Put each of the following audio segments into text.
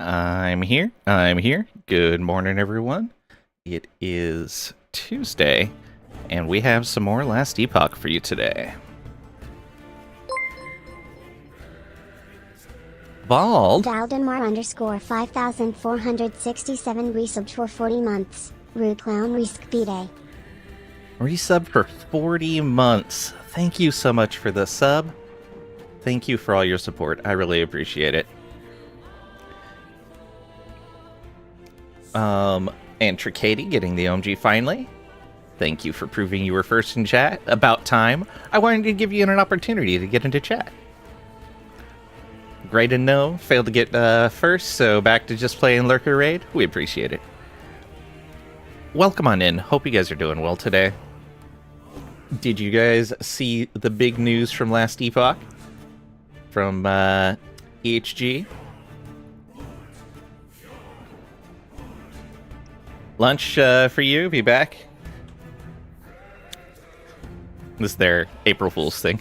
I'm here. I'm here. Good morning, everyone. It is Tuesday, and we have some more Last Epoch for you today. Bald. Valdemar underscore 5467 resubbed for 40 months. Rude clown risk B-Day. Resub for 40 months. Thank you so much for the sub. Thank you for all your support. I really appreciate it. And Tricady getting the OMG finally. Thank you for proving you were first in chat. About time. I wanted to give you an opportunity to get into chat. Great and no, failed to get first, so back to just playing Lurker Raid. We appreciate it. Welcome on in. Hope you guys are doing well today. Did you guys see the big news from Last Epoch? From EHG? Lunch for you, be back. This is their April Fool's thing.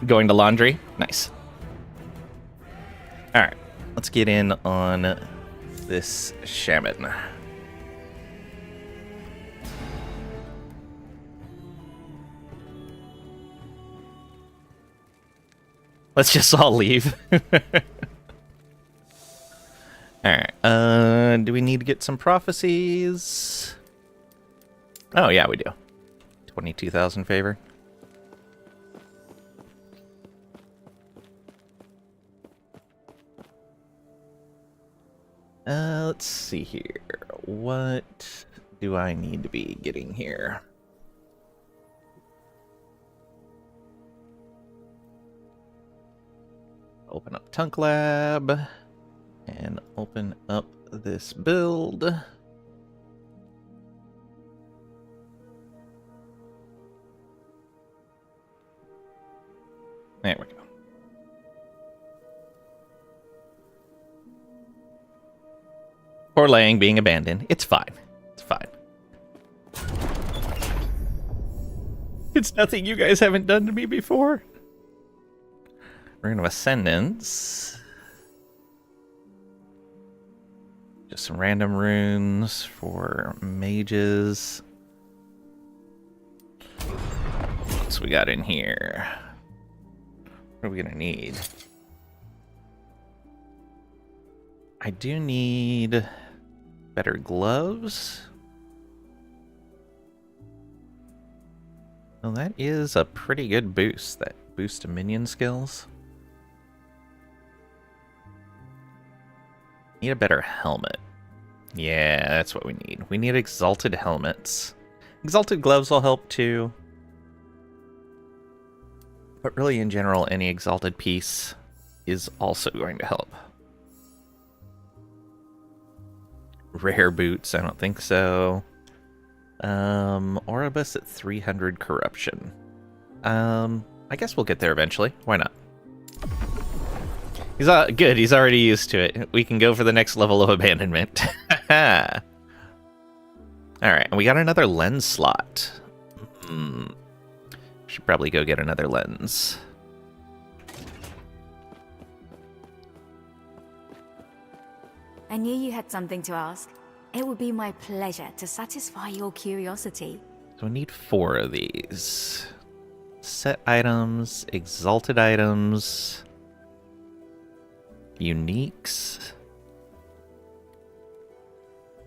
Going to laundry? Nice. Alright, let's get in on this shaman. Let's just all leave. Alright, do we need to get some prophecies? Oh, yeah, we do. 22,000 favor. Let's see here. What do I need to be getting here? Open up Tunk Lab and open up this build. There we go. Poor Lang being abandoned. It's fine. It's fine. It's nothing you guys haven't done to me before. Rune of Ascendance. Just some random runes for mages. What else we got in here? What are we gonna need? I do need better gloves. Well, that is a pretty good boost. That boost to minion skills. Need a better helmet. Yeah, that's what we need. We need exalted helmets. Exalted gloves will help too. But really, in general, any exalted piece is also going to help. Rare boots, I don't think so. Oribus at 300 corruption. I guess we'll get there eventually. Why not? He's good. He's already used to it. We can go for the next level of abandonment. All right, and we got another lens slot. Should probably go get another lens. I knew you had something to ask. It would be my pleasure to satisfy your curiosity. So we need 4 of these. Set items, exalted items, uniques,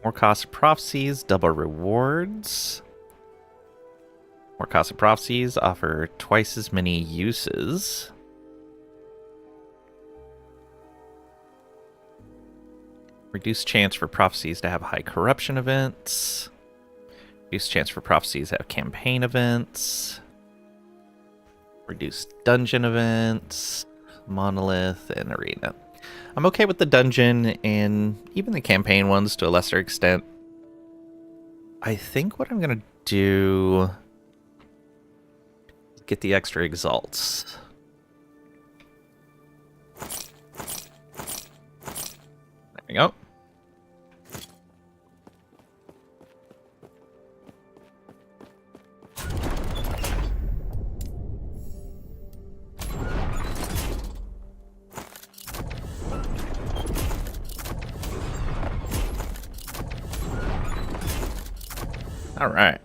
more cost of prophecies, double rewards. More cost of prophecies offer twice as many uses. Reduced chance for prophecies to have high corruption events. Reduced chance for prophecies to have campaign events. Reduced dungeon events. Monolith and arena. I'm okay with the dungeon and even the campaign ones to a lesser extent. I think what I'm going to do is get the extra exalts. There we go. All right.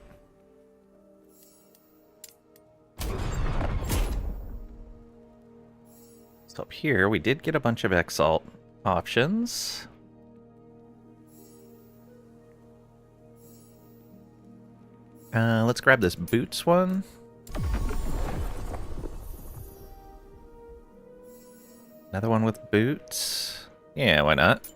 So up here, we did get a bunch of Exalt options. Let's grab this boots one. Another one with boots. Yeah, why not?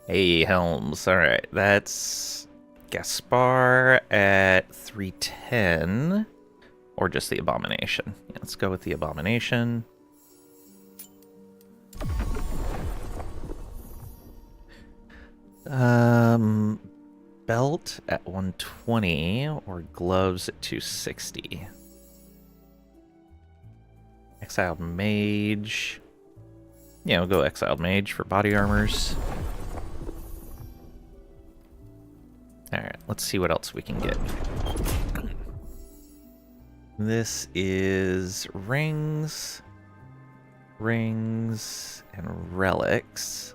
Hey, Helms. Alright, that's Gaspar at 310. Or just the Abomination. Yeah, let's go with the Abomination. Belt at 120 or gloves at 260. Exiled Mage. Yeah, we'll go Exiled Mage for body armors. Alright, let's see what else we can get. This is rings, and relics.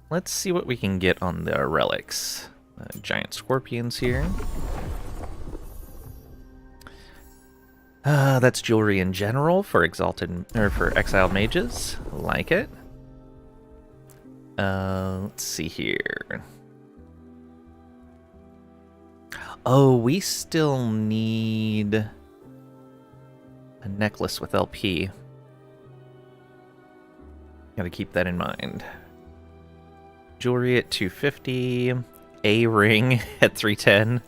Let's see what we can get on the relics. Giant scorpions here. That's jewelry in general for for exiled mages. Like it. Let's see here. Oh, we still need a necklace with LP. Gotta keep that in mind. Jewelry at 250, a ring at 310.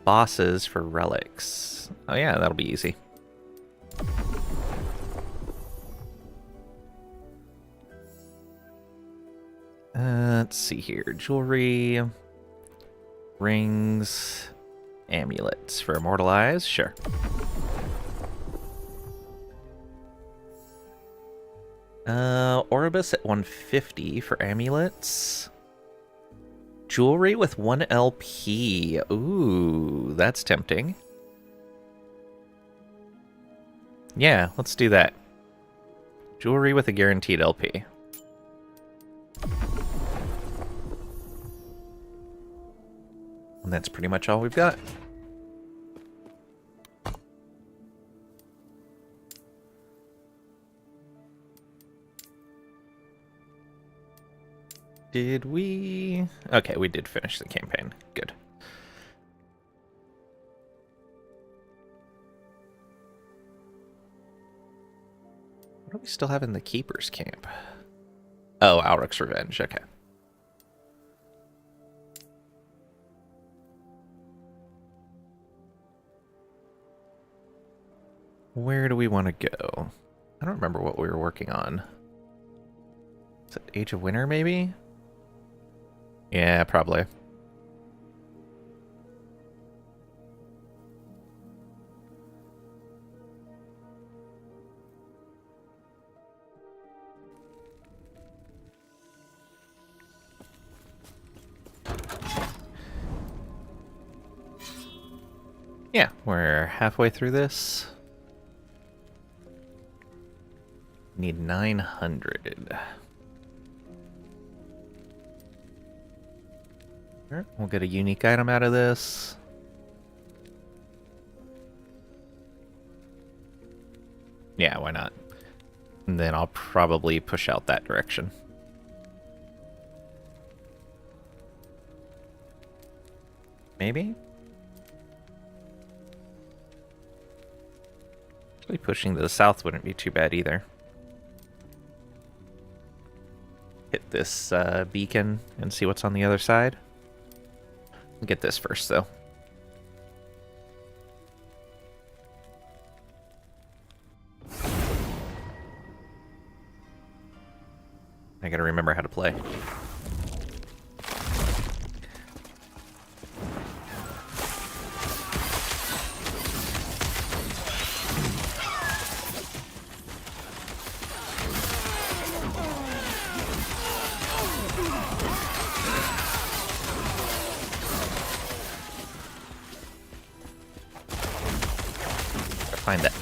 Bosses for relics. Oh yeah, that'll be easy. Let's see here. Jewelry, rings, amulets for immortalize. Sure. Oribus at 150 for amulets. Jewelry with 1 LP. Ooh, that's tempting. Yeah, let's do that. Jewelry with a guaranteed LP. And that's pretty much all we've got. Did we? Okay, we did finish the campaign. Good. What do we still have in the Keeper's Camp? Oh, Alric's Revenge. Okay. Where do we want to go? I don't remember what we were working on. Is it Age of Winter, maybe? Yeah, probably. Yeah, we're halfway through this. Need 900. Alright, we'll get a unique item out of this. Yeah, why not? And then I'll probably push out that direction. Maybe? Actually, pushing to the south wouldn't be too bad either. Hit this beacon and see what's on the other side. We'll get this first, though. I gotta remember how to play.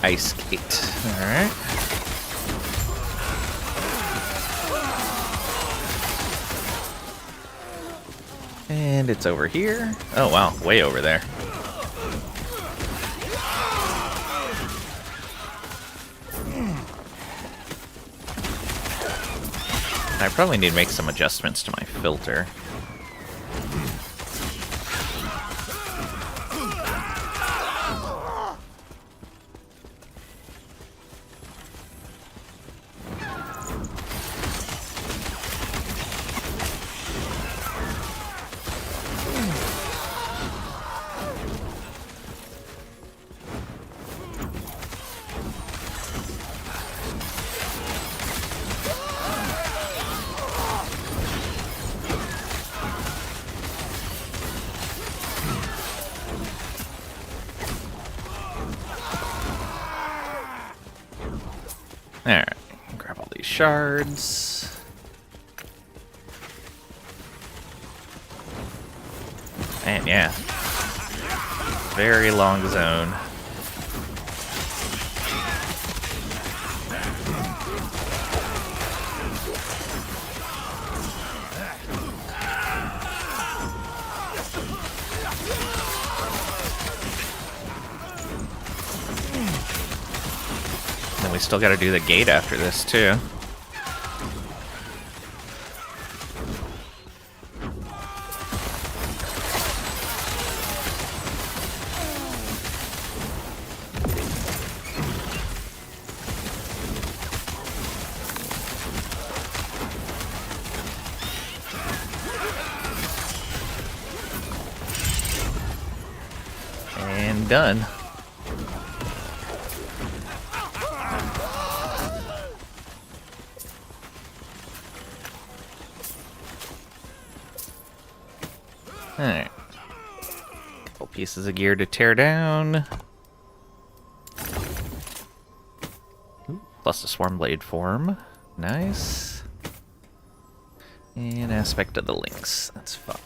Ice gate. Alright. And it's over here. Oh wow, way over there. I probably need to make some adjustments to my filter. Alright, grab all these shards. And yeah, very long zone. Then we still got to do the gate after this too. And done. Alright. Couple pieces of gear to tear down. Ooh, plus a swarm blade form. Nice. And aspect of the lynx. That's fine.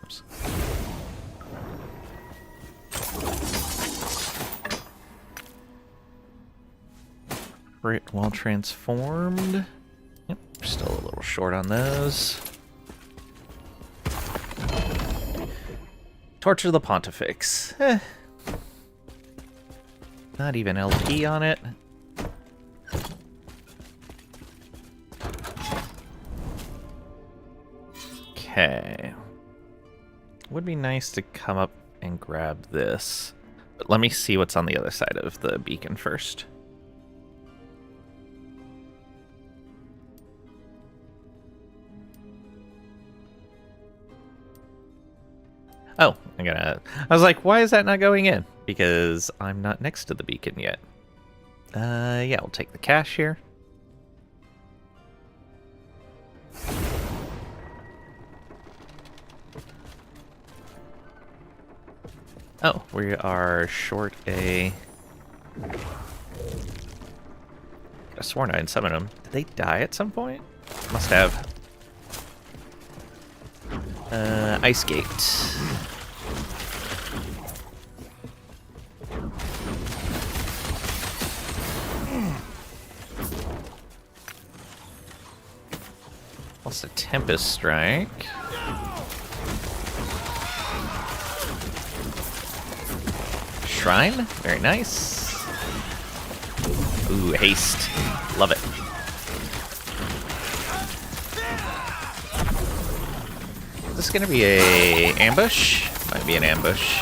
Oops. Crit while transformed. Yep, still a little short on those. Torture the Pontifex. Not even LP on it. Okay. Would be nice to come up and grab this. But let me see what's on the other side of the beacon first. Oh, I was like, why is that not going in? Because I'm not next to the beacon yet. Yeah, we'll take the cash here. Oh, we are short a... I sworn I had summoned them. Did they die at some point? Must have. Ice Gate. Plus a Tempest Strike. Shrine, very nice. Ooh, haste. Love it. Is this gonna be a ambush? Might be an ambush.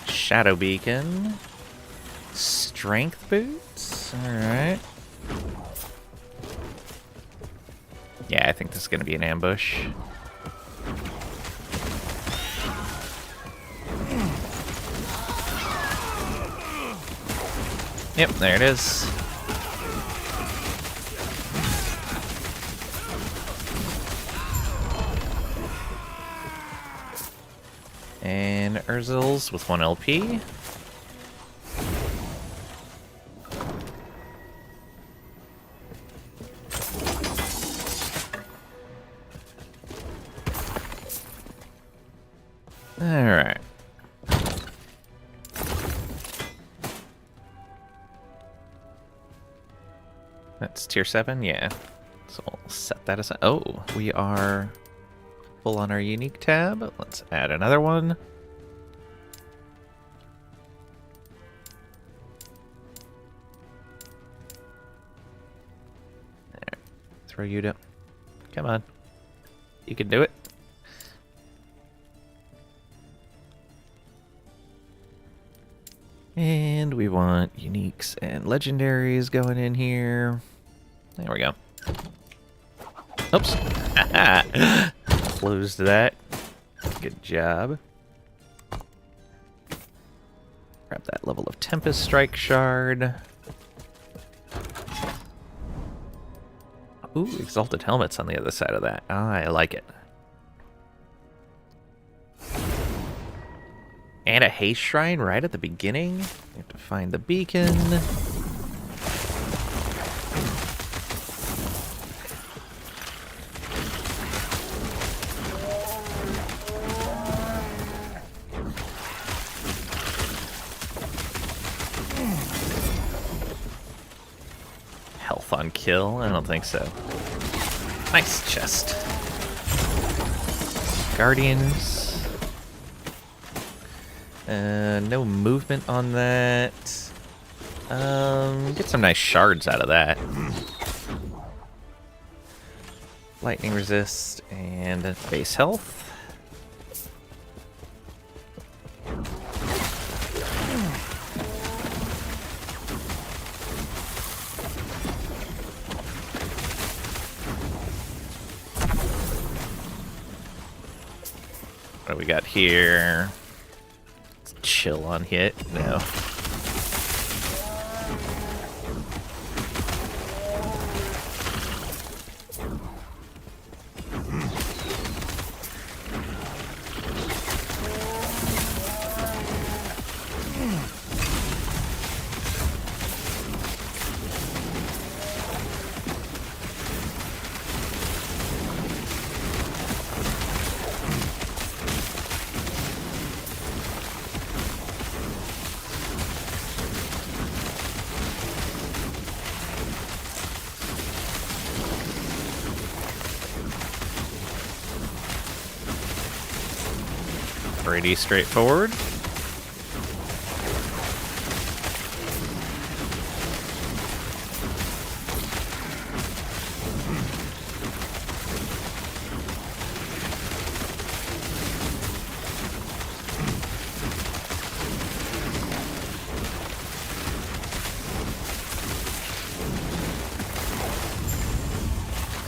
Shadow Beacon. Strength boots? Alright. Yeah, I think this is gonna be an ambush. Yep, there it is. And Urzils with 1 LP. That's tier 7, yeah. So we'll set that aside. Oh, we are full on our unique tab. Let's add another one. There. Throw you down. Come on. You can do it. And we want uniques and legendaries going in here. There we go. Oops. Closed that. Good job. Grab that level of Tempest Strike Shard. Ooh, Exalted Helmet's on the other side of that. Ah, I like it. And a haste shrine right at the beginning. We have to find the beacon. Health on kill? I don't think so. Nice chest. Guardians. No movement on that. Get some nice shards out of that. Lightning resist and base health. What do we got here? Chill on hit. No. Pretty straightforward.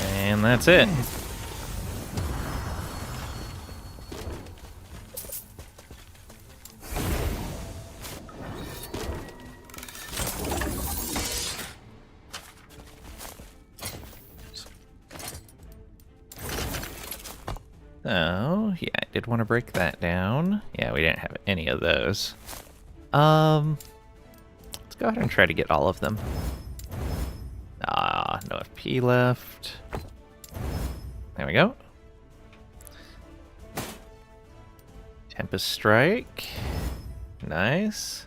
And that's it. Oh, yeah, I did want to break that down. Yeah, we didn't have any of those. Let's go ahead and try to get all of them. Ah, no FP left. There we go. Tempest Strike. Nice.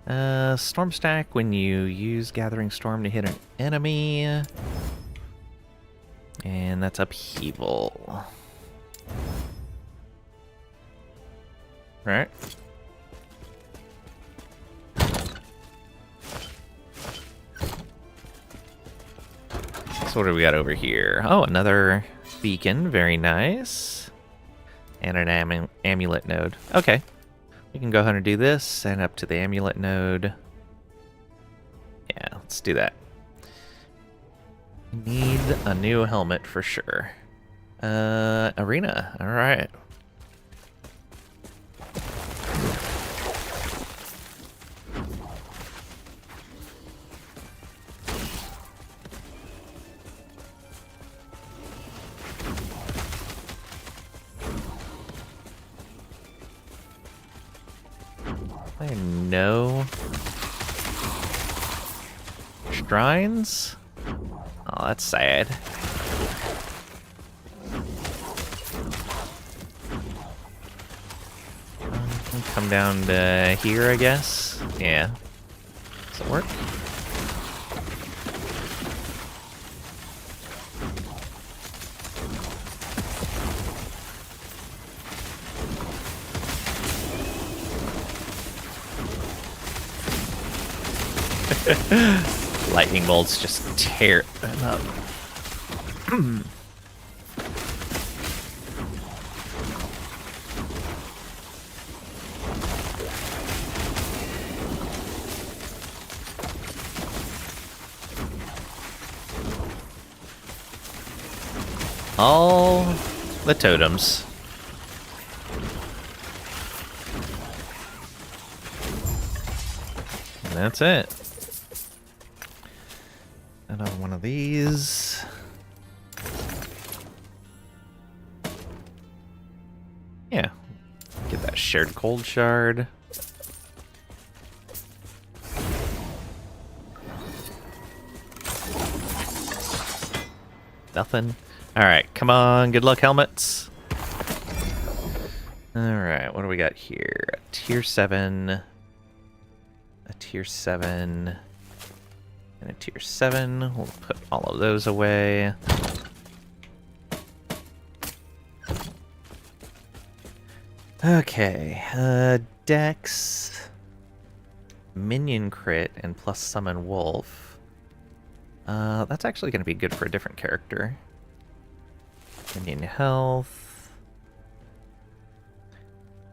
Storm Stack when you use Gathering Storm to hit an enemy. And that's Upheaval. Right. So what do we got over here? Oh, another beacon. Very nice. And an amulet node. Okay. We can go ahead and do this. Send up to the amulet node. Yeah, let's do that. Need a new helmet for sure. Arena. All right. I know. Shrines? Oh, that's sad. Come down to here, I guess. Yeah. Does it work? Lightning bolts just tear them up. All the totems. And that's it. Another one of these. Yeah. Get that shared cold shard. Nothing. Alright, come on, good luck helmets. Alright, what do we got here? A tier 7, a tier 7, and a tier 7. We'll put all of those away. Okay, Dex, minion crit, and plus summon wolf. That's actually going to be good for a different character. Minion health.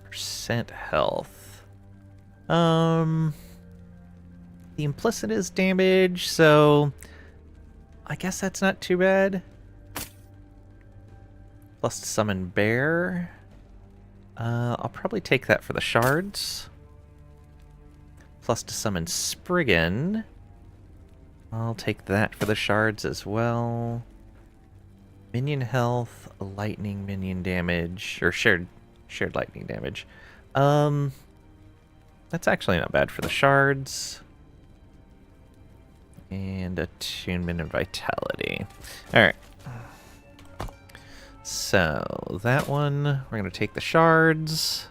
Percent health. The implicit is damage, so I guess that's not too bad. Plus to summon bear. I'll probably take that for the shards. Plus to summon Spriggan. I'll take that for the shards as well. Minion health, lightning minion damage, or shared lightning damage. That's actually not bad for the shards. And attunement and vitality. Alright. So, that one, we're going to take the shards.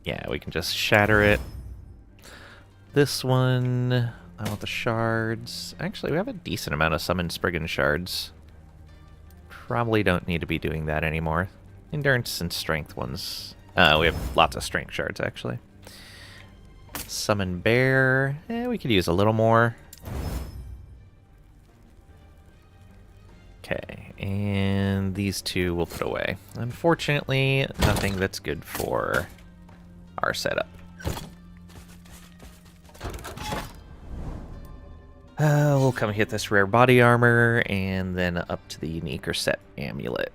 Yeah, we can just shatter it. This one, I want the shards. Actually, we have a decent amount of summon Spriggan shards. Probably don't need to be doing that anymore. Endurance and strength ones. We have lots of strength shards, actually. Summon bear. We could use a little more. Okay, and these two we'll put away. Unfortunately, nothing that's good for our setup. We'll come hit this rare body armor, and then up to the unique or set amulet.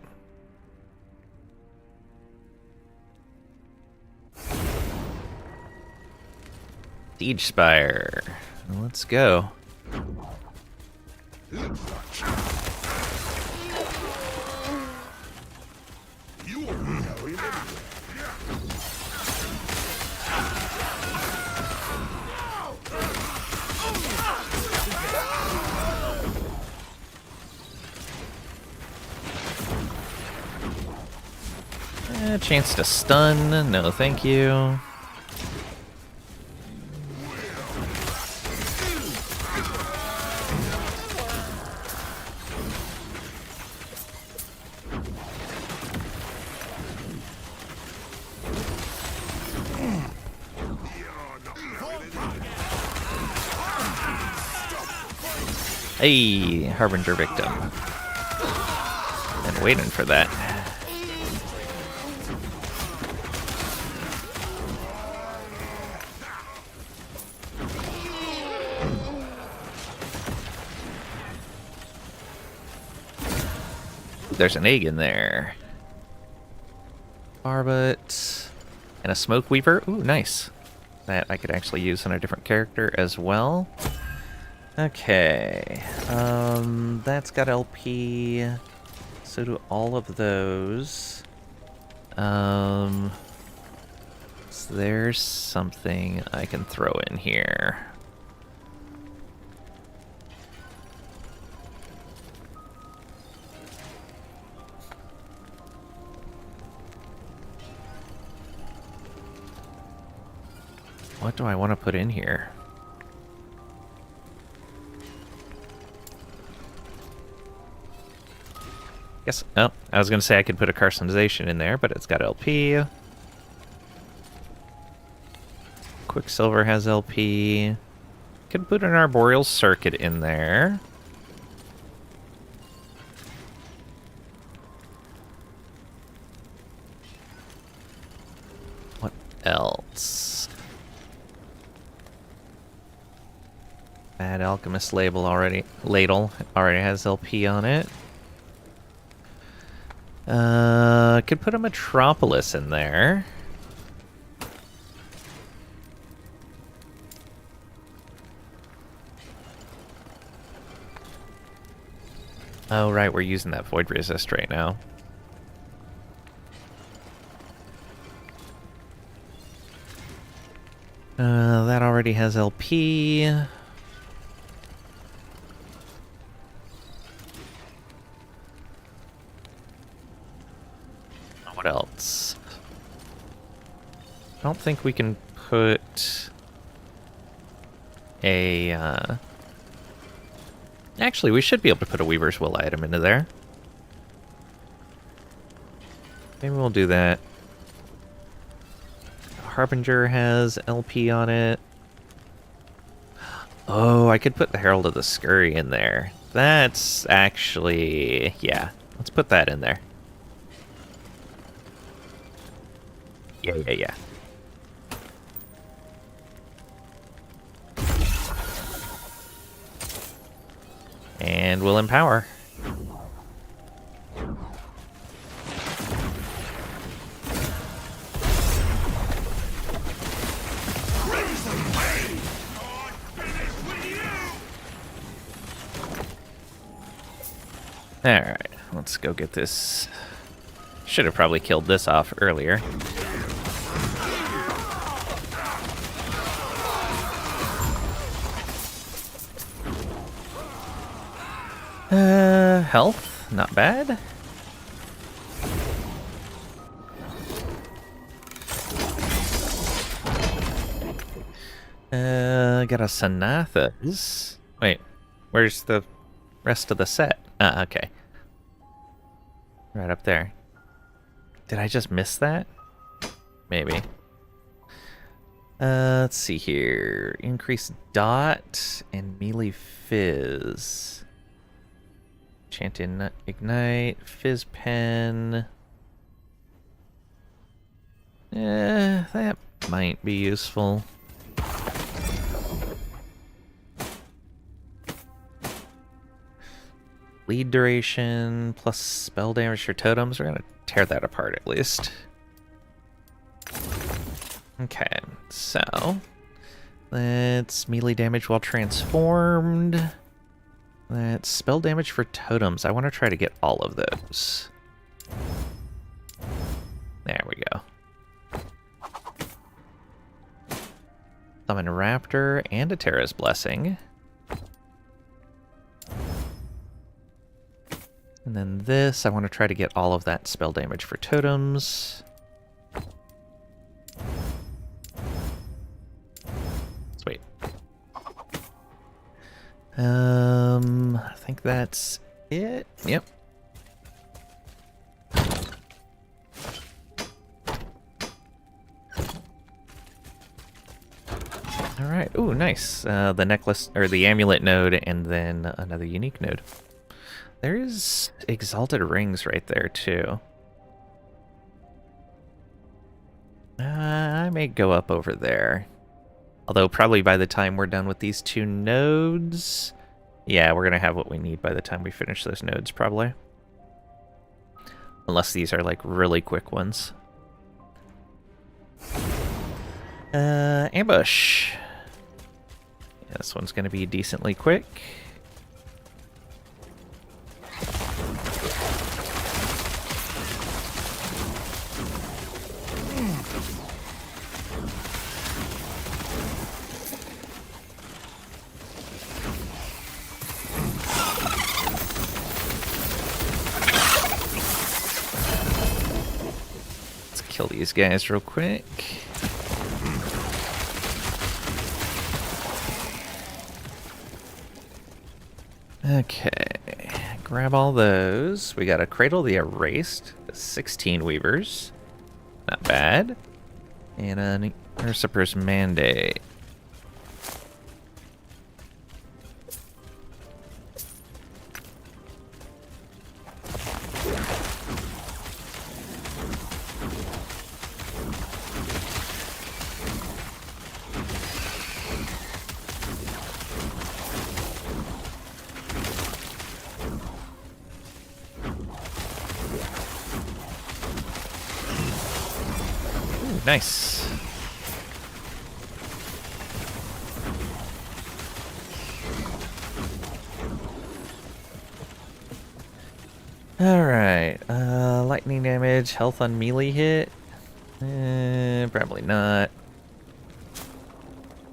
Siege Spire. Let's go. A chance to stun. No, thank you. Hey, Harbinger victim. Been waiting for that. There's an egg in there. Barbet. And a smoke weaver. Ooh, nice. That I could actually use on a different character as well. Okay. That's got LP. So do all of those. So there's something I can throw in here. What do I want to put in here? Guess, oh, I was going to say I could put a carcinization in there, but it's got LP. Quicksilver has LP. Could put an Arboreal Circuit in there. What else? Bad Alchemist ladle already has LP on it. Could put a Metropolis in there. Oh, right, we're using that Void Resist right now. That already has LP. What else? I don't think we can put a, Actually, we should be able to put a Weaver's Will item into there. Maybe we'll do that. Harbinger has LP on it. Oh, I could put the Herald of the Scurry in there. That's actually... yeah, let's put that in there. Yeah. And we'll empower. Alright, let's go get this. Should have probably killed this off earlier. Health, not bad. Got a Sanathas. Wait, where's the rest of the set? Okay. Right up there. Did I just miss that? Maybe. Let's see here. Increase dot and melee fizz. Chant in ignite, fizz pen. That might be useful. Lead duration plus spell damage for totems. We're gonna tear that apart at least. Okay, so let's melee damage while transformed. That's spell damage for totems. I want to try to get all of those. There we go. Summon a Raptor and a Terra's Blessing. And then this, I want to try to get all of that spell damage for totems. Sweet. I think that's it. Yep. All right. Ooh, nice. The necklace or the amulet node, and then another unique node. There's exalted rings right there too. I may go up over there. Although probably by the time we're done with these two nodes, yeah, we're gonna have what we need by the time we finish those nodes, probably. Unless these are like really quick ones. Ambush. Yeah, this one's gonna be decently quick. Kill these guys real quick. Okay, grab all those. We got a Cradle the Erased, 16 Weavers. Not bad. And an Usurper's Mandate. Nice. Alright, lightning damage, health on melee hit? Probably not.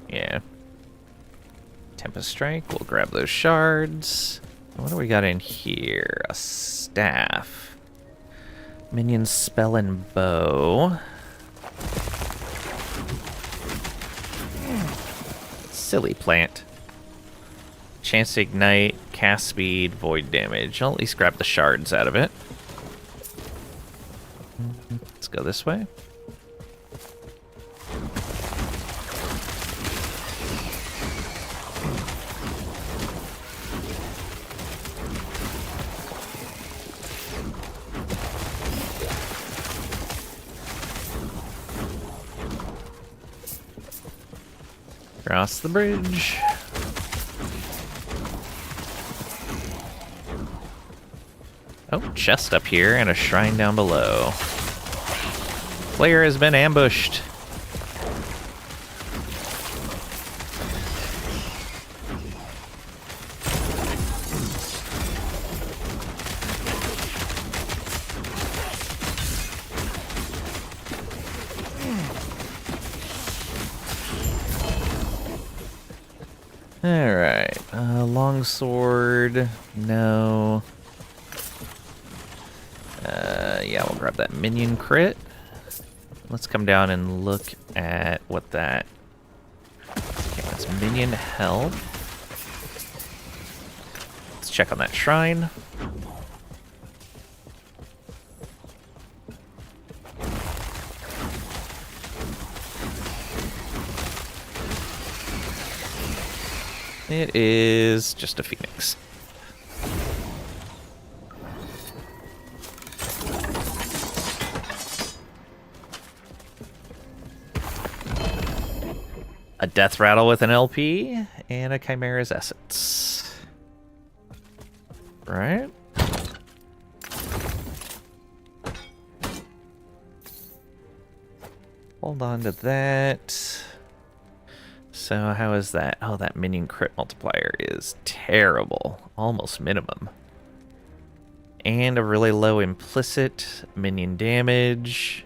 Yeah. Tempest Strike, we'll grab those shards. What do we got in here? A staff. Minion spell and bow. Silly plant. Chance to ignite, cast speed, void damage. I'll at least grab the shards out of it. Let's go this way. Cross the bridge. Oh, chest up here and a shrine down below. Player has been ambushed. Alright, longsword, no. Yeah, we'll grab that minion crit. Let's come down and look at what that... Okay, that's minion health. Let's check on that shrine. It is just a phoenix. A death rattle with an LP and a Chimera's Essence. Right? Hold on to that. So how is that? Oh, that minion crit multiplier is terrible. Almost minimum. And a really low implicit minion damage.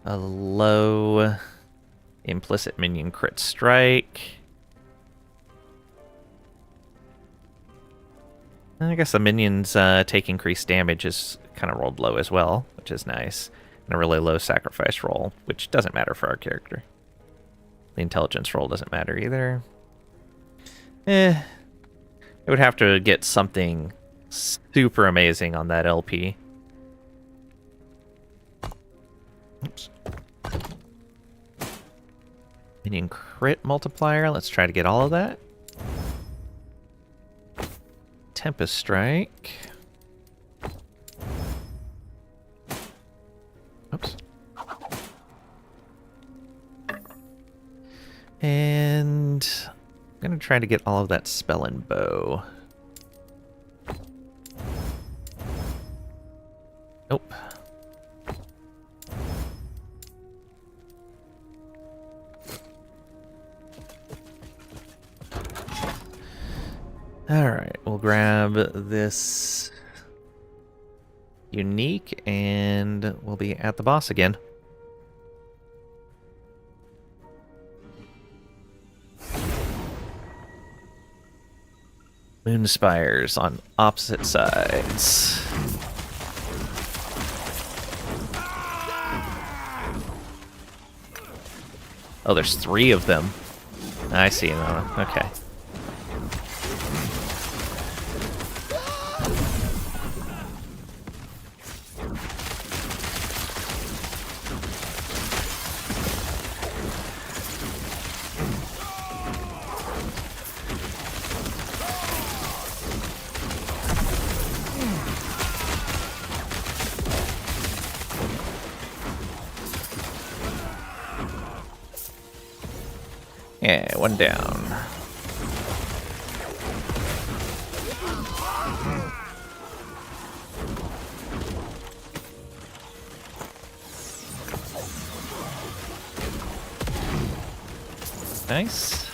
A low implicit minion crit strike. I guess the minions take increased damage is kind of rolled low as well, which is nice. And a really low sacrifice roll, which doesn't matter for our character. The intelligence roll doesn't matter either. It would have to get something super amazing on that LP. Oops. Minion crit multiplier. Let's try to get all of that. Tempest Strike. Oops. And I'm going to try to get all of that spell and bow. Nope. Alright, we'll grab this unique and we'll be at the boss again. Moon spires on opposite sides. Oh, there's 3 of them. I see them. Okay. Okay, one down. Nice.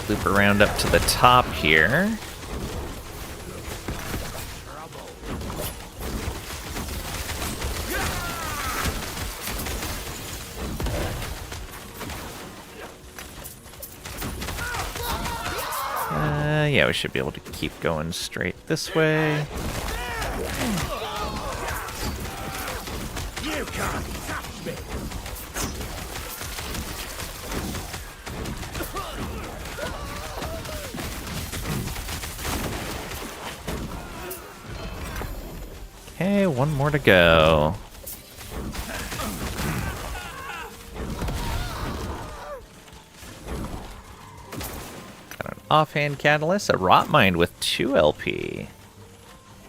Loop around up to the top here. Yeah, we should be able to keep going straight this way. You can't touch me. Okay, one more to go. Got an offhand catalyst, a rot mind with 2 LP.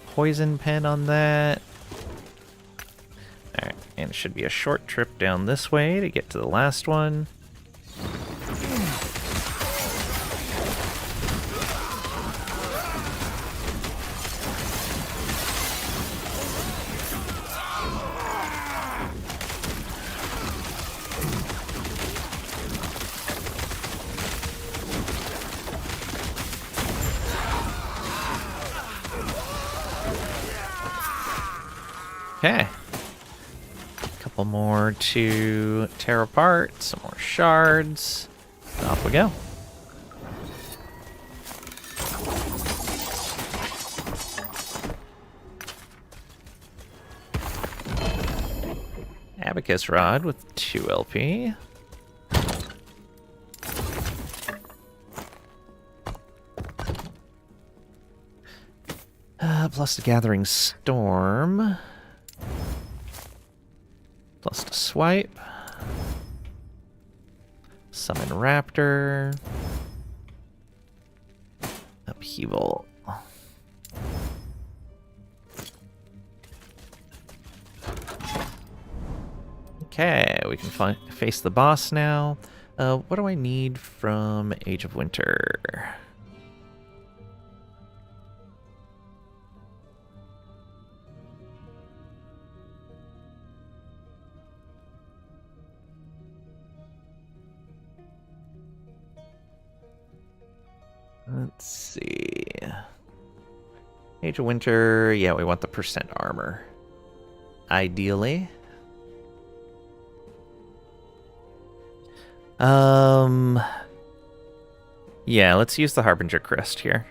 Poison pen on that. Alright, and it should be a short trip down this way to get to the last one. Okay. Couple more to tear apart, some more shards. Off we go. Abacus rod with 2 LP. Plus the Gathering Storm. Plus the swipe. Summon Raptor. Upheaval. Okay, we can face the boss now. What do I need from Age of Winter? Let's see. Age of Winter, yeah, we want the percent armor. Ideally. Yeah, let's use the Harbinger Crest here.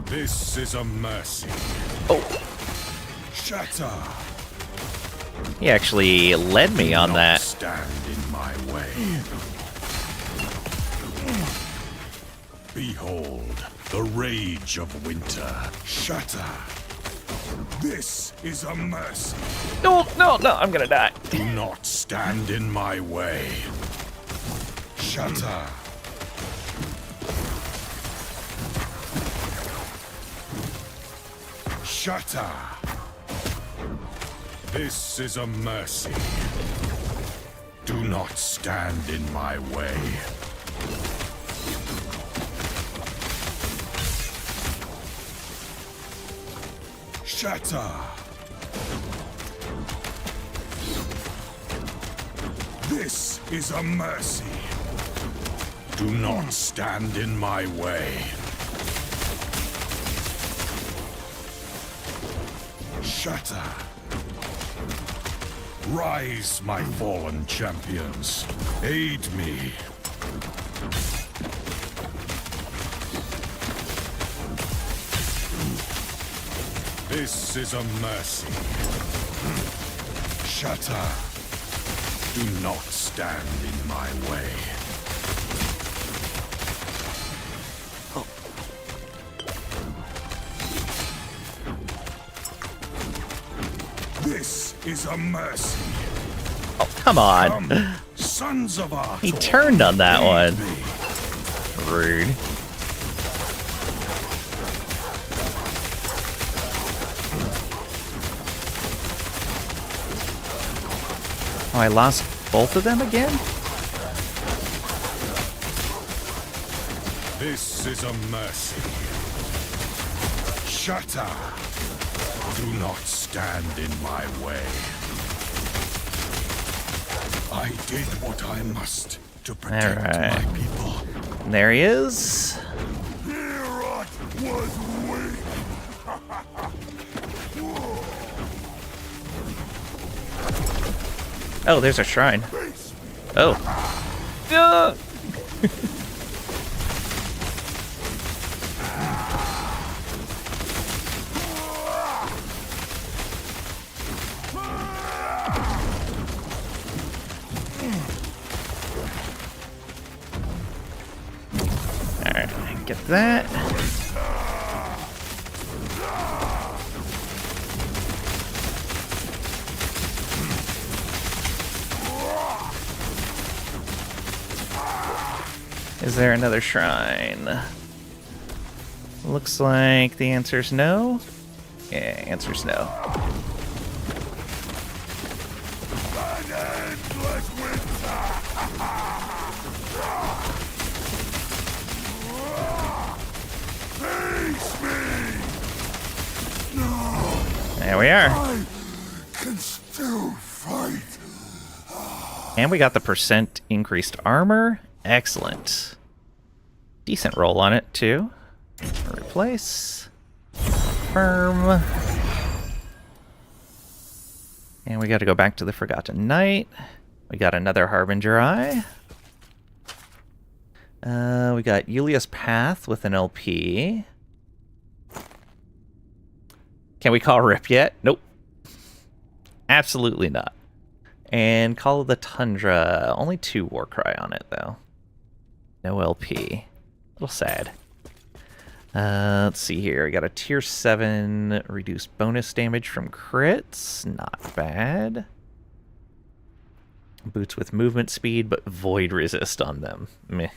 This is a mercy. Oh, Shatter. he actually led me on Not that. Stand in my way. Behold the rage of winter. Shatter. This is a mercy. No, no, no, I'm gonna die. Do not stand in my way. Shatter. Shatter. This is a mercy. Do not stand in my way. Shatter. This is a mercy. Do not stand in my way. Shatter. Rise, my fallen champions. Aid me. This is a mercy. Shatter. Do not stand in my way. This is a mercy. Oh, come on. Come, sons of our He turned on that one. Rude. Oh, I lost both of them again? This is a mercy. Shatter. Do not stand in my way. I did what I must to protect Alright. my people. There he is. Herat was weak. Oh, there's a shrine. Oh. Alright, get that. Is there another shrine? Looks like the answer's no. Yeah, answer's no. There we are. I can still fight. And we got the percent increased armor. Excellent. Decent roll on it, too. Replace. Confirm. And we got to go back to the Forgotten Night. We got another Harbinger Eye. We got Yulia's Path with an LP. Can we call Rip yet? Nope. Absolutely not. And Call of the Tundra. Only 2 Warcry on it, though. No LP. A little sad. Let's see here. We got a tier 7 reduced bonus damage from crits. Not bad. Boots with movement speed, but void resist on them. Meh.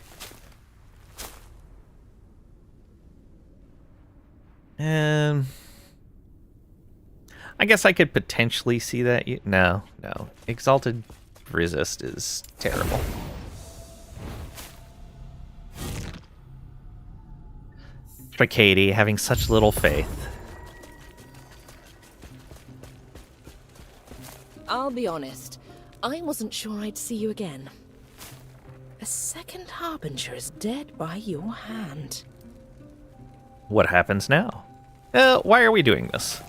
I guess I could potentially see that. No. Exalted resist is terrible. For Katie, having such little faith. I'll be honest, I wasn't sure I'd see you again. A second Harbinger is dead by your hand. What happens now? Why are we doing this?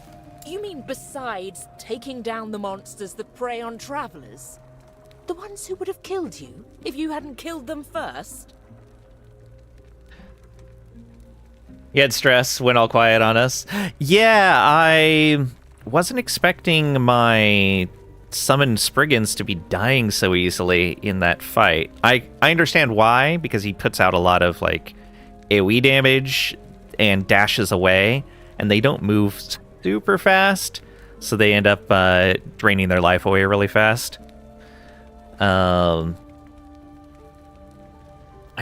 You mean besides taking down the monsters that prey on travelers? The ones who would have killed you if you hadn't killed them first? You had stress, went all quiet on us. Yeah, I wasn't expecting my summoned Spriggans to be dying so easily in that fight. I understand why, because he puts out a lot of, like, AoE damage and dashes away, and they don't move super fast, so they end up draining their life away really fast. I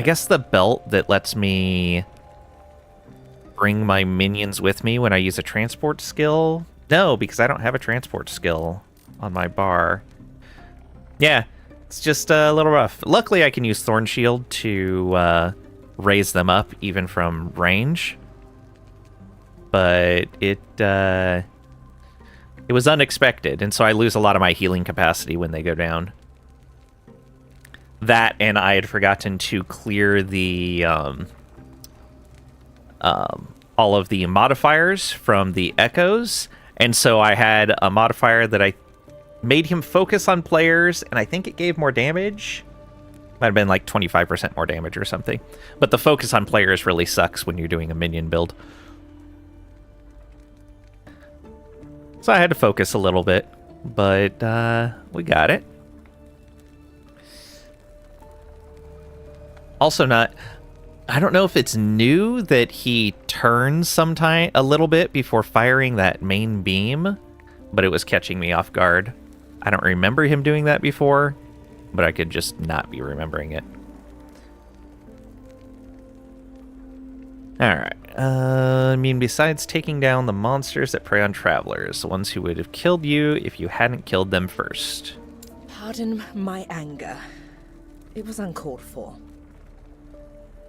guess the belt that lets me bring my minions with me when I use a transport skill? No, because I don't have a transport skill on my bar. Yeah, it's just a little rough. Luckily, I can use Thorn Shield to raise them up even from range. But it was unexpected, and so I lose a lot of my healing capacity when they go down. That, and I had forgotten to clear the all of the modifiers from the echoes, and so I had a modifier that I made him focus on players, and I think it gave more damage. Might have been like 25% more damage or something. But the focus on players really sucks when you're doing a minion build. So I had to focus a little bit, but we got it. Also I don't know if it's new that he turns sometime a little bit before firing that main beam, but it was catching me off guard. I don't remember him doing that before, but I could just not be remembering it. Alright. I mean, besides taking down the monsters that prey on travelers, the ones who would have killed you if you hadn't killed them first. Pardon my anger. It was uncalled for.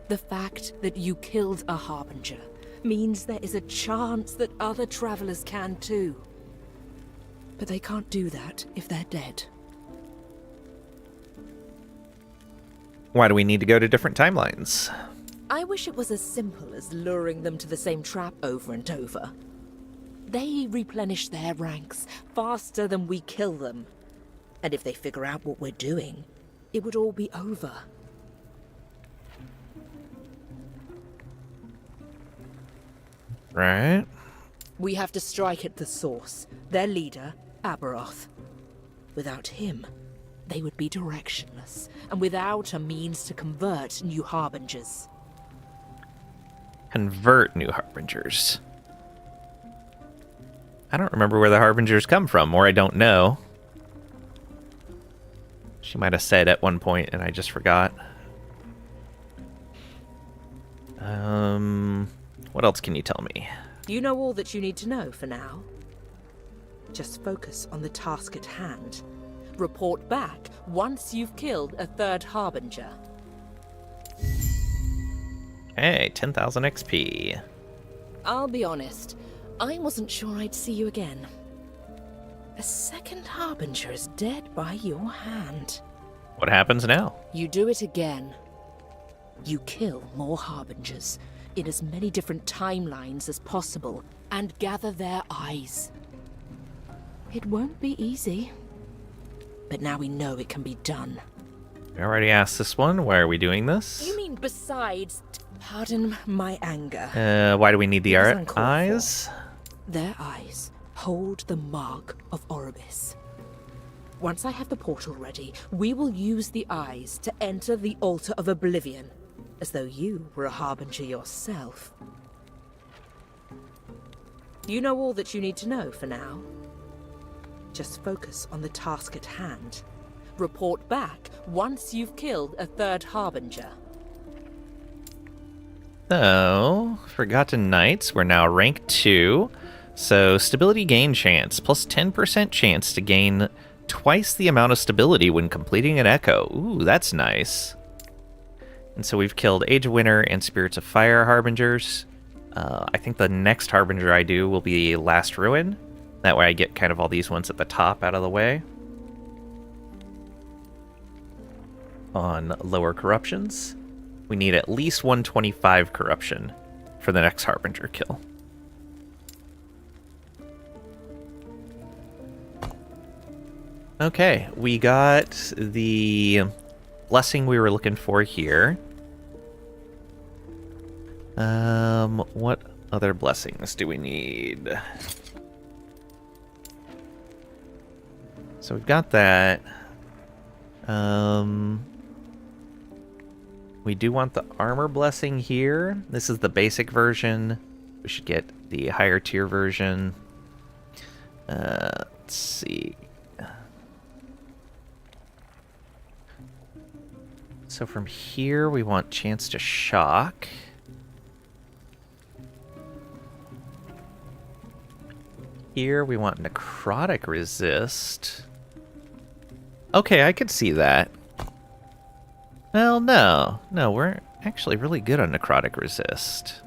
The fact that you killed a harbinger means there is a chance that other travelers can too. But they can't do that if they're dead. Why do we need to go to different timelines? I wish it was as simple as luring them to the same trap over and over. They replenish their ranks faster than we kill them. And if they figure out what we're doing, it would all be over. Right. We have to strike at the source, their leader, Aberoth. Without him, they would be directionless, and without a means to convert new harbingers. Convert new harbingers. I don't remember where the harbingers come from, or I don't know. She might have said at one point, and I just forgot. What else can you tell me? You know all that you need to know for now. Just focus on the task at hand. Report back once you've killed a third harbinger. Hey, 10,000 XP. I'll be honest, I wasn't sure I'd see you again. A second harbinger is dead by your hand. What happens now? You do it again. You kill more harbingers in as many different timelines as possible and gather their eyes. It won't be easy, but now we know it can be done. I already asked this one. Why are we doing this? You mean besides... Pardon my anger. Why do we need the It was uncalled for. eyes? Their eyes hold the mark of Oribis. Once I have the portal ready, we will use the eyes to enter the Altar of Oblivion, as though you were a harbinger yourself. You know all that you need to know for now. Just focus on the task at hand. Report back once you've killed a third harbinger. So, Forgotten Knights, we're now rank 2. So, stability gain chance, plus 10% chance to gain twice the amount of stability when completing an echo. Ooh, that's nice. And so we've killed Age of Winter and Spirits of Fire Harbingers. I think the next Harbinger I do will be Last Ruin. That way I get kind of all these ones at the top out of the way. On lower corruptions, we need at least 125 corruption for the next Harbinger kill. Okay, we got the blessing we were looking for here. What other blessings do we need? So we've got that. We do want the armor blessing here. This is the basic version. We should get the higher tier version. Let's see. So from here, we want chance to shock. Here, we want necrotic resist. Okay, I could see that. Well, no. No, we're actually really good on necrotic resist.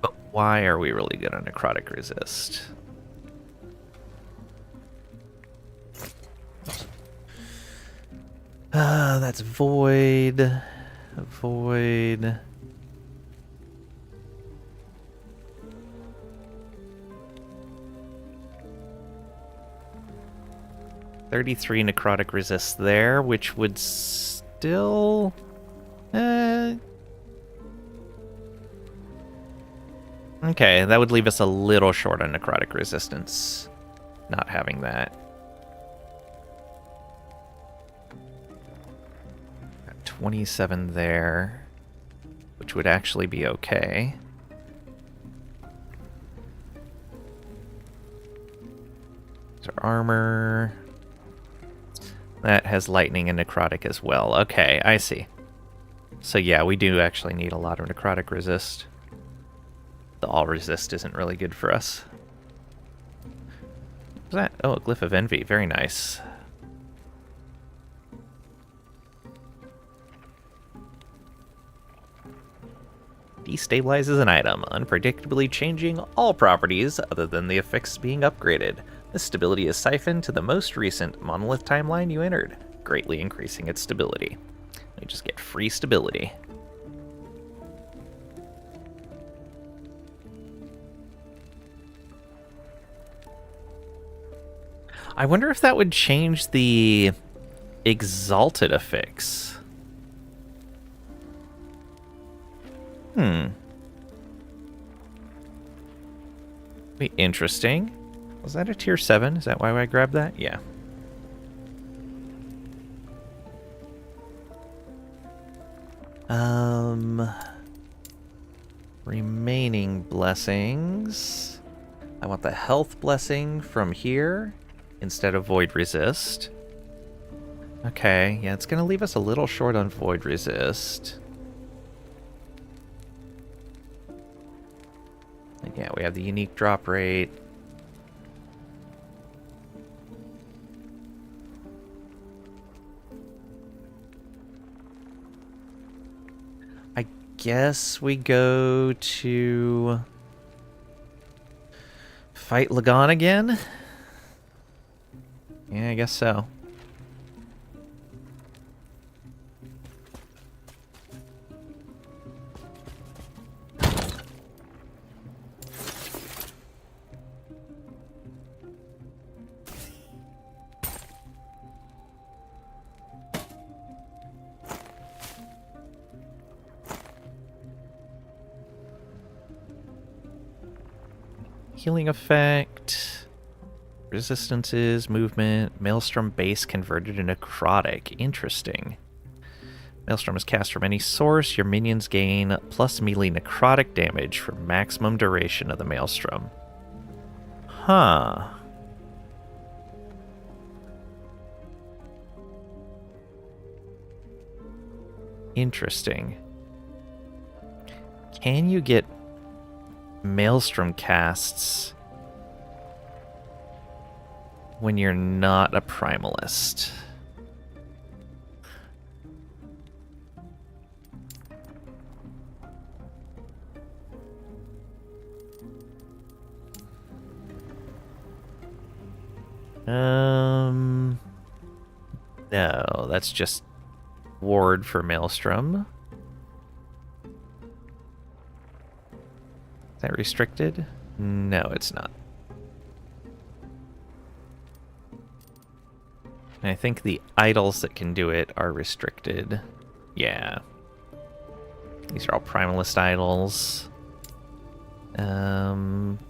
But why are we really good on necrotic resist? That's void. Void. $33 necrotic resist there, which would still... Okay, that would leave us a little short on necrotic resistance, not having that. Got 27 there, which would actually be okay. There's our armor. That has lightning and necrotic as well. Okay, I see. So yeah, we do actually need a lot of necrotic resist. The all resist isn't really good for us. What's that? Oh, a glyph of envy. Very nice. Destabilizes an item, unpredictably changing all properties other than the effects being upgraded. This stability is siphoned to the most recent monolith timeline you entered, greatly increasing its stability. You just get free stability. I wonder if that would change the exalted affix. Be interesting. Was that a tier 7? Is that why I grabbed that? Yeah. Remaining blessings. I want the health blessing from here instead of void resist. Okay, yeah, it's gonna leave us a little short on void resist. And yeah, we have the unique drop rate. I guess we go to fight Lagan again? Yeah, I guess so. Healing effect, resistances, movement, Maelstrom base converted to necrotic. Interesting. Maelstrom is cast from any source. Your minions gain plus melee necrotic damage for maximum duration of the Maelstrom. Huh. Interesting. Can you get Maelstrom casts when you're not a primalist? No, that's just ward for Maelstrom. Is that restricted? No, it's not. And I think the idols that can do it are restricted. Yeah. These are all primalist idols.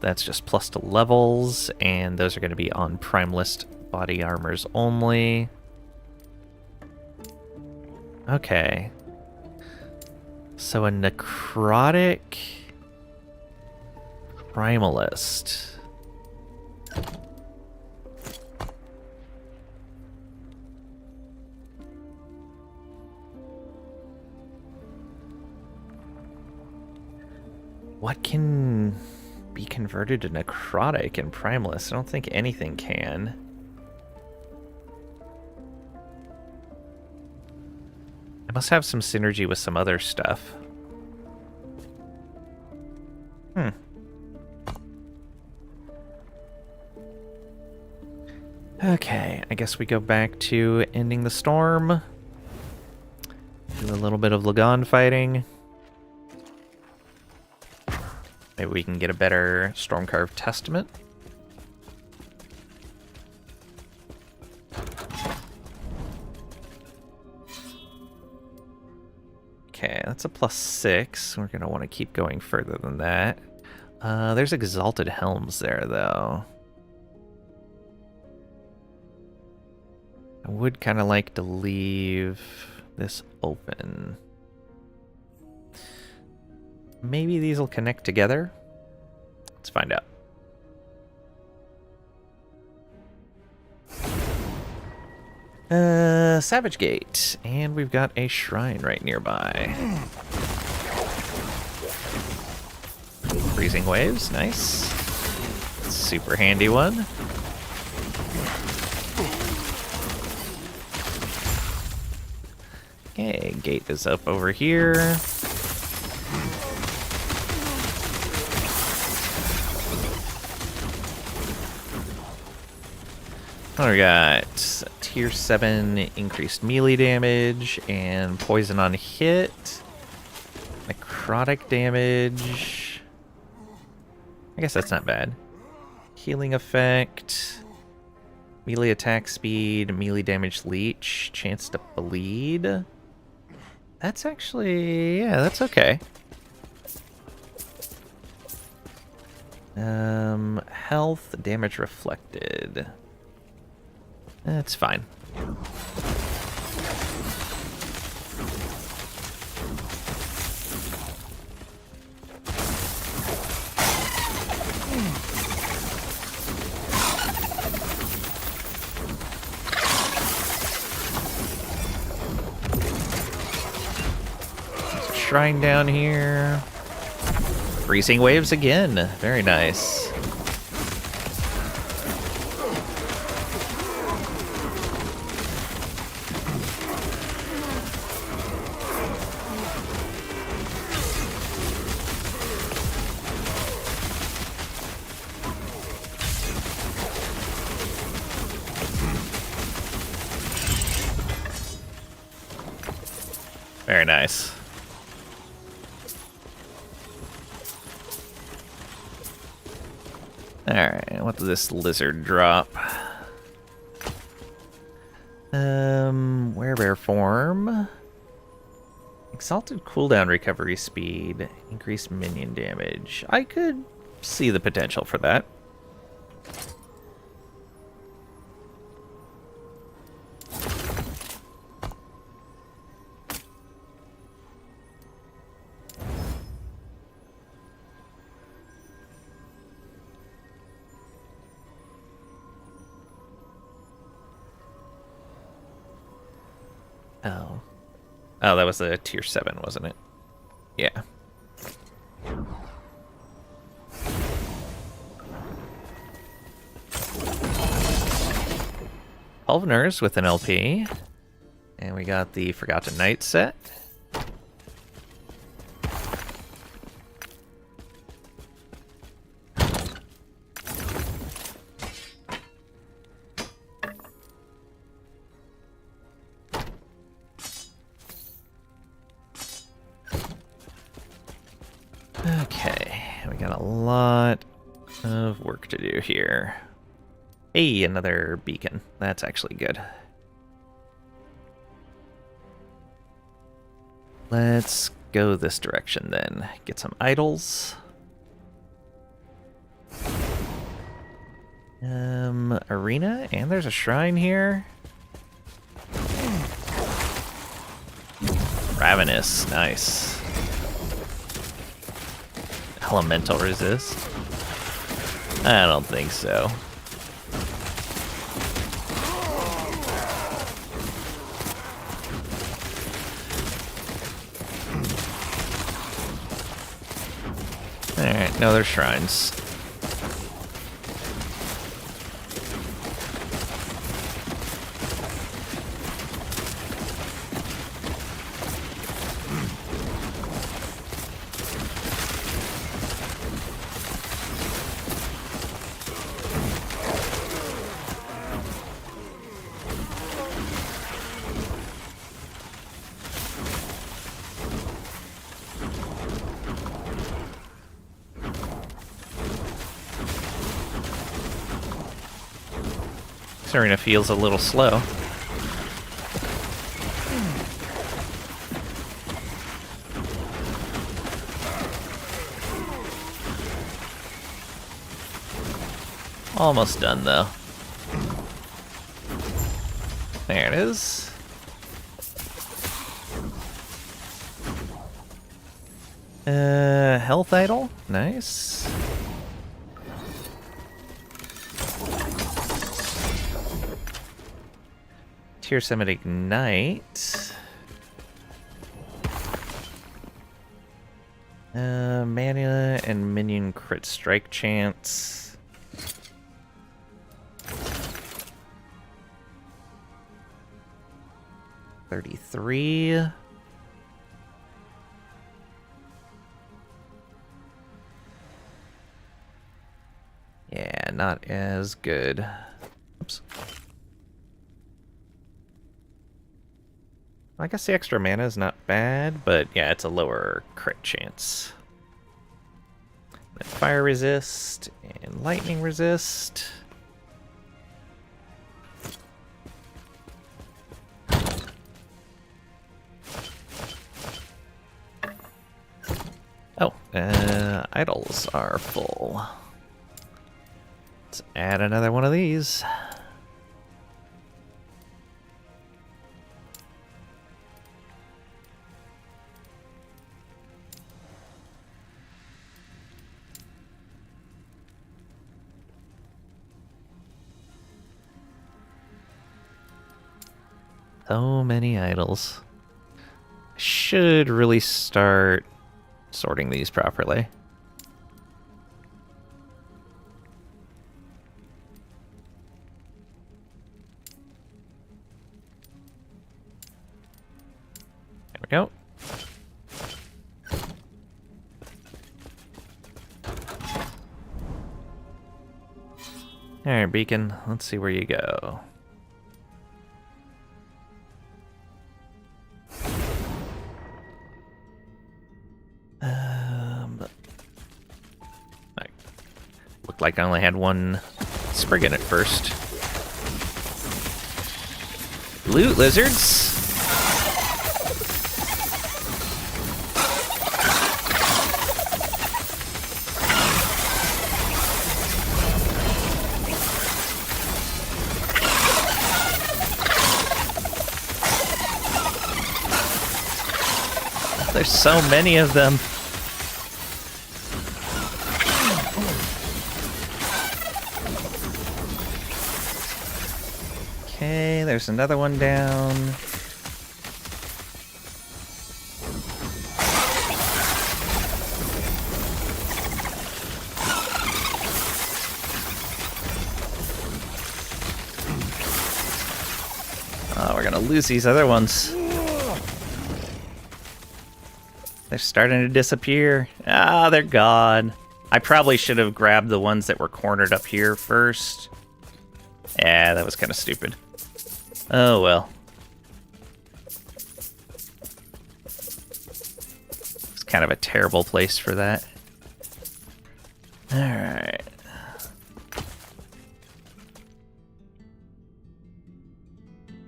That's just plus to levels, and those are going to be on primalist body armors only. Okay. So a necrotic primalist. What can be converted to necrotic and primalist? I don't think anything can. I must have some synergy with some other stuff. Okay, I guess we go back to ending the storm. Do a little bit of Lagan fighting. Maybe we can get a better Stormcarved Testament. Okay, that's a +6. We're going to want to keep going further than that. There's Exalted Helms there, though. I would kind of like to leave this open. Maybe these will connect together. Let's find out. Savage Gate. And we've got a shrine right nearby. Freezing Waves, nice. Super handy one. Okay, gate is up over here. We got tier 7 increased melee damage and poison on hit. Necrotic damage. I guess that's not bad. Healing effect. Melee attack speed, melee damage leech, chance to bleed. That's actually, yeah, that's okay. Health, damage reflected. That's fine. There's a shrine down here. Freezing waves again. Very nice. Very nice. Alright, what does this lizard drop? Werebear form. Exalted cooldown recovery speed. Increased minion damage. I could see the potential for that. Oh. Oh, that was a tier 7, wasn't it? Yeah. Pulviners with an LP. And we got the Forgotten Knight set. Okay, we got a lot of work to do here. Hey, another beacon. That's actually good. Let's go this direction then. Get some idols. Arena, and there's a shrine here. Ravenous, nice. Elemental resist? I don't think so. Alright, no, there's shrines. This arena feels a little slow. Almost done, though. There it is. Health idol? Nice. Tier 7 Ignite. Mana and minion crit strike chance. $33. Yeah, not as good. Oops. I guess the extra mana is not bad, but yeah, it's a lower crit chance. Then fire resist and lightning resist. Oh, idols are full. Let's add another one of these. So many idols. Should really start sorting these properly. There we go. Alright, Beacon, let's see where you go. Looked like I only had one sprig in it first. Loot lizards! There's so many of them. Okay, there's another one down. Oh, we're gonna lose these other ones. They're starting to disappear. Ah, they're gone. I probably should have grabbed the ones that were cornered up here first. Yeah, that was kind of stupid. Oh well. It's kind of a terrible place for that. Alright.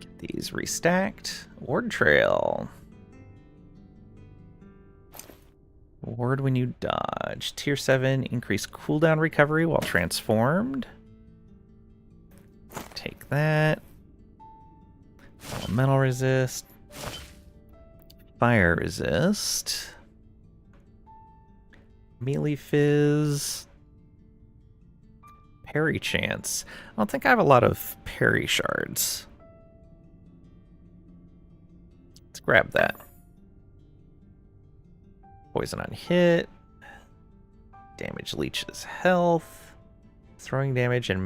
Get these restacked. Ward trail. Ward when you dodge. Tier 7, increase cooldown recovery while transformed. Take that. Elemental resist. Fire resist. Melee fizz. Parry chance. I don't think I have a lot of parry shards. Let's grab that. Poison on hit. Damage leeches health. Throwing damage and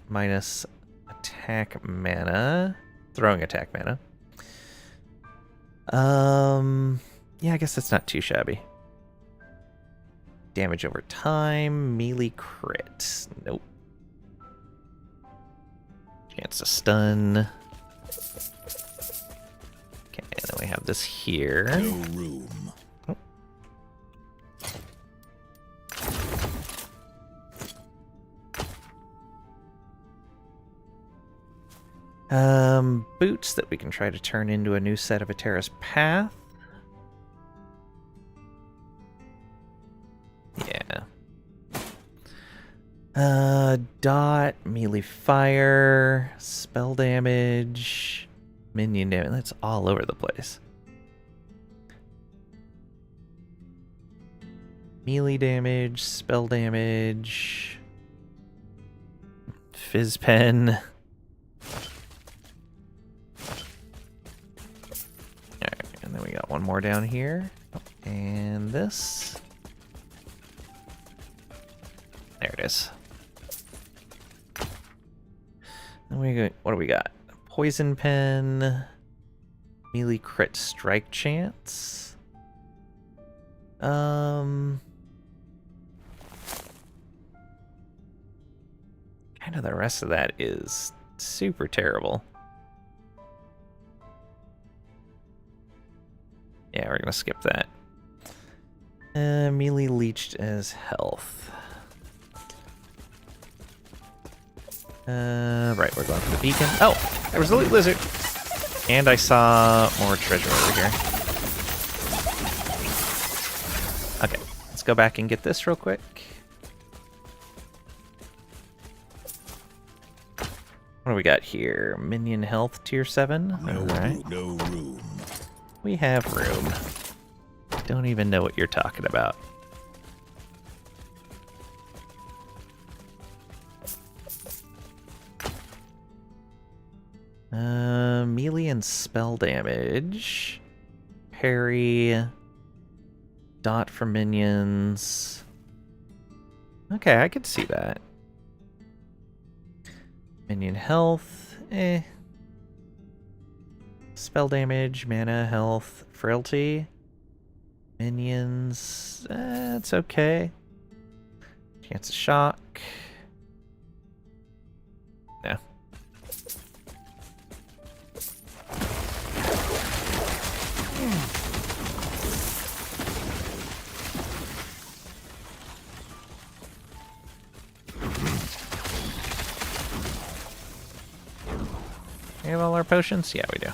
minus attack mana. Throwing attack mana. Yeah, I guess that's not too shabby. Damage over time. Melee crit. Nope. Chance to stun. Okay, and then we have this here. No room. Boots that we can try to turn into a new set of Atera's Path. Yeah. Dot, melee fire, spell damage, minion damage. That's all over the place. Melee damage, spell damage, fizz pen. more down here. Oh, and this. There it is. Then what do we got? Poison pen. Melee crit strike chance. Kind of the rest of that is super terrible. Yeah, we're gonna skip that. Melee leached as health. Right, we're going for the beacon. Oh, there was a loot lizard! And I saw more treasure over here. Okay, let's go back and get this real quick. What do we got here? Minion health tier 7. Alright. No room. We have room. Don't even know what you're talking about. Melee and spell damage. Parry. Dot for minions. Okay, I could see that. Minion health. Spell damage, mana, health, frailty. Minions. It's okay. Chance of shock. No. We have all our potions? Yeah, we do.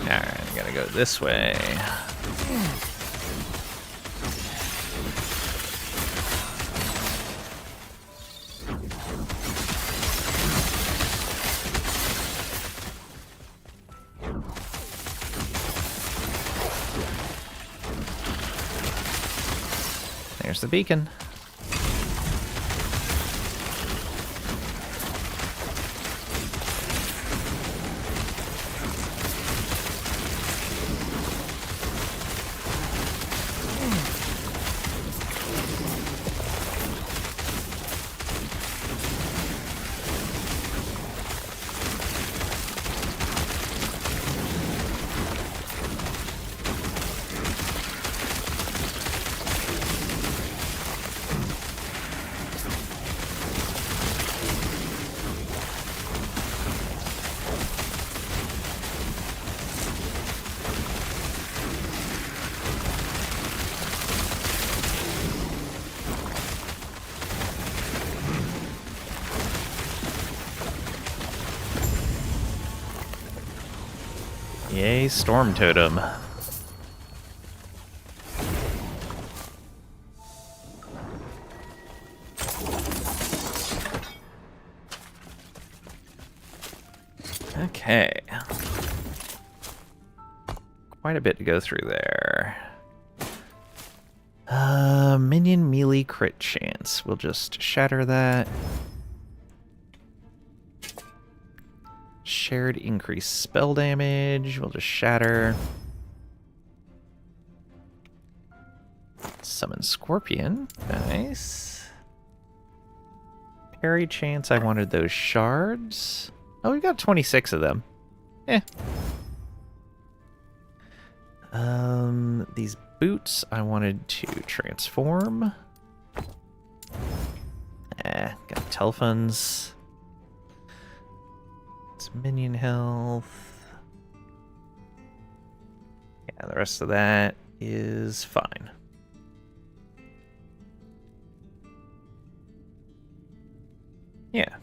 Alright, I gotta go this way. There's the beacon. Yay, storm totem. Okay. Quite a bit to go through there. Minion melee crit chance. We'll just shatter that. Shared increased spell damage. We'll just shatter. Summon Scorpion. Nice. Parry chance. I wanted those shards. Oh, we got 26 of them. These boots I wanted to transform. Got telephones. It's minion health. Yeah, the rest of that is fine. Yeah.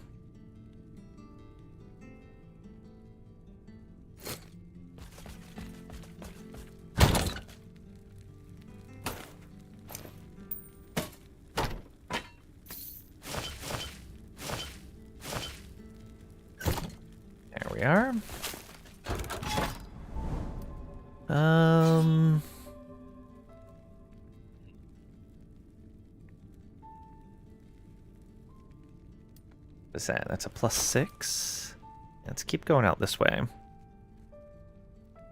There we are. What's that? That's a +6. Let's keep going out this way.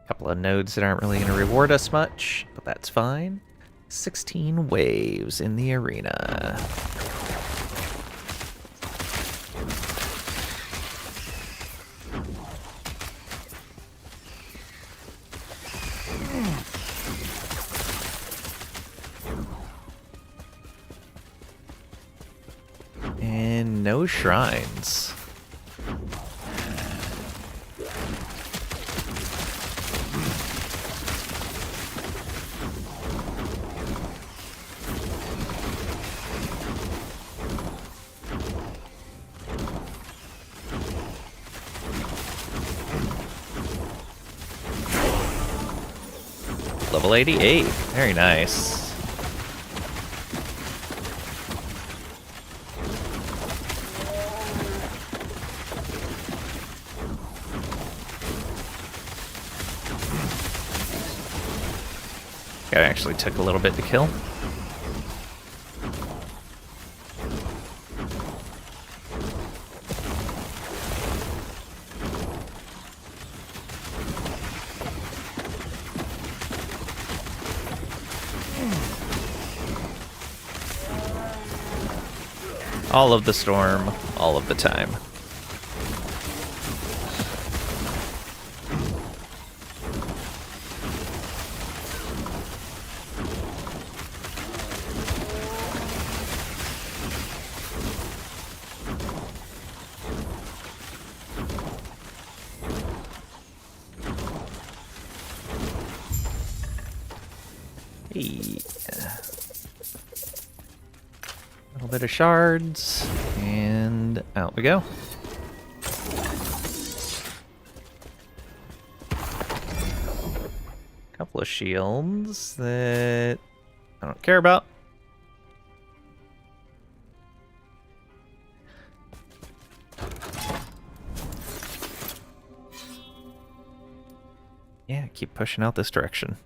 Couple of nodes that aren't really going to reward us much, but that's fine. 16 waves in the arena. And no shrines. Level 88. Very nice. That actually took a little bit to kill. All of the storm, all of the time. A little bit of shards, and out we go. Couple of shields that I don't care about. Yeah, keep pushing out this direction.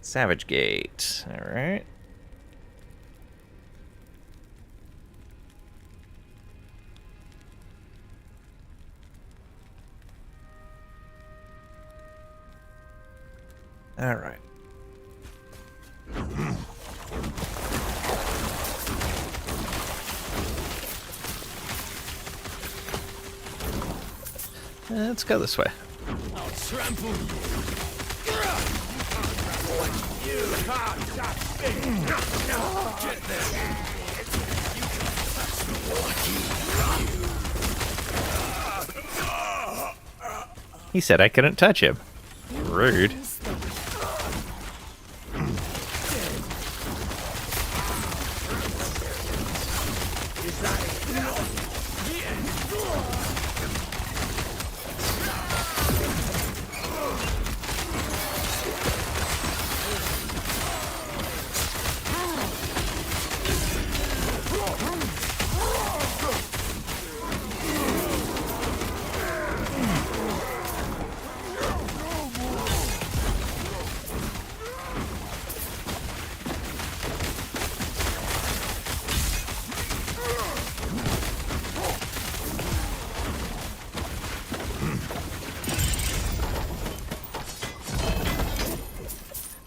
Savage Gate. Alright. Alright. Let's go this way. I'll trample you. You can't touch me. Get there. He said I couldn't touch him. Rude.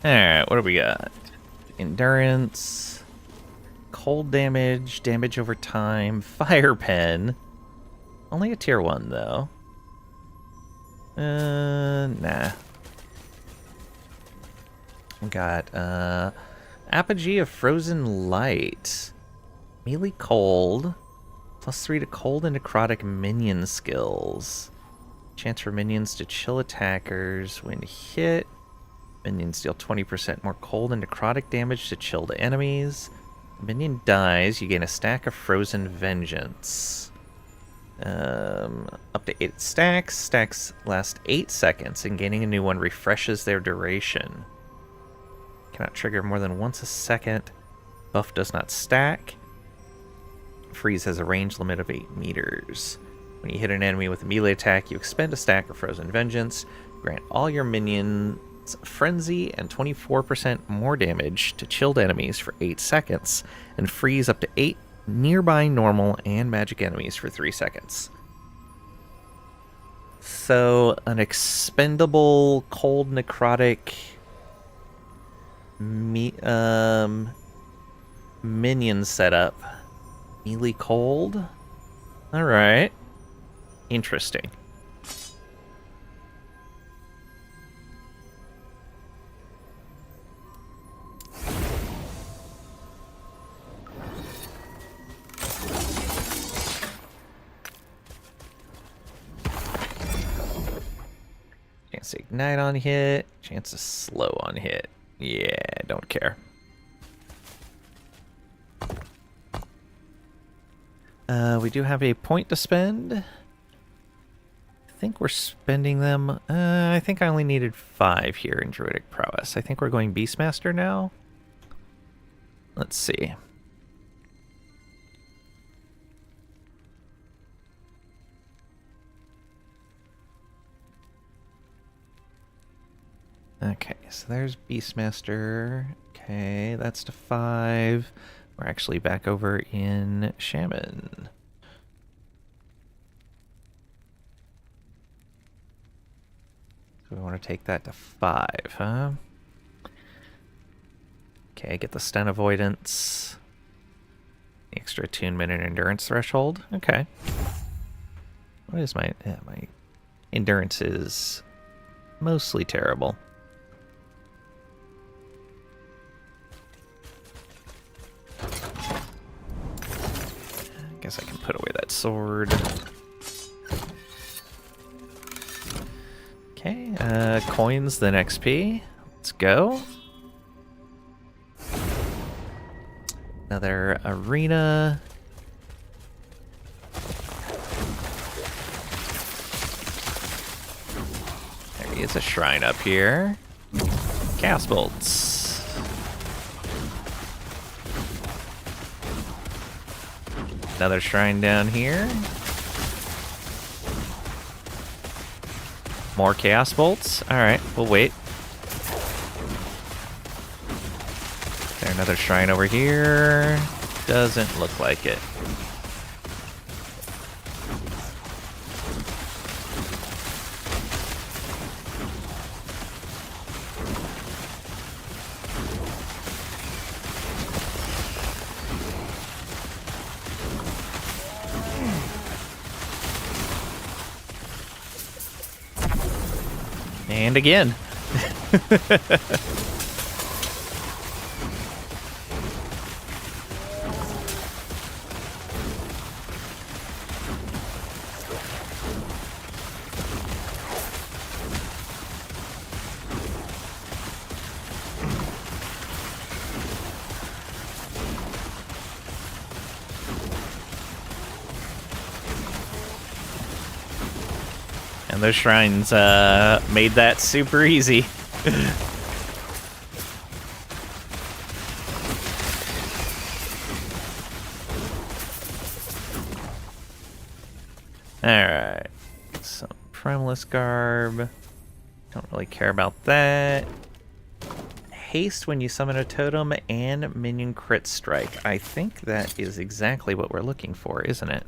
Alright, what do we got? Endurance, cold damage, damage over time, fire pen. Only a tier 1 though. Nah. We got Apogee of Frozen Light. Melee cold. +3 to cold and necrotic minion skills. Chance for minions to chill attackers when hit. Minions deal 20% more cold and necrotic damage to chilled enemies. The minion dies, you gain a stack of Frozen Vengeance. Up to 8 stacks. Stacks last 8 seconds, and gaining a new one refreshes their duration. Cannot trigger more than once a second. Buff does not stack. Freeze has a range limit of 8 meters. When you hit an enemy with a melee attack, you expend a stack of Frozen Vengeance. Grant all your minion It's Frenzy and 24% more damage to chilled enemies for 8 seconds, and freeze up to 8 nearby normal and magic enemies for 3 seconds. So, an expendable cold necrotic minion setup. Melee cold? Alright. Interesting. Chance to ignite on hit. Chance to slow on hit. Yeah, don't care. We do have a point to spend. I think we're spending them. I think I only needed 5 here in Druidic Prowess. I think we're going Beastmaster now. Let's see. Okay, so there's Beastmaster. Okay, that's to 5. We're actually back over in Shaman. So we want to take that to 5, huh? Okay, get the stun avoidance. Extra attunement and endurance threshold. Okay. What is my... Yeah, my endurance is mostly terrible. I guess I can put away that sword. Okay, coins, then XP. Let's go. Another arena. There is a shrine up here. Cast bolts. Another shrine down here. More chaos bolts. Alright, we'll wait. Is there another shrine over here? Doesn't look like it. And again. And those shrines made that super easy. Alright. Some Primalist Garb. Don't really care about that. Haste when you summon a totem and minion crit strike. I think that is exactly what we're looking for, isn't it?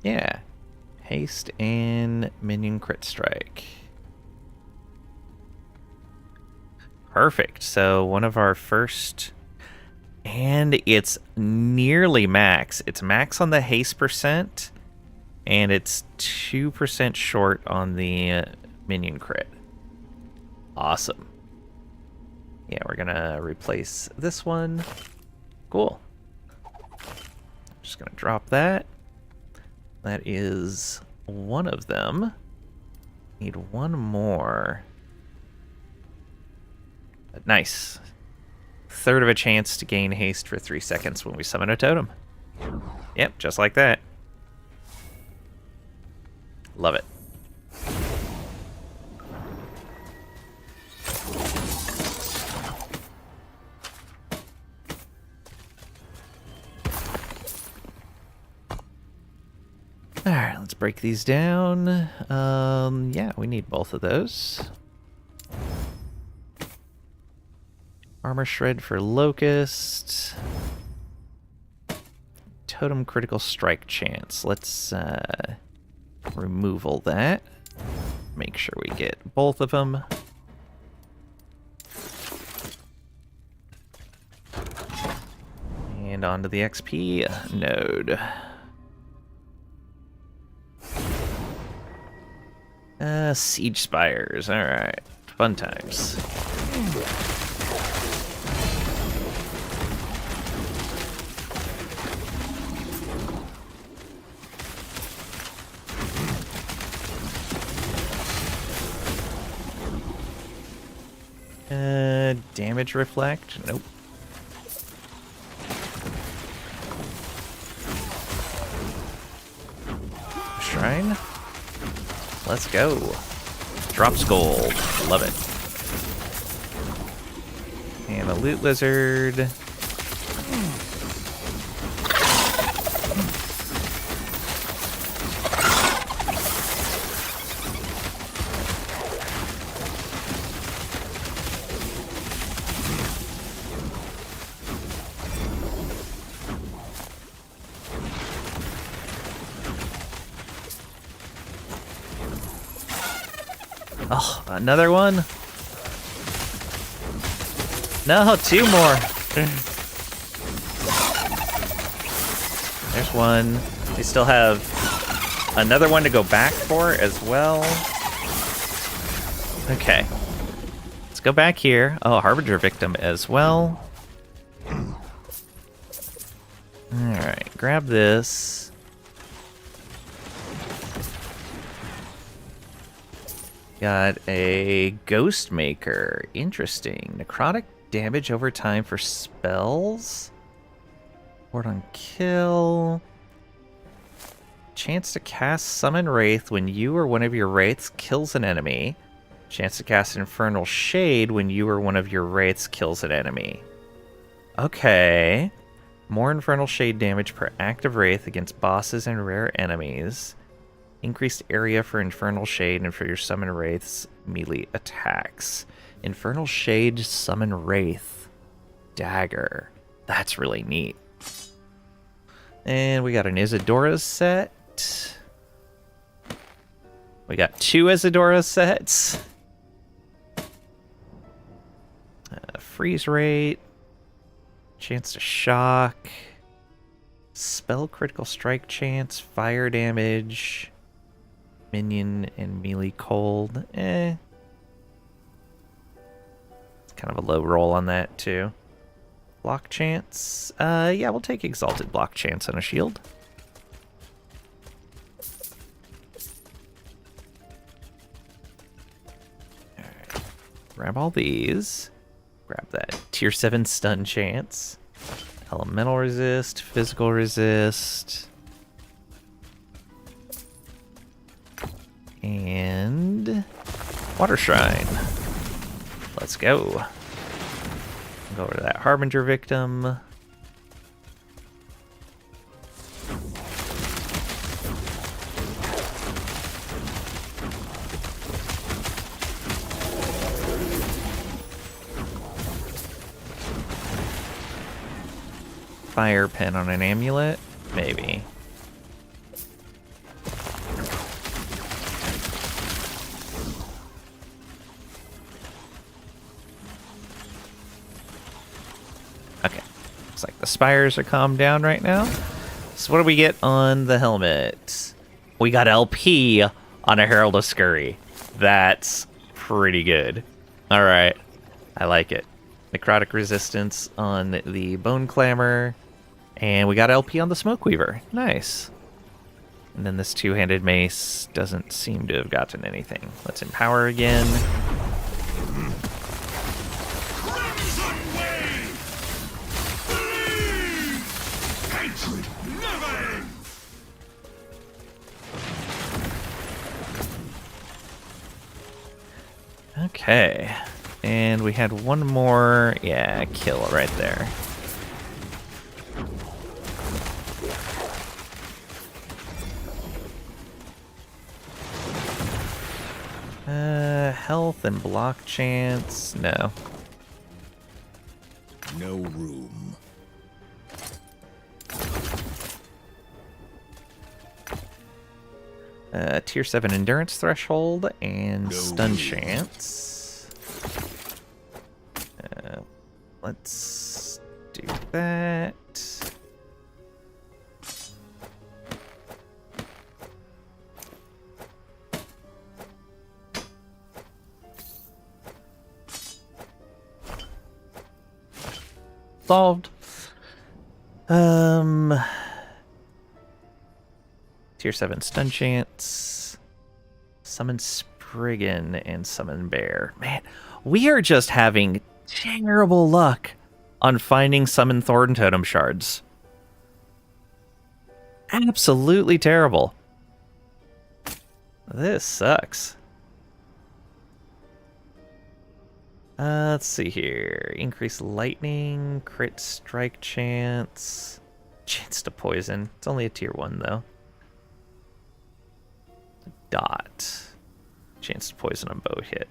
Yeah. Haste and minion crit strike. Perfect. So one of our first... And it's nearly max. It's max on the haste percent, and it's 2% short on the minion crit. Awesome. Yeah, we're gonna replace this one. Cool. Just gonna drop that. That is one of them. Need one more. But nice. Third of a chance to gain haste for 3 seconds when we summon a totem. Yep, just like that. Love it. Alright, let's break these down. Yeah, we need both of those. Armor shred for Locust. Totem critical strike chance. Let's removal that. Make sure we get both of them. And onto the XP node. Siege spires. Alright. Fun times. Damage reflect? Nope. Shrine? Let's go. Drops gold. Love it. And a loot lizard. Oh, another one? No, two more. There's one. We still have another one to go back for as well. Okay. Let's go back here. Oh, Harbinger victim as well. Alright, grab this. Got a Ghost Maker. Interesting. Necrotic damage over time for spells. Ward on kill. Chance to cast Summon Wraith when you or one of your Wraiths kills an enemy. Chance to cast Infernal Shade when you or one of your Wraiths kills an enemy. Okay. More Infernal Shade damage per active Wraith against bosses and rare enemies. Increased area for Infernal Shade and for your Summon Wraith's melee attacks. Infernal Shade, Summon Wraith, Dagger. That's really neat. And we got an Isadora set. We got two Isadora sets. Freeze rate. Chance to shock. Spell critical strike chance. Fire damage. Minion and melee cold. It's kind of a low roll on that too. Block chance. Yeah, we'll take exalted block chance on a shield. Alright. Grab all these. Grab that tier 7 stun chance. Elemental resist, physical resist. And Water Shrine. Let's go. Go over to that Harbinger victim. Fire pen on an amulet? Maybe. Okay. Looks like the spires are calmed down right now. So what do we get on the helmet? We got LP on a Herald of Scurry. That's pretty good. Alright. I like it. Necrotic resistance on the Bone Clamor. And we got LP on the Smoke Weaver. Nice. And then this two-handed mace doesn't seem to have gotten anything. Let's empower again. Crimson Wave! Bleed! Hatred never ends! Okay. And we had one more, yeah, kill right there. health and block chance. No. No room. Tier 7 endurance threshold and No stun room. chance. Let's do that. Solved. Tier 7 stun chance. Summon Spriggan and summon Bear. Man, we are just having terrible luck on finding summon Thorn Totem shards. Absolutely terrible. This sucks. Let's see here. Increase lightning, crit strike chance, chance to poison. It's only a tier 1 though. Dot. Chance to poison on bow hit.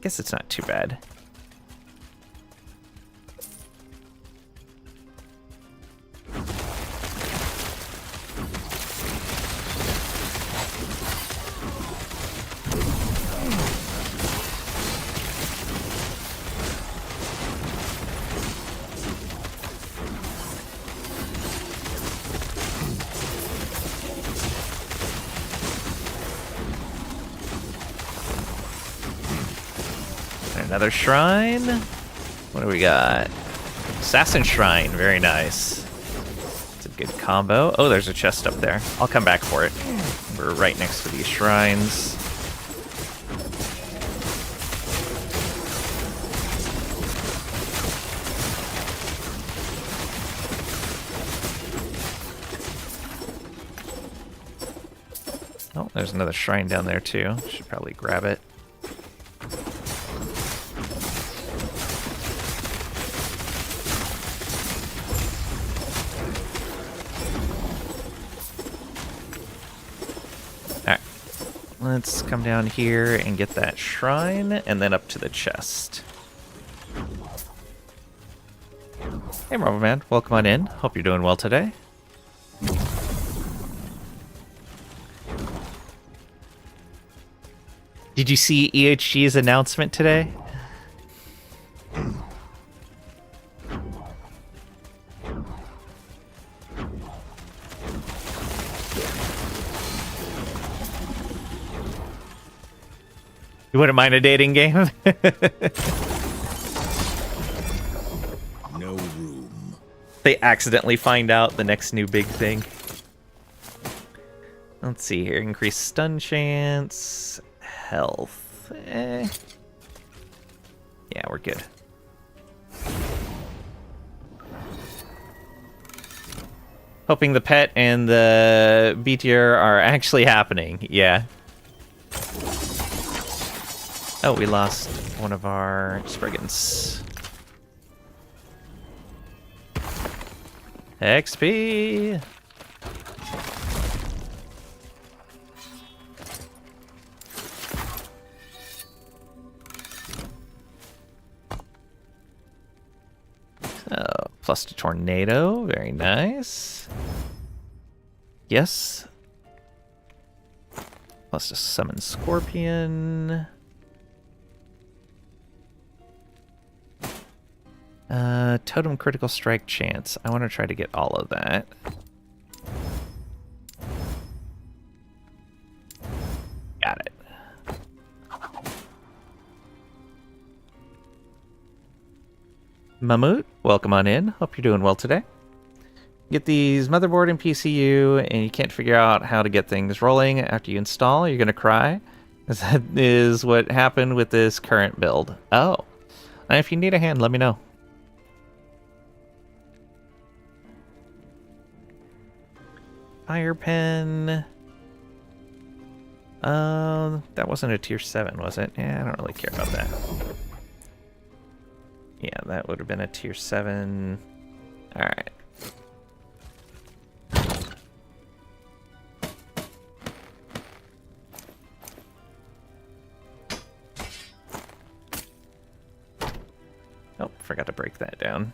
Guess it's not too bad. Another shrine. What do we got? Assassin Shrine. Very nice. It's a good combo. Oh, there's a chest up there. I'll come back for it. We're right next to these shrines. Oh, there's another shrine down there too. Should probably grab it. Let's come down here and get that shrine, and then up to the chest. Hey, Marvel Man, welcome on in. Hope you're doing well today. Did you see EHG's announcement today? You wouldn't mind a dating game? No room. They accidentally find out the next new big thing. Let's see here. Increase stun chance. Health. Yeah, we're good. Hoping the pet and the BTR are actually happening. Yeah. Oh, we lost one of our Spriggans. XP! Oh, plus to tornado. Very nice. Yes. Plus to summon Scorpion. Totem critical strike chance. I want to try to get all of that. Got it. Mammut, welcome on in. Hope you're doing well today. Get these motherboard and PCU, and you can't figure out how to get things rolling after you install. You're going to cry. That is what happened with this current build. Oh. And if you need a hand, let me know. Fire pen. That wasn't a tier 7, was it? Yeah, I don't really care about that. Yeah, that would have been a tier 7. Alright. Oh, forgot to break that down.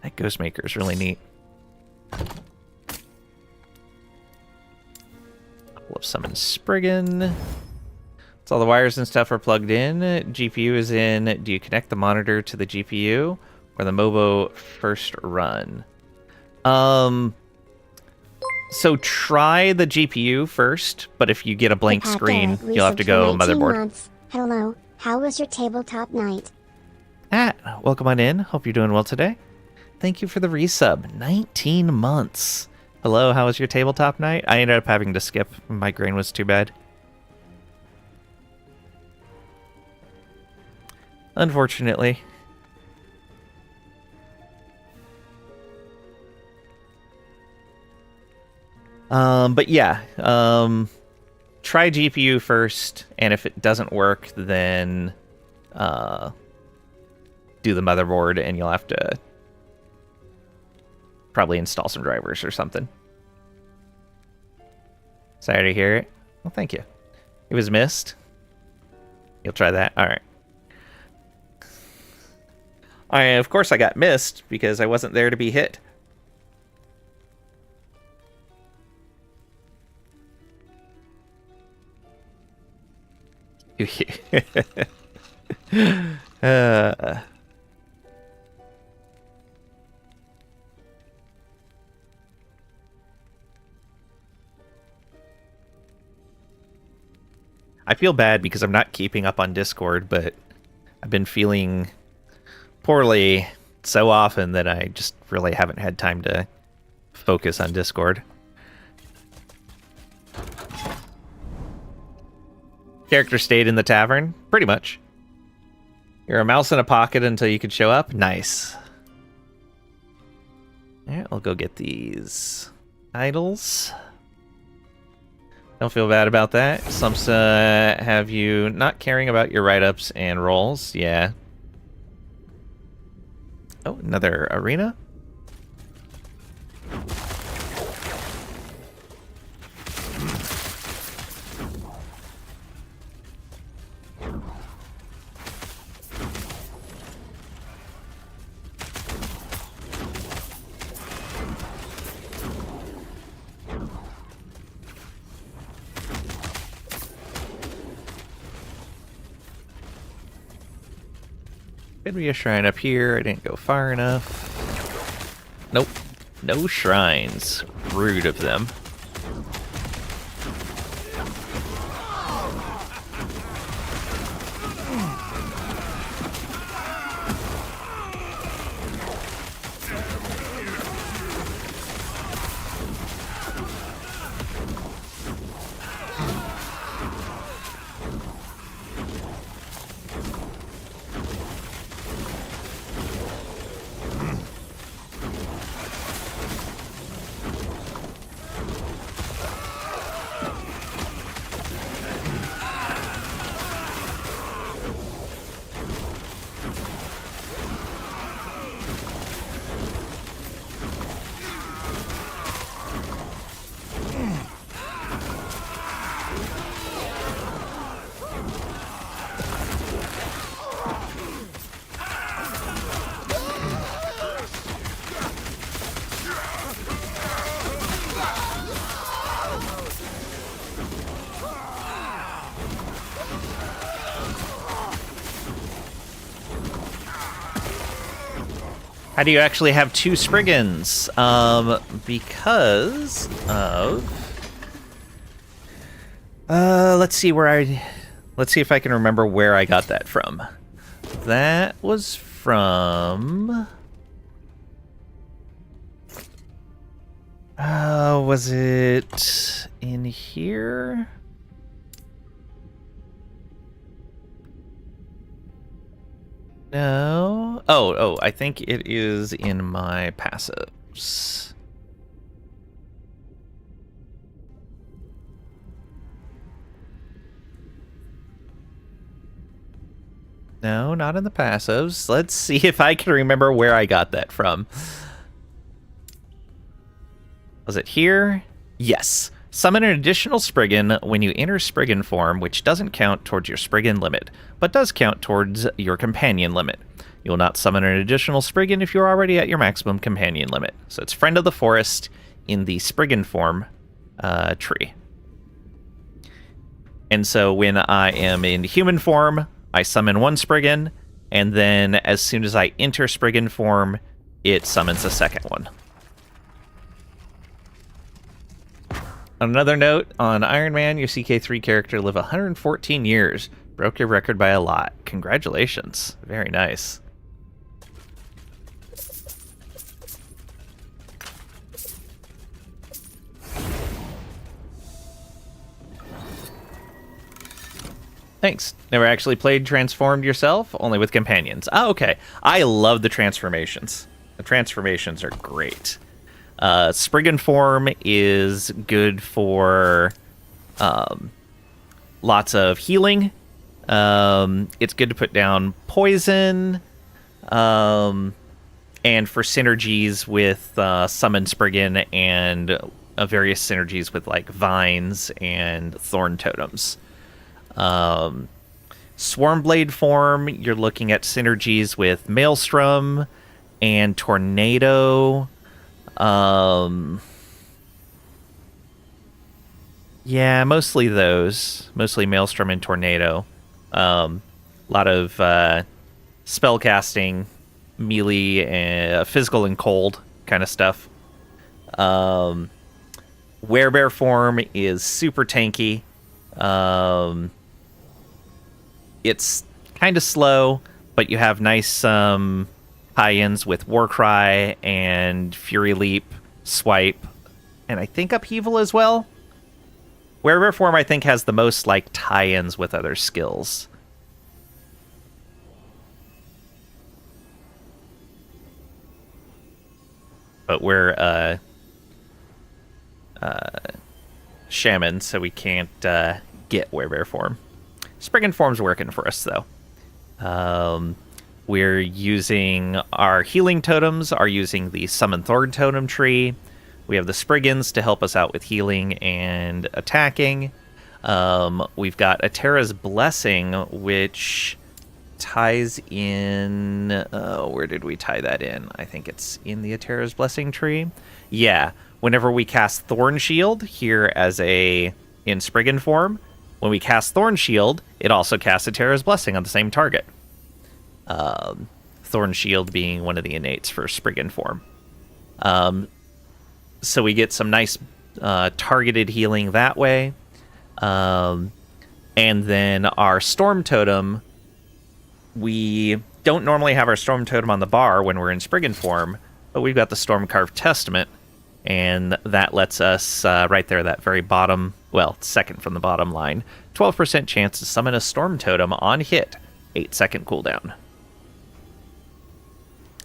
That Ghostmaker is really neat. Couple of summon Spriggan. So all the wires and stuff are plugged in. GPU is in. Do you connect the monitor to the GPU or the MOBO first run? So try the GPU first, but if you get a blank Epoch screen, Garrett, you'll have to go 19 motherboard. months. Hello, how was your tabletop night? Welcome on in. Hope you're doing well today. Thank you for the resub. 19 months. Hello, how was your tabletop night? I ended up having to skip. My grain was too bad. Unfortunately. But yeah, try GPU first, and if it doesn't work, then do the motherboard, and you'll have to probably install some drivers or something. Sorry to hear it. Well, thank you. It was missed. You'll try that? Alright. Of course I got missed, because I wasn't there to be hit. I feel bad because I'm not keeping up on Discord, but I've been feeling poorly so often that I just really haven't had time to focus on Discord. Character stayed in the tavern? Pretty much. You're a mouse in a pocket until you could show up? Nice. Alright, I'll go get these idols. Don't feel bad about that. Slumps have you not caring about your write-ups and rolls. Yeah. Oh, another arena? Could be a shrine up here. I didn't go far enough. Nope. No shrines. Rude of them. How do you actually have two Spriggans? Because of... let's see if I can remember where I got that from. That was from... was it in here? No. Oh, I think it is in my passives. No, not in the passives. Let's see if I can remember where I got that from. Was it here? Yes. Summon an additional Spriggan when you enter Spriggan form, which doesn't count towards your Spriggan limit, but does count towards your companion limit. You will not summon an additional Spriggan if you're already at your maximum companion limit. So it's Friend of the Forest in the Spriggan form tree. And so when I am in human form, I summon one Spriggan, and then as soon as I enter Spriggan form, it summons a second one. On another note, on Iron Man, your CK3 character lived 114 years. Broke your record by a lot. Congratulations. Very nice. Thanks. Never actually played Transformed yourself? Only with companions. Oh, okay. I love the transformations. The transformations are great. Spriggan form is good for lots of healing. It's good to put down poison. And for synergies with Summon Spriggan and various synergies with like vines and thorn totems. Swarmblade form, you're looking at synergies with Maelstrom and Tornado. Yeah, mostly those. Mostly Maelstrom and Tornado. A lot of spell casting, melee, physical and cold kind of stuff. Werebear form is super tanky. It's kind of slow, but you have nice tie-ins with Warcry and Fury Leap, Swipe, and I think Upheaval as well. Werebear form, I think, has the most like tie-ins with other skills. But we're shaman, so we can't get Werebear form. Spriggan form's working for us, though. We're using our healing totems, are using the Summon Thorn totem tree. We have the Spriggans to help us out with healing and attacking. We've got Atera's Blessing, which ties in... where did we tie that in? I think it's in the Atera's Blessing tree. Yeah, whenever we cast Thorn Shield here in Spriggan form, when we cast Thorn Shield, it also casts Atera's Blessing on the same target. Thorn Shield being one of the innates for Spriggan form. So we get some nice targeted healing that way. And then our Storm Totem, we don't normally have our Storm Totem on the bar when we're in Spriggan form, but we've got the Stormcarved Testament, and that lets us, right there, that very bottom, well, second from the bottom line, 12% chance to summon a Storm Totem on hit, 8-second cooldown.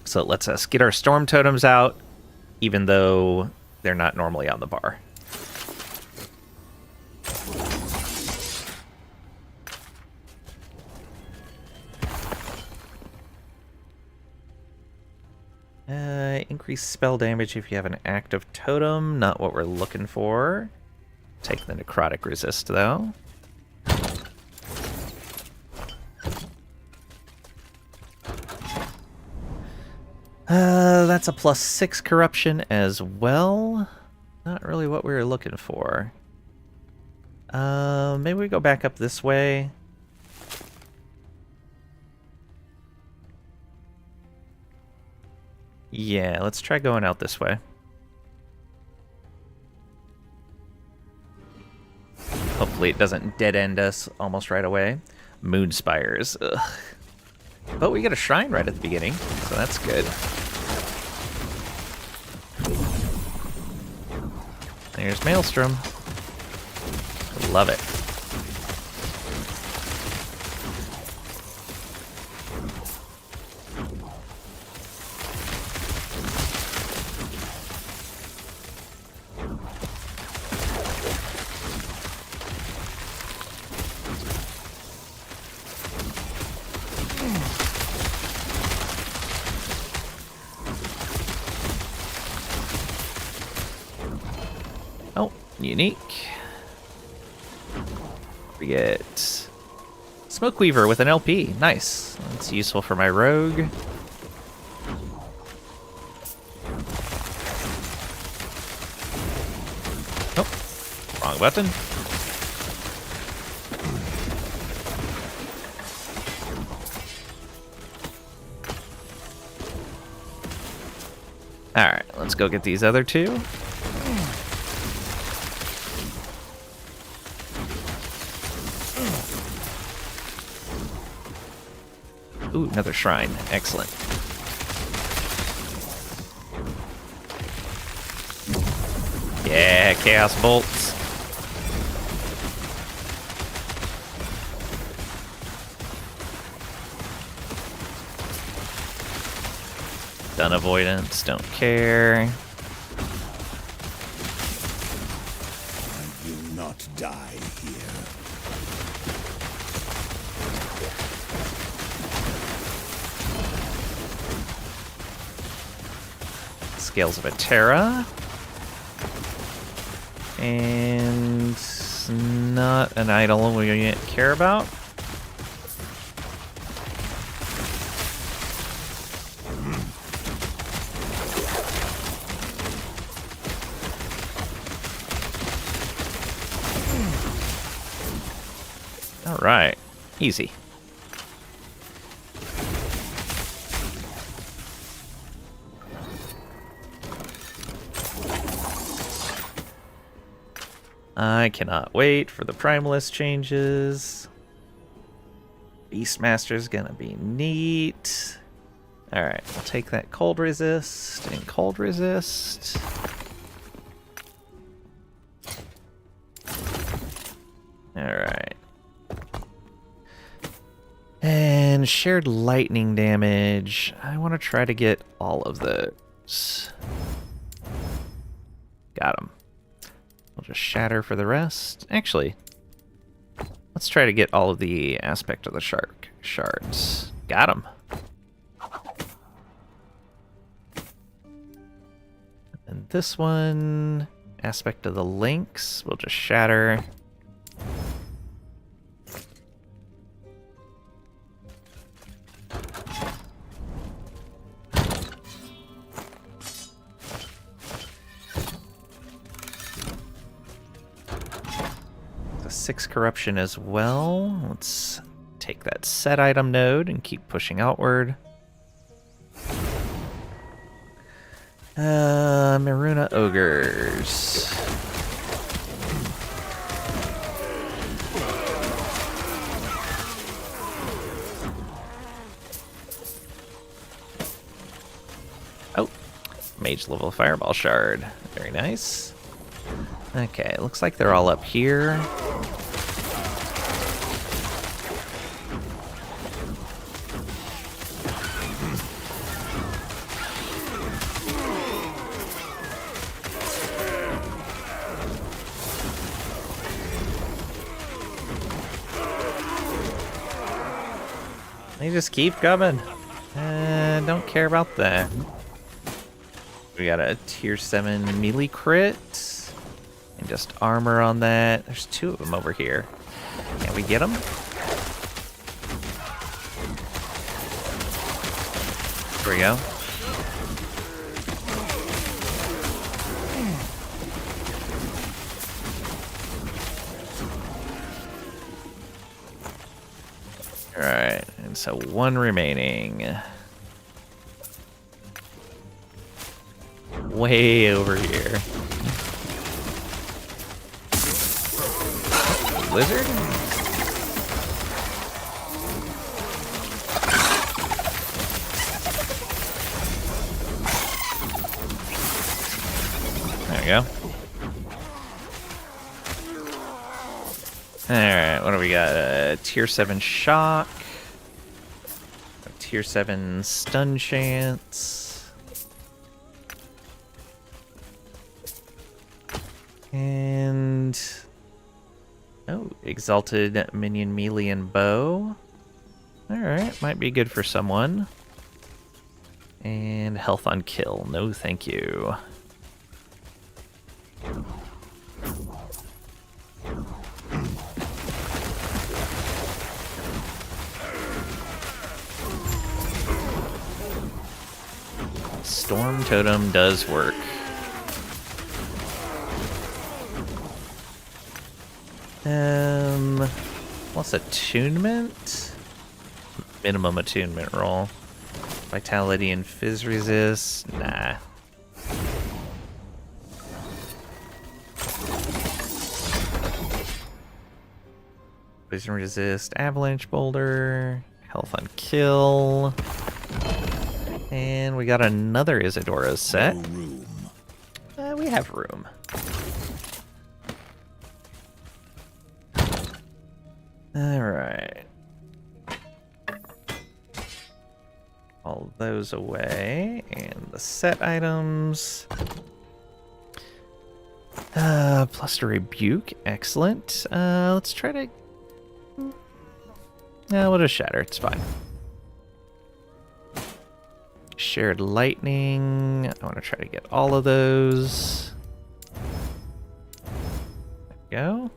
So it lets us get our Storm Totems out, even though they're not normally on the bar. Increase spell damage if you have an active totem. Not what we're looking for. Take the necrotic resist, though. That's a +6 corruption as well. Not really what we were looking for. Maybe we go back up this way. Yeah, let's try going out this way. Hopefully it doesn't dead-end us almost right away. Moon Spires. Ugh. But we get a shrine right at the beginning, so that's good. There's Maelstrom. Love it. Oh, Unique. We get Smoke Weaver with an LP. Nice. That's useful for my rogue. Oh, wrong button. Alright, let's go get these other two. Ooh, another shrine. Excellent. Yeah, Chaos Bolts. Stun avoidance, don't care. I will not die here. Scales of a Terra. And not an idol we care about. All right, easy. I cannot wait for the Primalist changes. Beastmaster's gonna be neat. Alright, we'll take that cold resist and cold resist. Alright. And shared lightning damage. I want to try to get all of those. Got him. We'll just shatter for the rest. Actually, let's try to get all of the aspect of the shark shards. Got him. And this one, aspect of the lynx, we'll just shatter. The 6 corruption as well. Let's take that set item node and keep pushing outward. Maruna ogres. Oh, mage level fireball shard. Very nice. Okay, looks like they're all up here. They just keep coming. Don't care about that. We got a tier 7 melee crit. And just armor on that. There's 2 of them over here. Can we get them? There we go. Alright, and so 1 remaining. Way over here. Lizard? There we go. Alright, what do we got? A tier 7 shock. A tier 7 stun chance. And... oh, exalted minion melee and bow. Alright, might be good for someone. And health on kill. No, thank you. Storm Totem does work. What's attunement? Minimum attunement roll. Vitality and Fizz resist? Nah. Poison resist, avalanche boulder, health on kill. And we got another Isadora set. We have room. Alright. All those away. And the set items. Plus to rebuke. Excellent. Let's try to... we'll just shatter. It's fine. Shared lightning. I want to try to get all of those. There we go.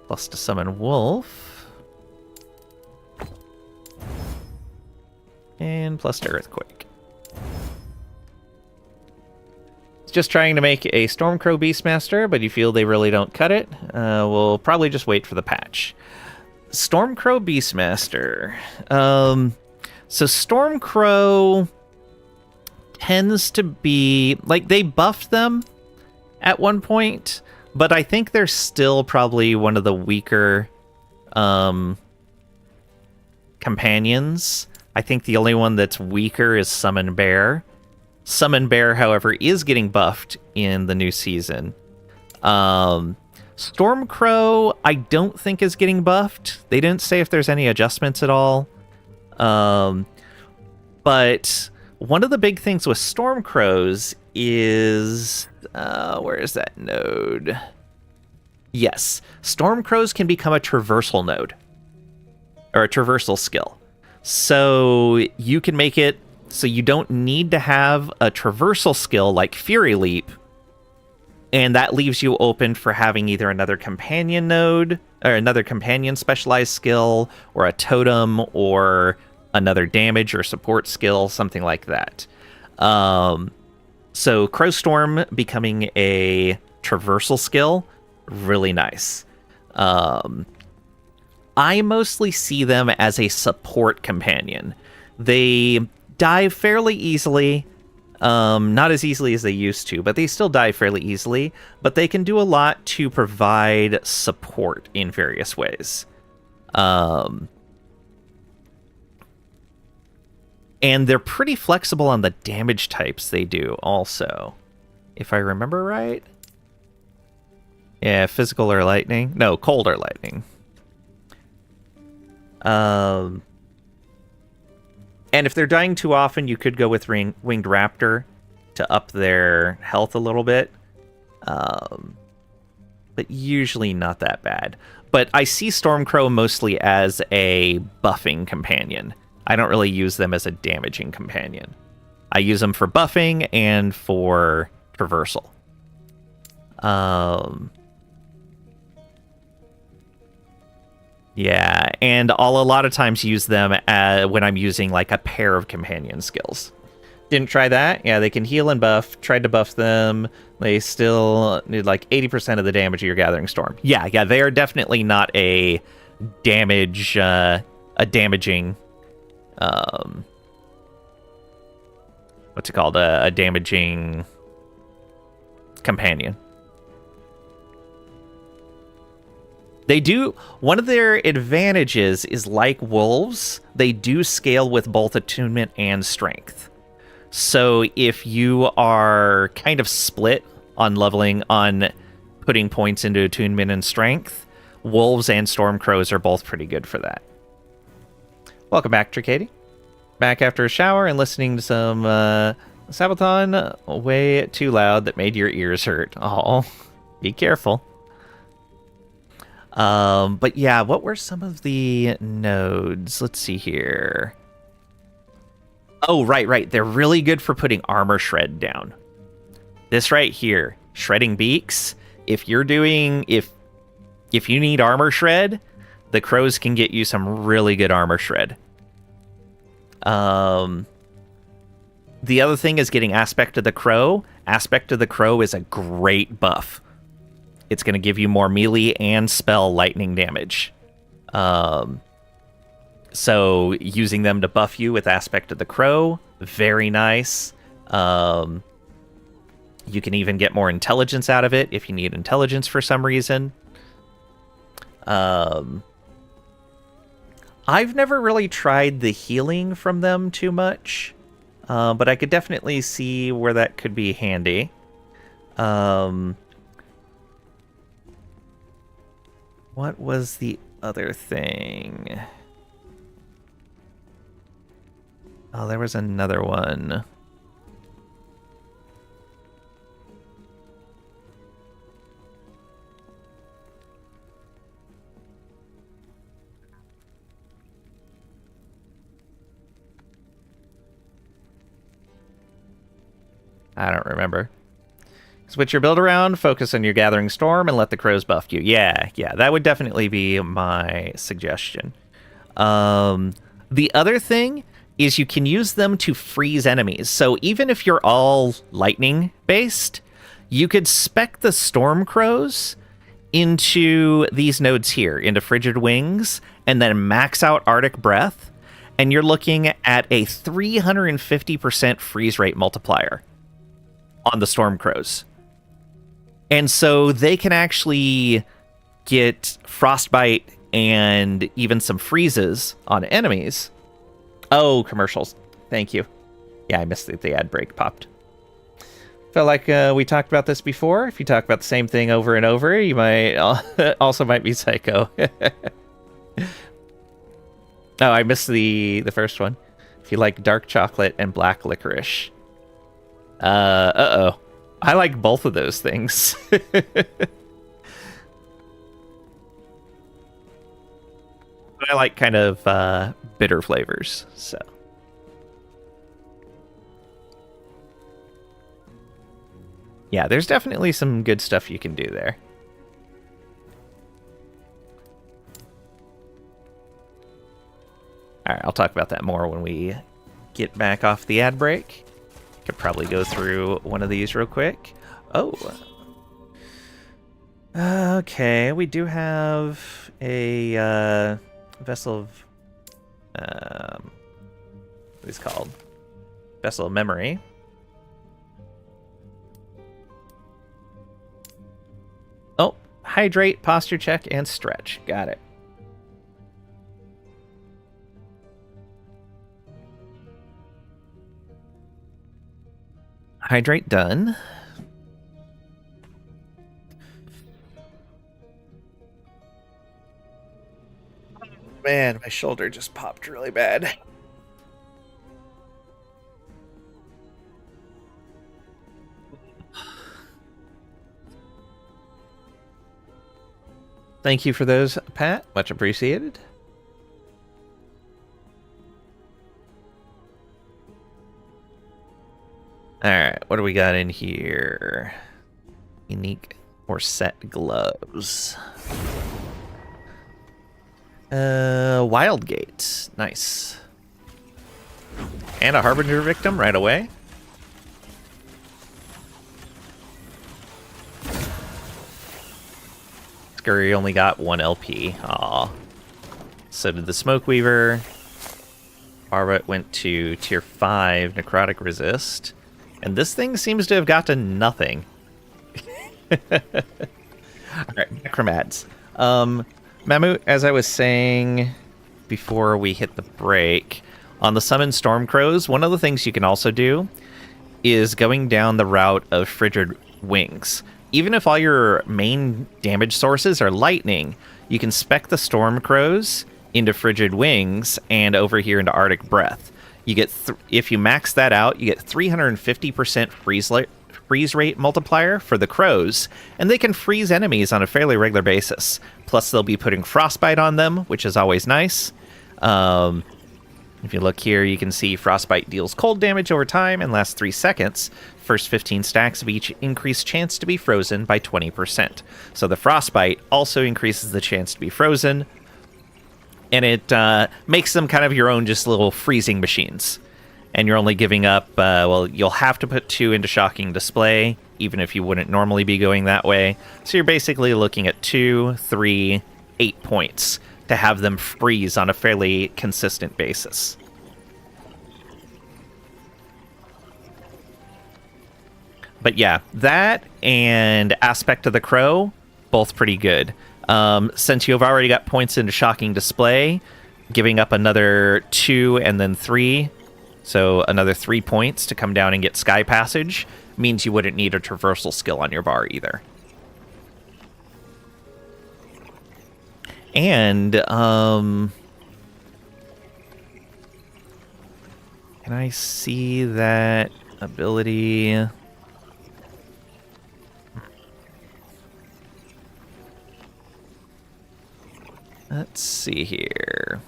Plus to summon wolf. And plus to earthquake. Just trying to make a Stormcrow Beastmaster, but you feel they really don't cut it. We'll probably just wait for the patch. Stormcrow Beastmaster. So Stormcrow tends to be... like, they buffed them at one point, but I think they're still probably one of the weaker companions. I think the only one that's weaker is Summon Bear. Summon Bear, however, is getting buffed in the new season. Stormcrow, I don't think is getting buffed. They didn't say if there's any adjustments at all. But one of the big things with Stormcrows is... where is that node? Yes. Stormcrows can become a traversal node. Or a traversal skill. So you can make it so you don't need to have a traversal skill like Fury Leap, and that leaves you open for having either another companion node, or another companion specialized skill, or a totem, or another damage or support skill, something like that. So Crowstorm becoming a traversal skill, really nice. I mostly see them as a support companion. They die fairly easily. Not as easily as they used to, but they still die fairly easily. But they can do a lot to provide support in various ways. And they're pretty flexible on the damage types they do also. If I remember right. Yeah, physical or lightning. No, cold or lightning. And if they're dying too often, you could go with Winged Raptor to up their health a little bit. But usually not that bad. But I see Stormcrow mostly as a buffing companion. I don't really use them as a damaging companion. I use them for buffing and for traversal. Yeah, and I'll a lot of times use them when I'm using like a pair of companion skills. Didn't try that. Yeah, they can heal and buff. Tried to buff them. They still need like 80% of the damage of your Gathering Storm. Yeah, they are definitely not a damaging what's it called? A damaging companion. They do, one of their advantages is like wolves, they do scale with both attunement and strength. So if you are kind of split on leveling, on putting points into attunement and strength, wolves and stormcrows are both pretty good for that. Welcome back, Tricady. Back after a shower and listening to some Sabaton way too loud that made your ears hurt. Oh, be careful. But yeah, what were some of the nodes? Let's see here. Oh, right. They're really good for putting armor shred down. This right here, shredding beaks. If you need armor shred, the crows can get you some really good armor shred. The other thing is getting Aspect of the Crow. Aspect of the Crow is a great buff. It's going to give you more melee and spell lightning damage. So using them to buff you with Aspect of the Crow, very nice. You can even get more intelligence out of it if you need intelligence for some reason. I've never really tried the healing from them too much, but I could definitely see where that could be handy. What was the other thing? Oh, there was another one. I don't remember. Switch your build around, focus on your Gathering Storm, and let the crows buff you. Yeah, that would definitely be my suggestion. The other thing is you can use them to freeze enemies. So even if you're all lightning based, you could spec the Storm Crows into these nodes here, into Frigid Wings, and then max out Arctic Breath, and you're looking at a 350% freeze rate multiplier on the Storm Crows. And so they can actually get Frostbite and even some freezes on enemies. Oh, commercials. Thank you. Yeah, I missed that the ad break popped. Felt like we talked about this before. If you talk about the same thing over and over, you might also might be psycho. Oh, I missed the first one. If you like dark chocolate and black licorice. Uh-oh. I like both of those things. But I like kind of bitter flavors, so. Yeah, there's definitely some good stuff you can do there. Alright, I'll talk about that more when we get back off the ad break. Could probably go through one of these real quick. Oh. Okay, we do have a vessel of what is called vessel of memory. Oh, hydrate, posture check, and stretch. Got it. Hydrate done. Man, my shoulder just popped really bad. Thank you for those, Pat. Much appreciated. Alright, what do we got in here? Unique or set gloves. Wildgate. Nice. And a Harbinger victim right away. Scurry only got 1 LP. Aw. So did the Smoke Weaver. Barbet went to tier 5 necrotic resist. And this thing seems to have gotten nothing. Alright, Necromads. Mammoth, as I was saying before we hit the break, on the Summon Stormcrows, one of the things you can also do is going down the route of Frigid Wings. Even if all your main damage sources are lightning, you can spec the Stormcrows into Frigid Wings and over here into Arctic Breath. You get if you max that out, you get 350% freeze rate multiplier for the crows, and they can freeze enemies on a fairly regular basis. Plus, they'll be putting Frostbite on them, which is always nice. If you look here, you can see Frostbite deals cold damage over time and lasts 3 seconds. First 15 stacks of each increase chance to be frozen by 20%. So the Frostbite also increases the chance to be frozen, and it makes them kind of your own just little freezing machines. and you're only giving up, well, you'll have to put 2 into shocking display, even if you wouldn't normally be going that way. So you're basically looking at 2, 3, 8 points to have them freeze on a fairly consistent basis. But yeah, that and Aspect of the Crow, both pretty good. Since you've already got points into shocking display, giving up another 2 and then 3, so another 3 points to come down and get Sky Passage, means you wouldn't need a traversal skill on your bar either. And, can I see that ability? Let's see here.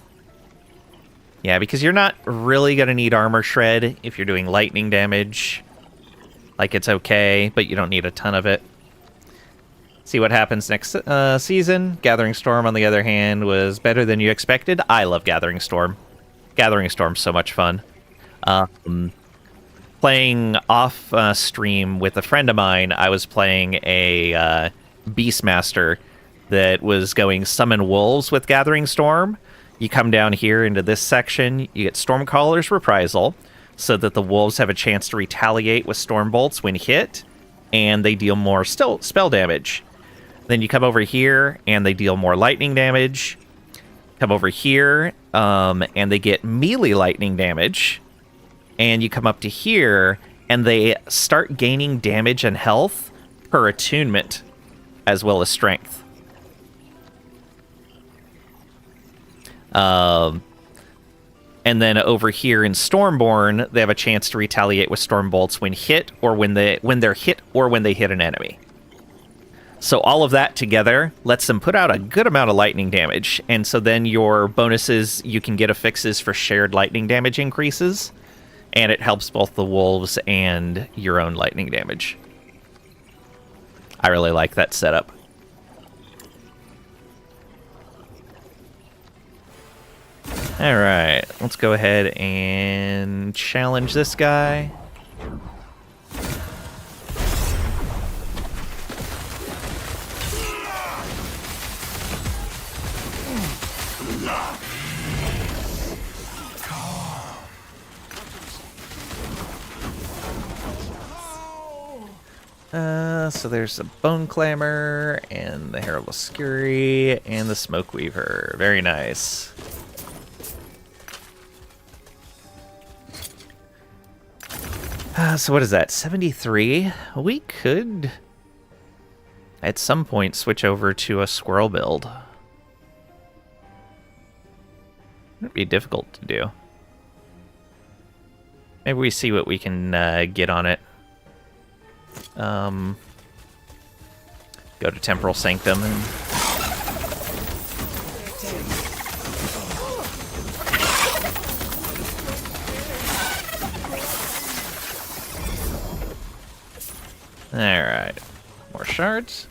Yeah, because you're not really going to need Armor Shred if you're doing lightning damage. Like, it's okay, but you don't need a ton of it. See what happens next season. Gathering Storm, on the other hand, was better than you expected. I love Gathering Storm. Gathering Storm's so much fun. Playing off stream with a friend of mine, I was playing a Beastmaster that was going Summon Wolves with Gathering Storm. You come down here into this section, you get Stormcaller's Reprisal, so that the wolves have a chance to retaliate with Storm Bolts when hit, and they deal more spell damage. Then you come over here, and they deal more lightning damage. Come over here, and they get melee lightning damage. And you come up to here, and they start gaining damage and health per attunement, as well as strength. And then over here in Stormborn, they have a chance to retaliate with Storm Bolts when hit, or when they're hit, or when they hit an enemy. So all of that together lets them put out a good amount of lightning damage, and so then your bonuses, you can get affixes for shared lightning damage increases, and it helps both the wolves and your own lightning damage. I really like that setup. Alright, let's go ahead and challenge this guy. So there's a Bone Clamor, and the Herald of Scurry, and the Smoke Weaver. Very nice. So what is that, 73? We could, at some point, switch over to a squirrel build. It'd be difficult to do. Maybe we see what we can get on it. Go to Temporal Sanctum and... Alright. More shards.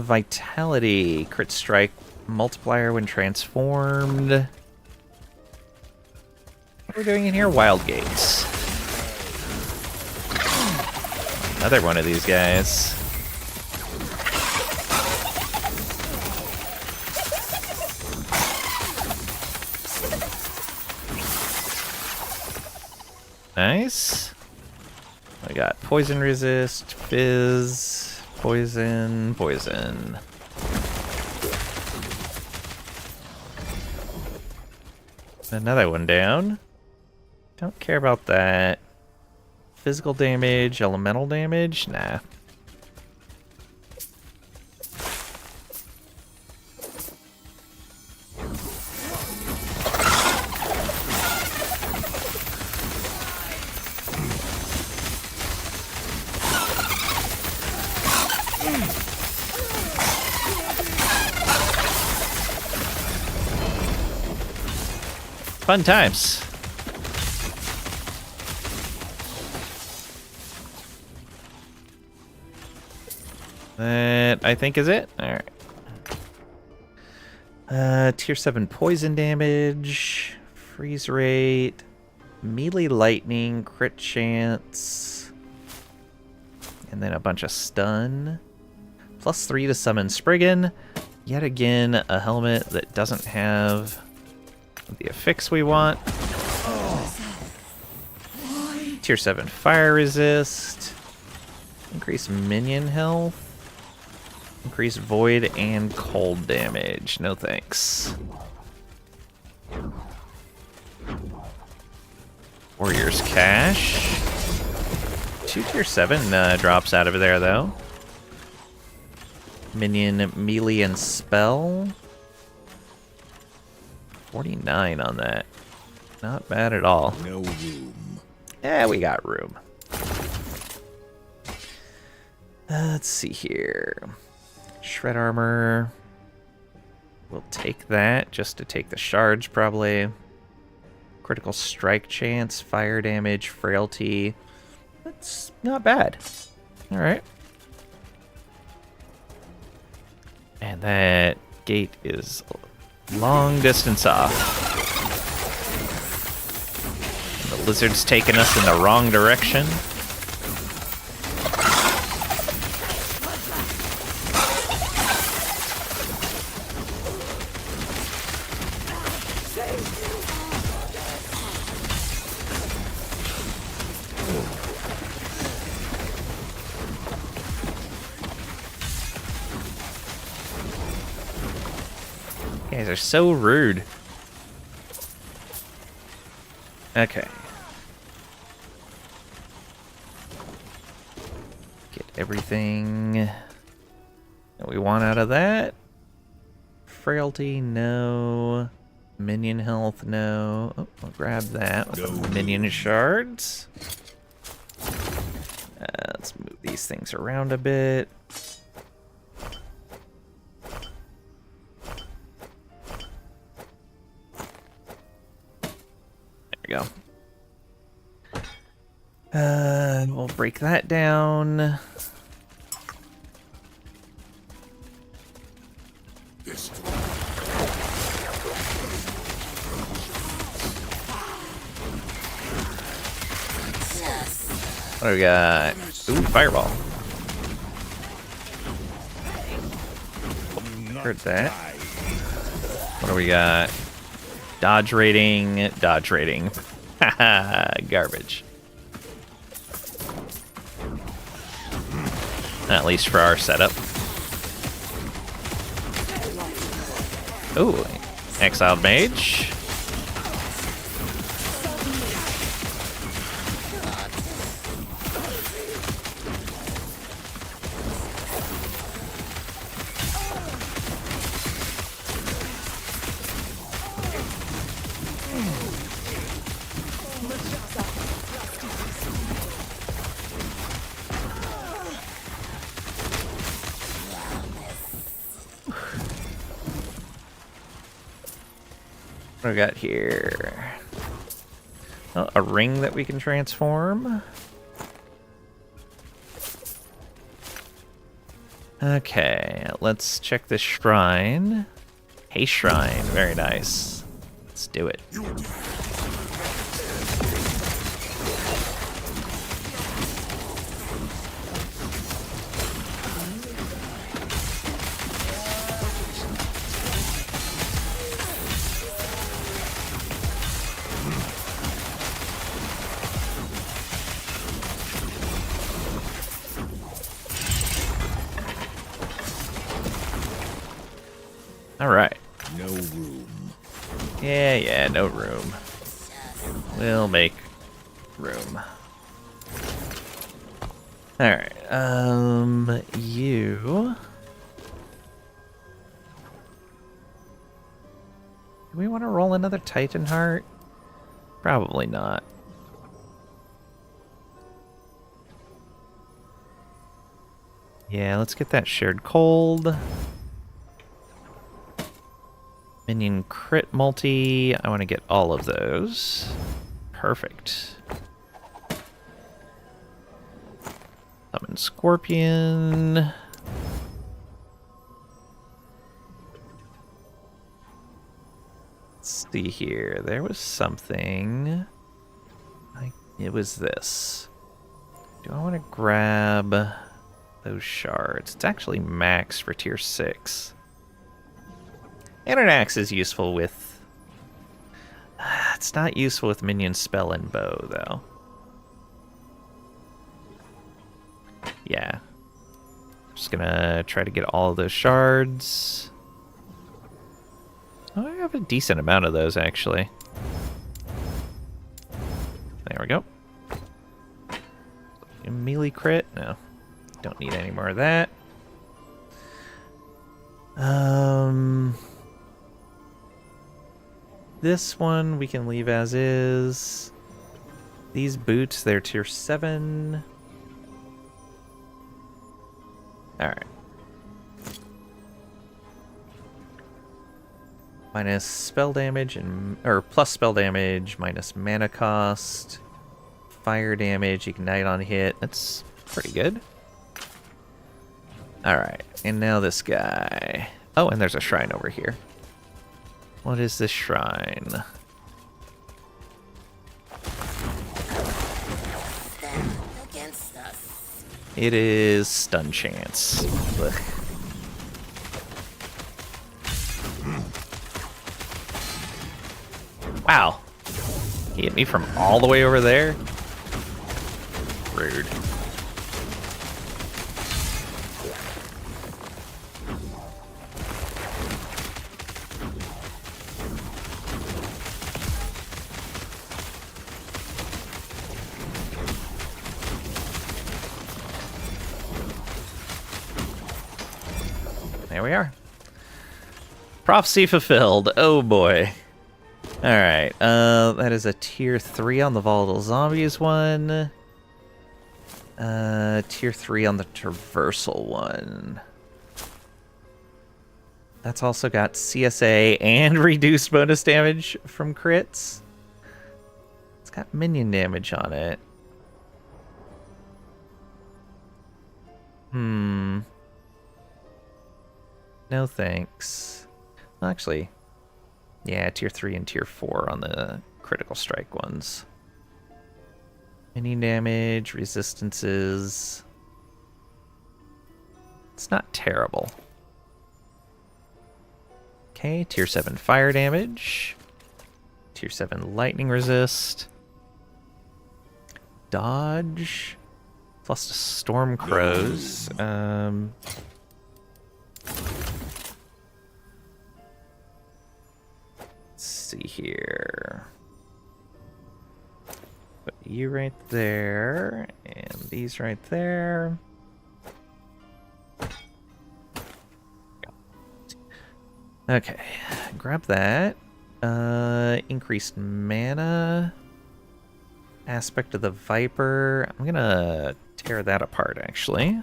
Vitality. Crit strike multiplier when transformed. What are we doing in here? Wild Gates. Another one of these guys. Nice. I got poison resist, fizz, poison, poison. Another one down. Don't care about that. Physical damage, elemental damage? Nah. Fun times. That, I think, is it. Alright. Tier 7 poison damage. Freeze rate. melee lightning, crit chance, and then a bunch of stun. +3 to summon Spriggan. Yet again, a helmet that doesn't have the affix we want. Tier 7 fire resist. Increase minion health. Increase void and cold damage. No thanks. Warrior's Cache. 2 tier 7 drops out of there though. Minion melee and spell. 49 on that. Not bad at all. No room. Yeah, we got room. Let's see here. Shred armor. We'll take that just to take the shards probably. Critical strike chance, fire damage, frailty. That's not bad. Alright. And that gate is long distance off. And the lizard's taking us in the wrong direction. You guys are so rude. Okay. Get everything that we want out of that. Frailty, no. Minion health, no. Oh, I'll grab that with the minion shards. Let's move these things around a bit. There we go. We'll break that down. This What do we got? Ooh, fireball. Heard that. What do we got? Dodge rating, dodge rating. Haha, garbage. At least for our setup. Ooh, exiled mage. What do we got here? Oh, a ring that we can transform. Okay, let's check this shrine. Hey, shrine. Very nice. Let's do it. All right. no room. Yeah, no room. We'll make room. Alright, you... Do we want to roll another Titan Heart? Probably not. Yeah, let's get that shared cold. Minion crit multi. I want to get all of those. Perfect. Summon Scorpion. Let's see here. There was something. it was this. Do I want to grab those shards? It's actually max for tier 6. And an axe is useful with... it's not useful with minion spell and bow, though. Yeah. Just gonna try to get all of those shards. Oh, I have a decent amount of those, actually. There we go. A melee crit? No. Don't need any more of that. This one we can leave as is. These boots, they're tier 7. Alright. Minus spell damage and plus spell damage, minus mana cost, fire damage, ignite on hit. That's pretty good. Alright, and now this guy. Oh, and there's a shrine over here. What is this shrine? Against us. It is stun chance. Ugh. Wow. He hit me from all the way over there? Rude. There we are. Prophecy fulfilled. Oh boy. Alright, that is a tier 3 on the volatile zombies one. Tier 3 on the traversal one. That's also got CSA and reduced bonus damage from crits. It's got minion damage on it. No thanks. Well, actually, yeah, tier 3 and tier 4 on the critical strike ones. Minion damage, resistances. It's not terrible. Okay, tier 7 fire damage. Tier 7 lightning resist. Dodge. Plus storm crows. Let's see here. Put you right there, and these right there. Okay, grab that. Increased mana. Aspect of the Viper. I'm gonna tear that apart, actually.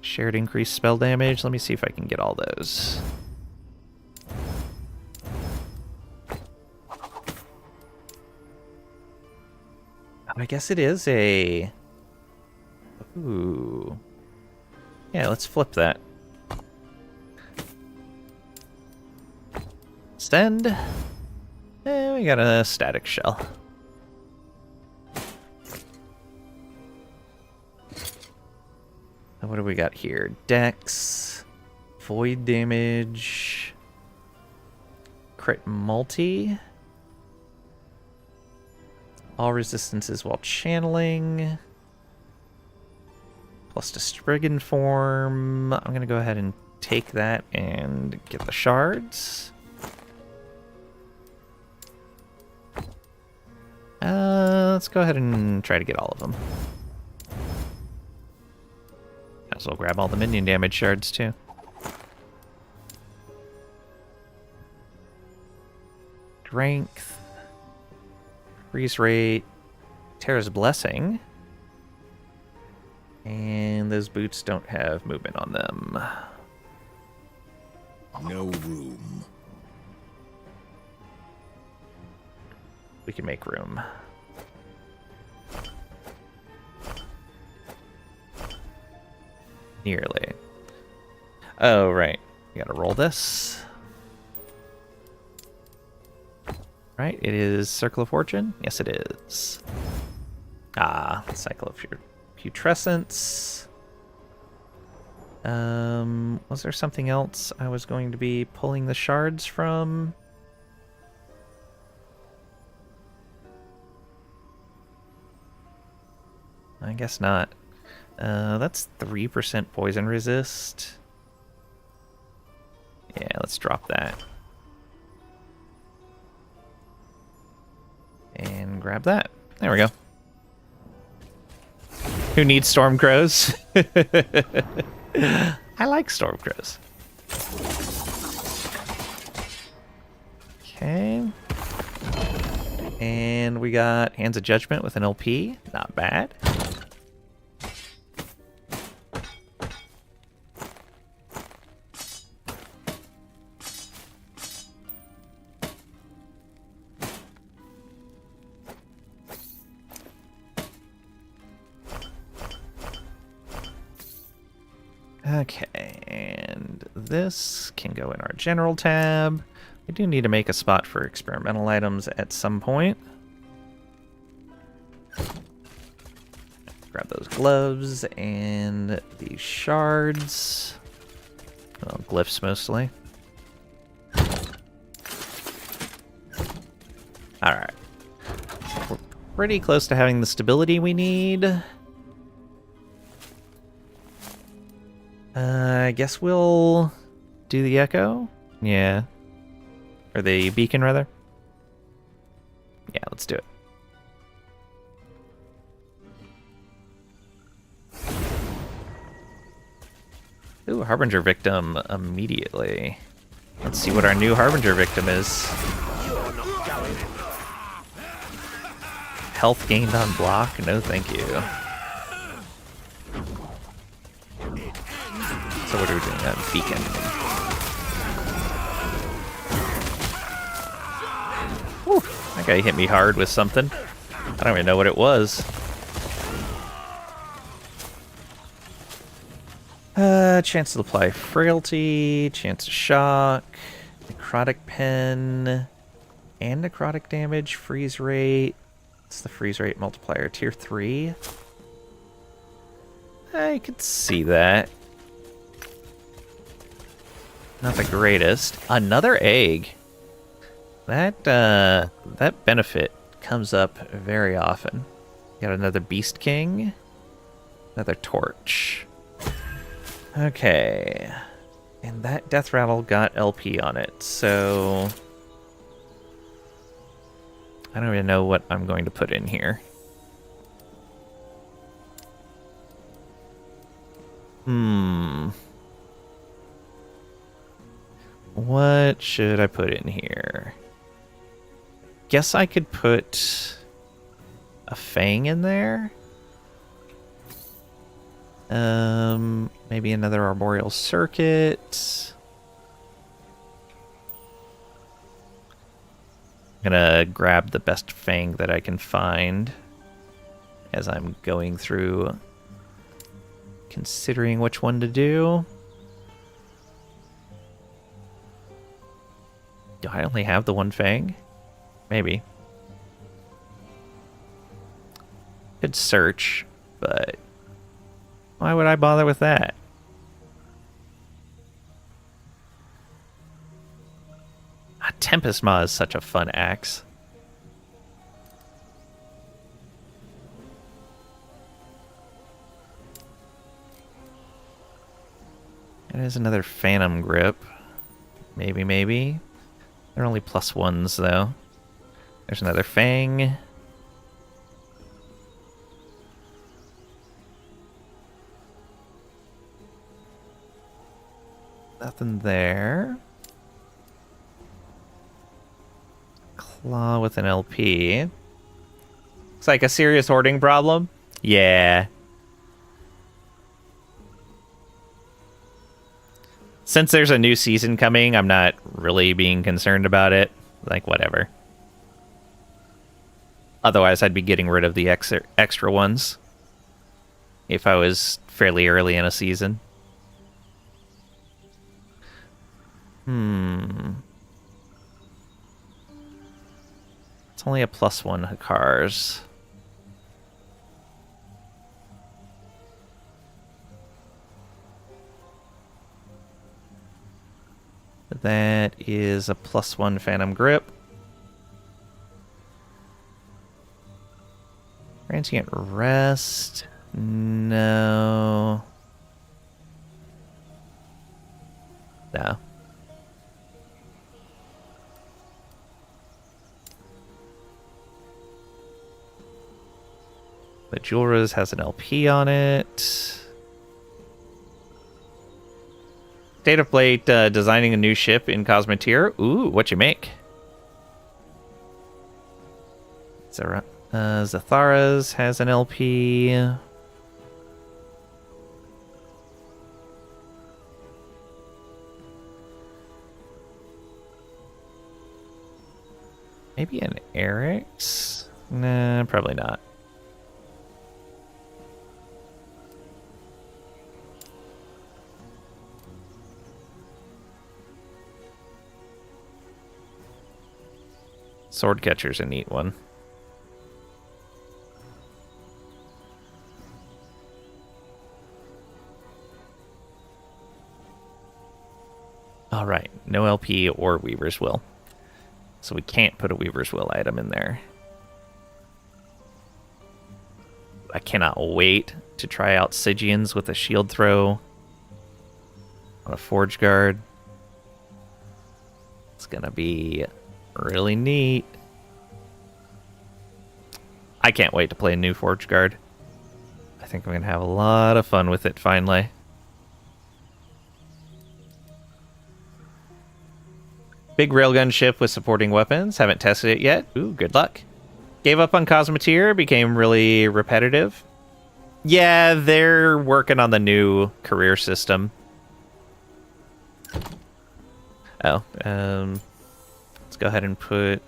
Shared increased spell damage. Let me see if I can get all those. I guess it is a... Ooh. Yeah, let's flip that. Extend. And we got a static shell. What do we got here? Dex, void damage, crit multi, all resistances while channeling, plus to Spriggan form. I'm gonna go ahead and take that and get the shards. Let's go ahead and try to get all of them. So we'll grab all the minion damage shards too. Strength, freeze rate, Terra's Blessing, and those boots don't have movement on them. No room. We can make room. Nearly. Oh, right. We gotta roll this. Right, it is Circle of Fortune? Yes, it is. Ah, Cycle of Putrescence. Was there something else I was going to be pulling the shards from? I guess not. That's 3% poison resist. Yeah, let's drop that. And grab that. There we go. Who needs storm crows? I like storm crows. Okay. And we got Hands of Judgment with an LP. Not bad. Okay, and this can go in our general tab. We do need to make a spot for experimental items at some point. Grab those gloves and these shards. Well, glyphs mostly. Alright. We're pretty close to having the stability we need. I guess we'll do the echo. Yeah. Or the beacon, rather. Yeah, let's do it. Ooh, Harbinger victim immediately. Let's see what our new Harbinger victim is. Health gained on block? No, thank you. So what are we doing? Beacon. Whew, that guy hit me hard with something. I don't even know what it was. Chance to apply frailty, chance to shock, necrotic pen, and necrotic damage, freeze rate. What's the freeze rate multiplier? Tier 3? I could see that. Not the greatest. Another egg. That benefit comes up very often. Got another Beast King. Another torch. Okay. And that death rattle got LP on it, so I don't even know what I'm going to put in here. What should I put in here? Guess I could put a Fang in there. Maybe another Arboreal Circuit. I'm gonna grab the best Fang that I can find as I'm going through considering which one to do. Do I only have the one Fang? Maybe. Could search, but why would I bother with that? Tempest Maw is such a fun axe. There's another Phantom Grip. Maybe. They're only +1s, though. There's another Fang. Nothing there. Claw with an LP. Looks like a serious hoarding problem. Yeah. Since there's a new season coming, I'm not really being concerned about it. Like, whatever. Otherwise, I'd be getting rid of the extra ones if I was fairly early in a season. It's only a +1 Hakars. That is a +1 Phantom Grip. Transient Rest. No. No. The Jewelers has an LP on it. State of Plate designing a new ship in Cosmeteer. Ooh, what you make? Zathara's has an LP. Maybe an Eric's? Nah, probably not. Sword Catcher's a neat one. All right, no LP or Weaver's Will. So we can't put a Weaver's Will item in there. I cannot wait to try out Stygians with a shield throw on a Forge Guard. It's gonna be really neat. I can't wait to play a new Forge Guard. I think I'm gonna have a lot of fun with it finally. Big railgun ship with supporting weapons. Haven't tested it yet. Ooh, good luck. Gave up on Cosmeteer. Became really repetitive. Yeah, they're working on the new career system. Oh, let's go ahead and put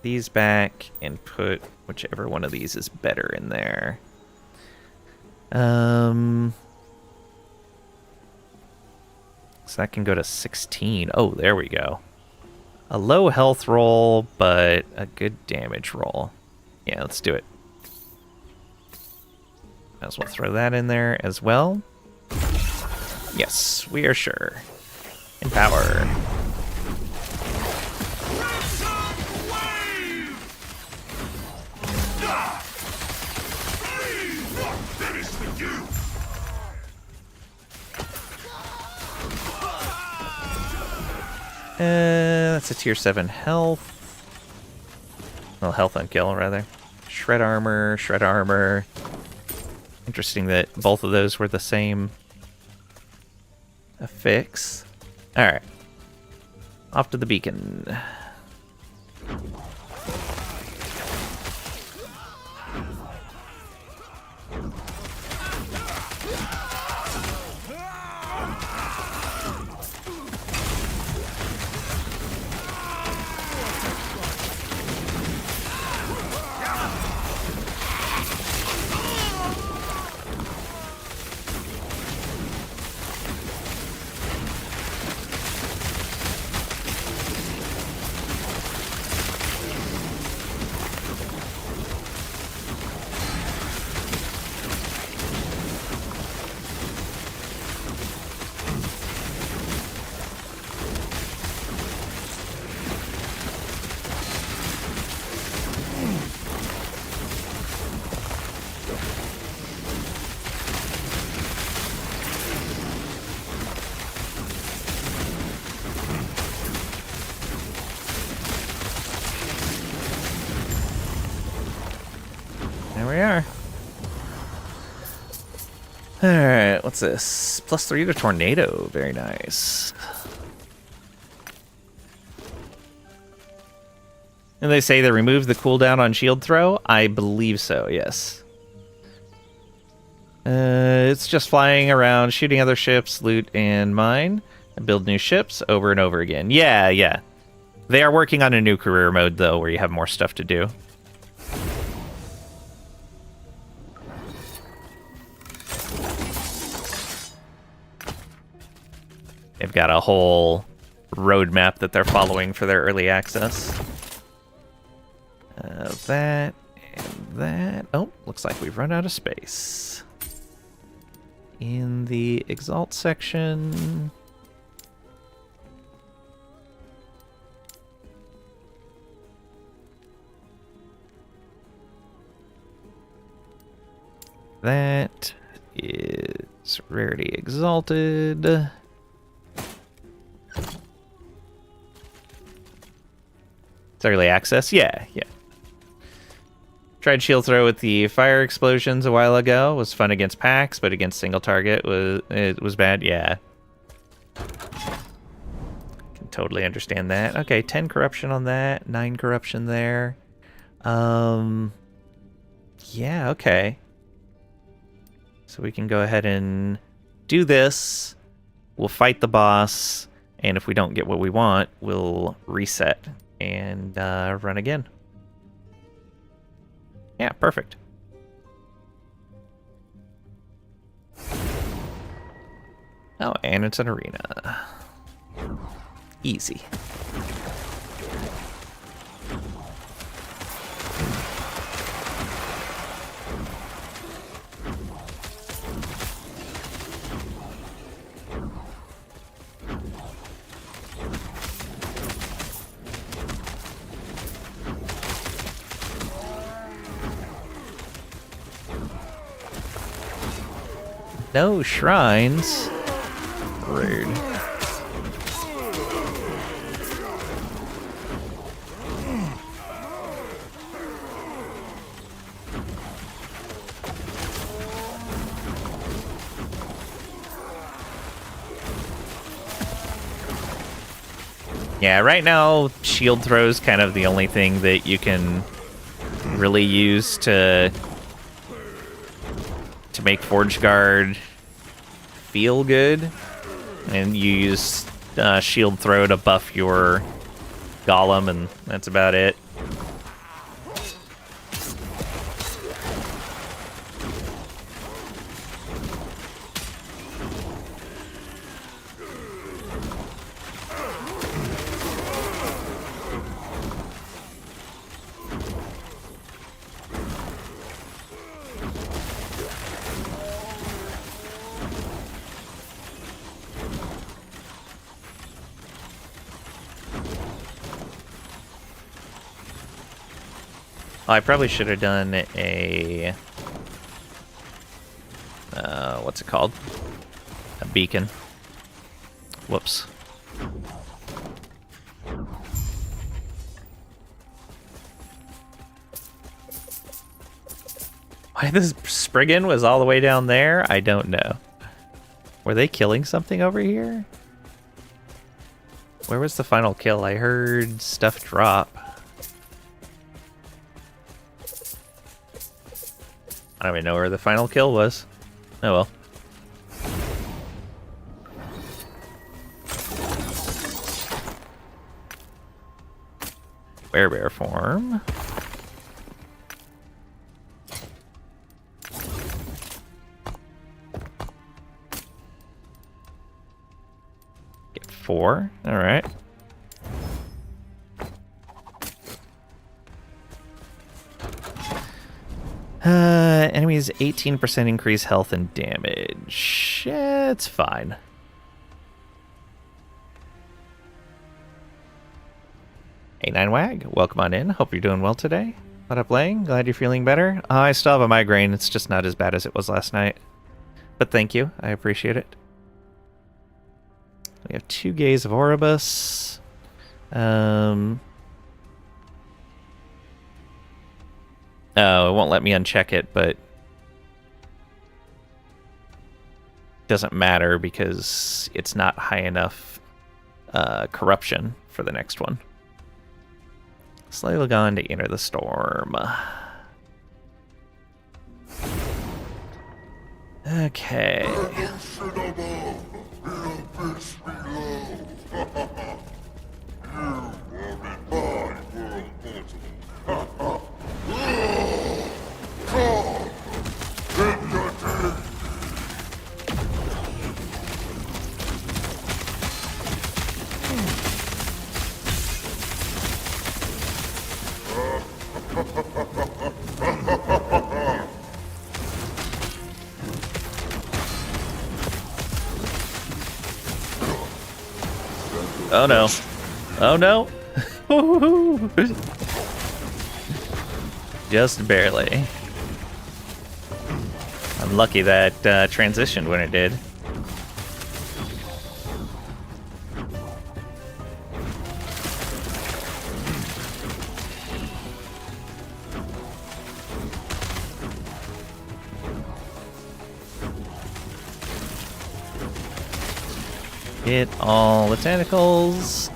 these back and put whichever one of these is better in there. So that can go to 16. Oh, there we go. A low health roll, but a good damage roll. Yeah, let's do it. Might as well throw that in there as well. Yes, we are sure. Empower. That's a tier 7 health. Well, health on kill, rather. Shred armor, shred armor. Interesting that both of those were the same affix. Alright. Off to the beacon. There we are. Alright, what's this? +3 to Tornado. Very nice. And they say they remove the cooldown on shield throw? I believe so, yes. It's just flying around, shooting other ships, loot, and mine. And build new ships over and over again. Yeah, yeah. They are working on a new career mode, though, where you have more stuff to do. They've got a whole roadmap that they're following for their early access. That and that. Oh, looks like we've run out of space. In the Exalt section... That is Rarity Exalted. Is early access? Yeah. Tried shield throw with the fire explosions a while ago. Was fun against packs, but against single target was bad. Yeah. Can totally understand that. Okay, 10 corruption on that, 9 corruption there. Yeah, okay. So we can go ahead and do this. We'll fight the boss, and if we don't get what we want, we'll reset and run again. Yeah, perfect. Oh, and it's an arena. Easy. No shrines. Rude. Yeah, right now, shield throw is kind of the only thing that you can really use to make Forge Guard feel good. And you use shield throw to buff your golem, and that's about it. I probably should have done a... what's it called? A beacon. Whoops. Why this Spriggan was all the way down there? I don't know. Were they killing something over here? Where was the final kill? I heard stuff drop. I don't even know where the final kill was. Oh well. Bear form. Get 4. All right. Enemies 18% increase health and damage. Yeah, it's fine. Hey, 9WAG, welcome on in. Hope you're doing well today. What up, Lang? Glad you're feeling better. I still have a migraine. It's just not as bad as it was last night. But thank you. I appreciate it. We have 2 Gaze of Oribus. Oh, it won't let me uncheck it, but doesn't matter because it's not high enough corruption for the next one. Slay Lagon to enter the storm. Okay. Oh no. Oh no. Just barely. I'm lucky that transitioned when it did. Hit all the tentacles.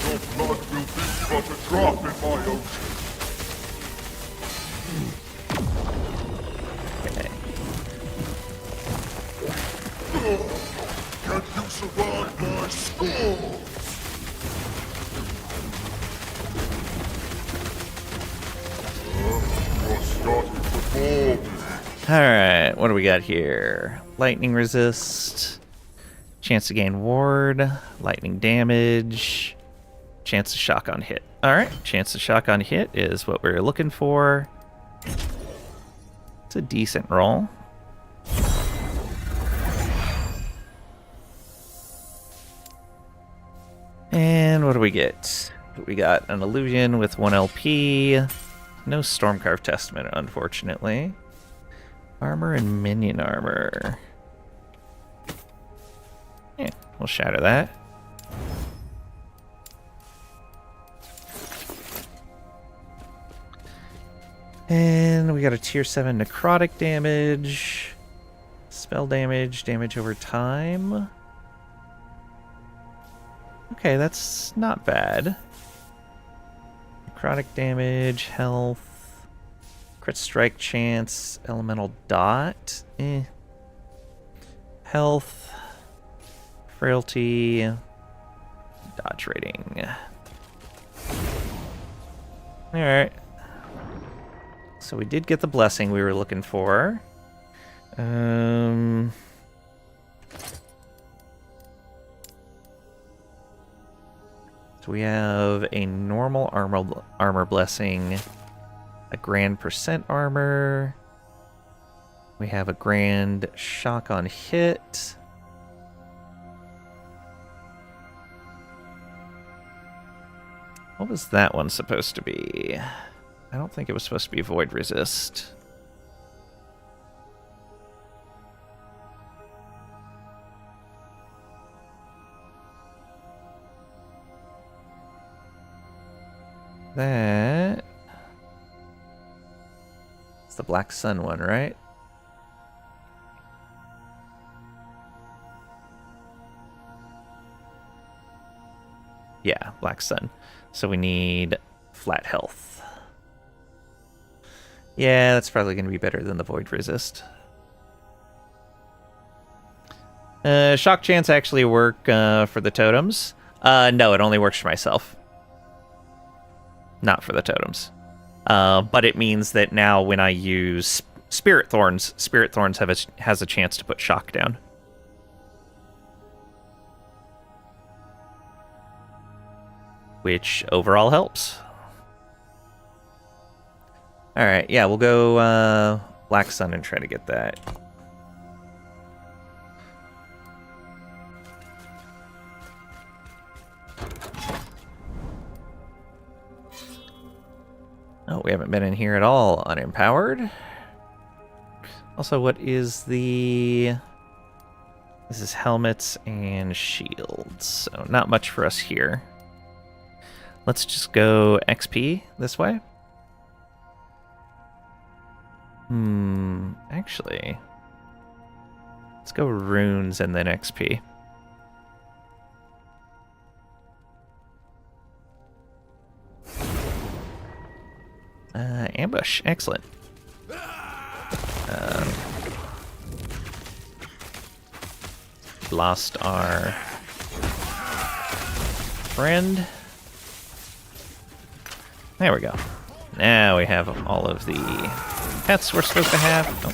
Your blood will be but a drop in my ocean. Okay. Can you survive my storms? You're starting to bore me. Alright, what do we got here? Lightning resist. Chance to gain ward. Lightning damage. Chance to shock on hit. Alright, chance to shock on hit is what we're looking for. It's a decent roll. And what do we get? We got an illusion with 1 LP. No Stormcarve Testament, unfortunately. Armor and minion armor. Yeah, we'll shatter that. And we got a tier 7 necrotic damage. Spell damage, damage over time. Okay, that's not bad. Necrotic damage, health, crit strike chance, elemental dot. Health, frailty, dodge rating. Alright. So we did get the blessing we were looking for. So we have a normal armor blessing, a grand percent armor. We have a grand shock on hit. What was that one supposed to be? I don't think it was supposed to be void resist. That... It's the Black Sun one, right? Yeah, Black Sun. So we need flat health. Yeah, that's probably going to be better than the void resist. Shock chance actually work for the totems. No, it only works for myself. Not for the totems. But it means that now when I use Spirit Thorns has a chance to put shock down. Which overall helps. Alright, yeah, we'll go Black Sun and try to get that. Oh, we haven't been in here at all unempowered. Also, what is the... This is helmets and shields, so not much for us here. Let's just go XP this way. Actually, let's go runes and then XP. Ambush, excellent. Lost our friend. There we go. Now we have all of the pets we're supposed to have. Oh.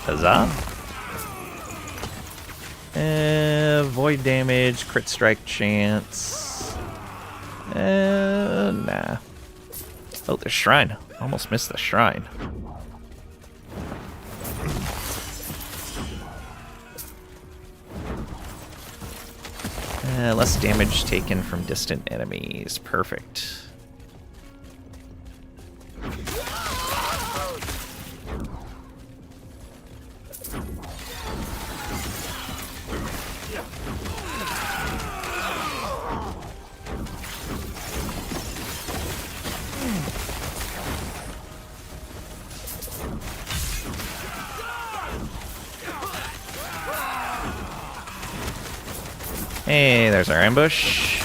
Huzzah. Void damage, crit strike chance. Nah. Oh, the shrine. Almost missed the shrine. Less damage taken from distant enemies. Perfect. Hey, there's our ambush.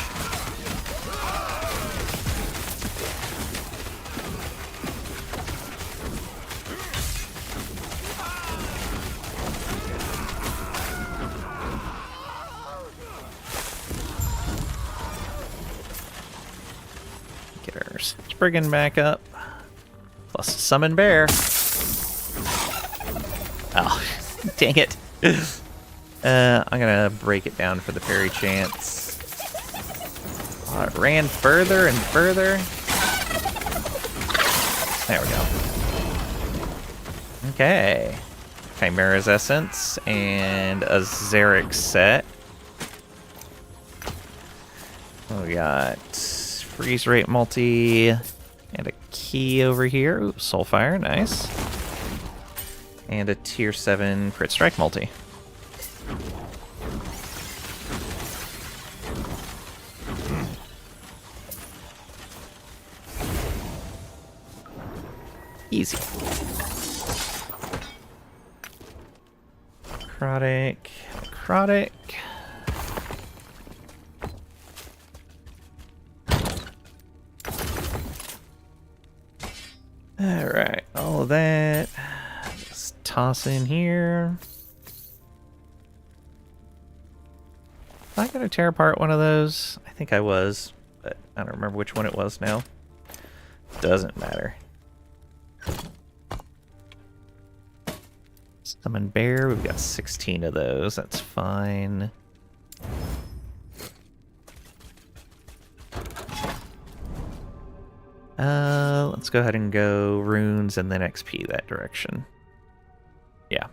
Get our Spriggan back up. Plus summon bear. Oh, dang it. I'm gonna break it down for the parry chance. Oh, it ran further and further. There we go. Okay. Chimera's Essence and a Xeric set. We got freeze rate multi and a key over here. Ooh, Soulfire, nice. And a tier 7 crit strike multi. Easy. Necrotic. Necrotic. Alright, all of that. Just toss in here. Am I gonna tear apart one of those? I think I was, but I don't remember which one it was now. Doesn't matter. Summon bear, we've got 16 of those, that's fine. Let's go ahead and go runes and then XP that direction. Yeah.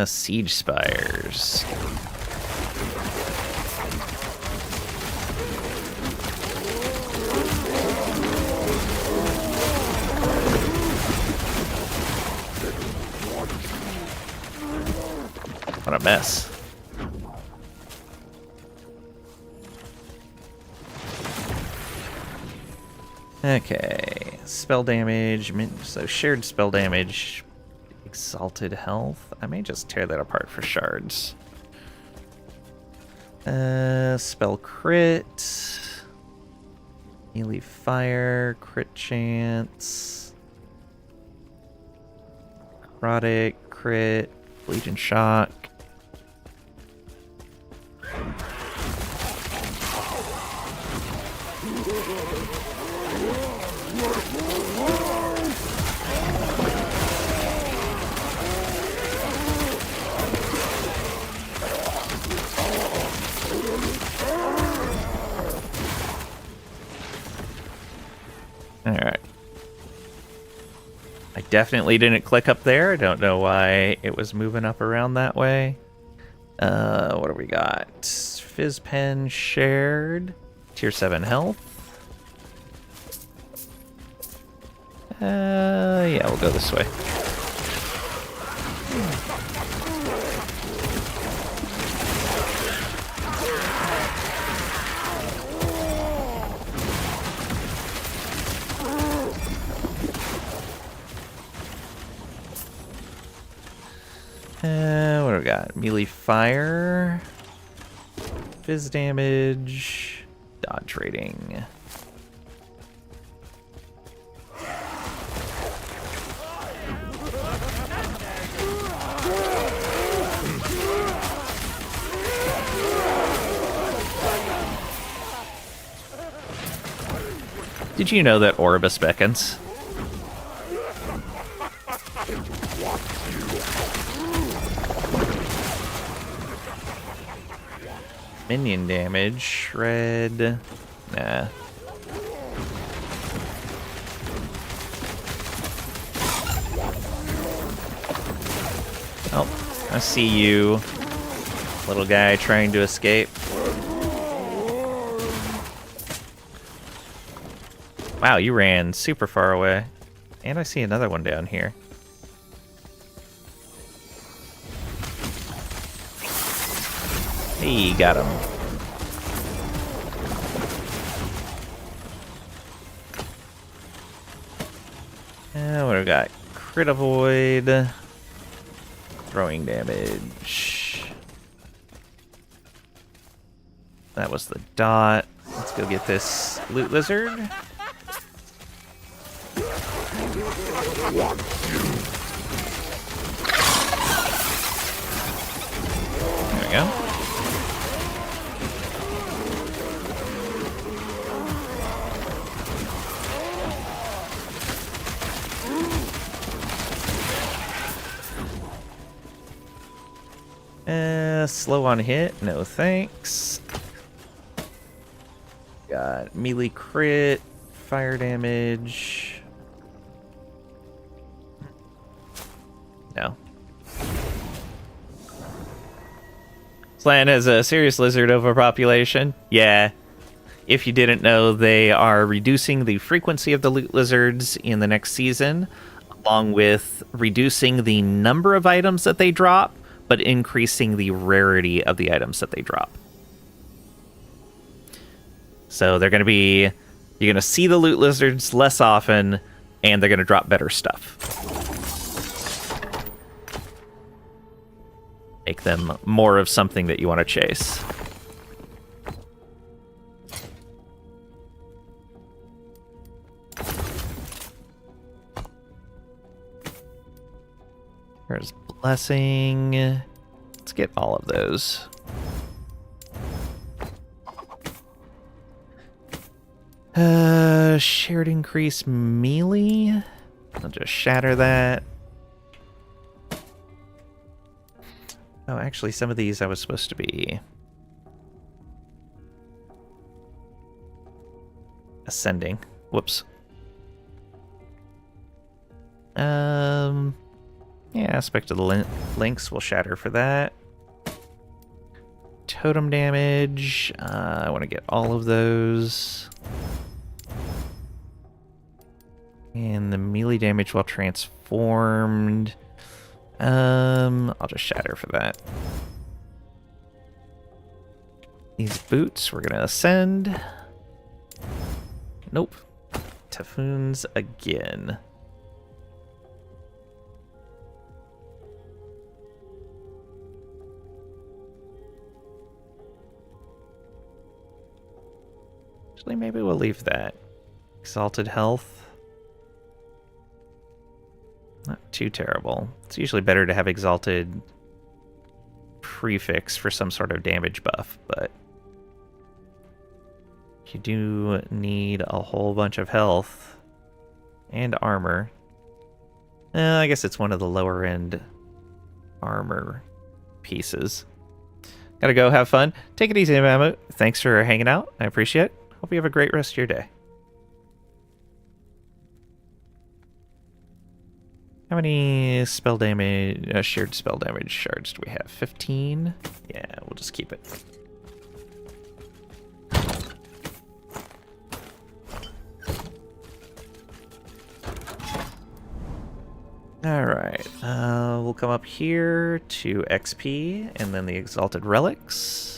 Siege Spires. What a mess. Okay, spell damage, so shared spell damage, exalted health. I may just tear that apart for shards. Spell crit, melee fire, crit chance, necrotic, crit, legion shock. Alright. I definitely didn't click up there. I don't know why it was moving up around that way. What do we got? Fizz pen shared. Tier 7 health. Yeah, we'll go this way. What do we got? Melee fire. Fizz damage. Dodge rating. Did you know that Orbis beckons? Minion damage, shred. Nah. Oh, I see you, little guy trying to escape. Wow, you ran super far away. And I see another one down here. Hey, got him. What do we got? Crit avoid. Throwing damage. That was the dot. Let's go get this loot lizard. There we go. Slow on hit, no thanks. Got melee crit, fire damage. No. Slan has a serious lizard overpopulation. Yeah. If you didn't know, they are reducing the frequency of the loot lizards in the next season, along with reducing the number of items that they drop, but increasing the rarity of the items that they drop. So they're going to be... You're going to see the loot lizards less often, and they're going to drop better stuff. Make them more of something that you want to chase. There's blessing. Let's get all of those. Shared increase melee. I'll just shatter that. Oh, actually, some of these I was supposed to be ascending. Whoops. Yeah, aspect of the links will shatter for that. Totem damage. I want to get all of those. And the melee damage while transformed. I'll just shatter for that. These boots, we're gonna ascend. Nope. Typhoons again. Actually, maybe we'll leave that. Exalted health. Not too terrible. It's usually better to have exalted prefix for some sort of damage buff, but you do need a whole bunch of health and armor. I guess it's one of the lower end armor pieces. Gotta go have fun. Take it easy, Mammoth. Thanks for hanging out. I appreciate it. Hope you have a great rest of your day. How many spell damage, shared spell damage shards do we have? 15? Yeah, we'll just keep it. Alright, we'll come up here to XP and then the Exalted Relics.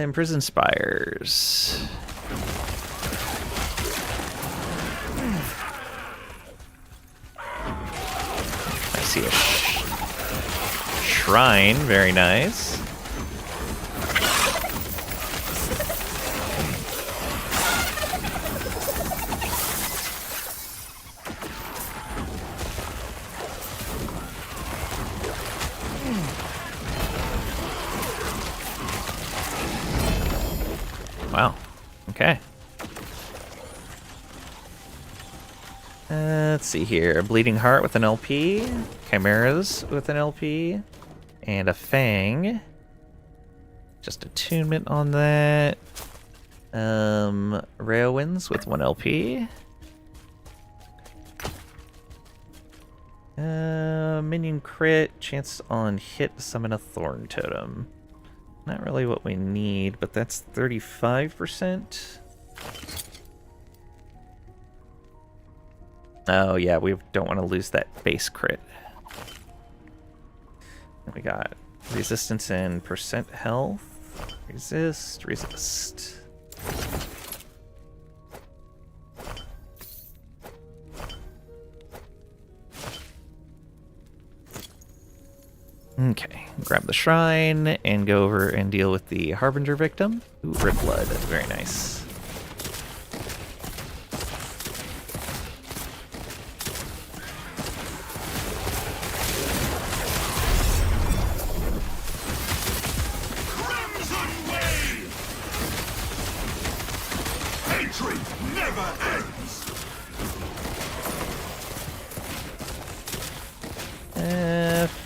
Imprisoned Spires. I see a shrine. Very nice. Wow. Okay. Let's see here. Bleeding Heart with an LP. Chimeras with an LP. And a Fang. Just attunement on that. Railwinds with 1 LP. Minion crit. Chance on hit to summon a Thorn Totem. Not really what we need, but that's 35%. Oh yeah, we don't want to lose that base crit. And we got resistance and percent health. Resist, resist. Okay, grab the shrine and go over and deal with the Harbinger victim. Ooh, Rip Blood, very nice.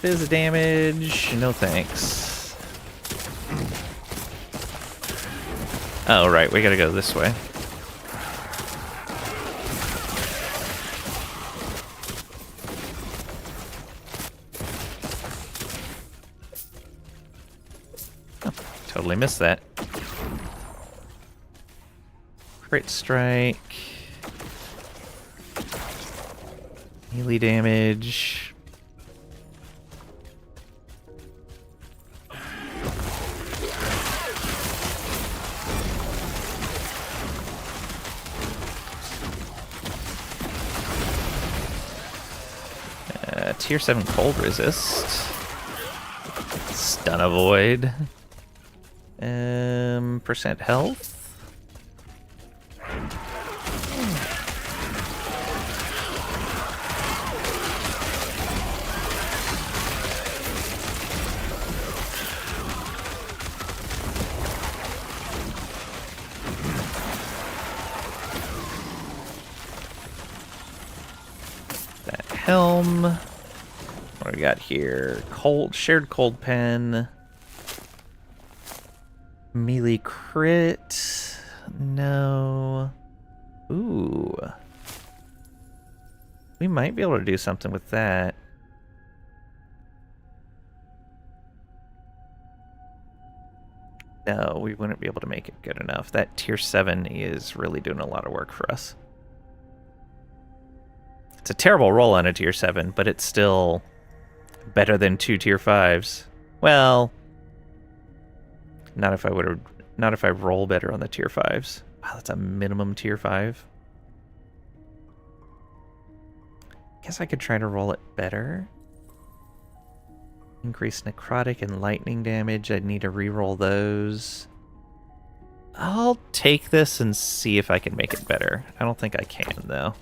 Fizz damage, no thanks. Oh, right, we gotta go this way. Oh, totally missed that. Crit strike. Melee damage. Tier 7 cold resist. Stun avoid. Percent health. That helm. What do we got here? Shared cold pen. Melee crit. No. Ooh. We might be able to do something with that. No, we wouldn't be able to make it good enough. That tier 7 is really doing a lot of work for us. It's a terrible roll on a tier 7, but it's still better than 2 tier 5s. Well, not if I roll better on the tier 5s. Wow, that's a minimum tier 5. Guess I could try to roll it better. Increase necrotic and lightning damage. I'd need to reroll those. I'll take this and see if I can make it better. I don't think I can, though.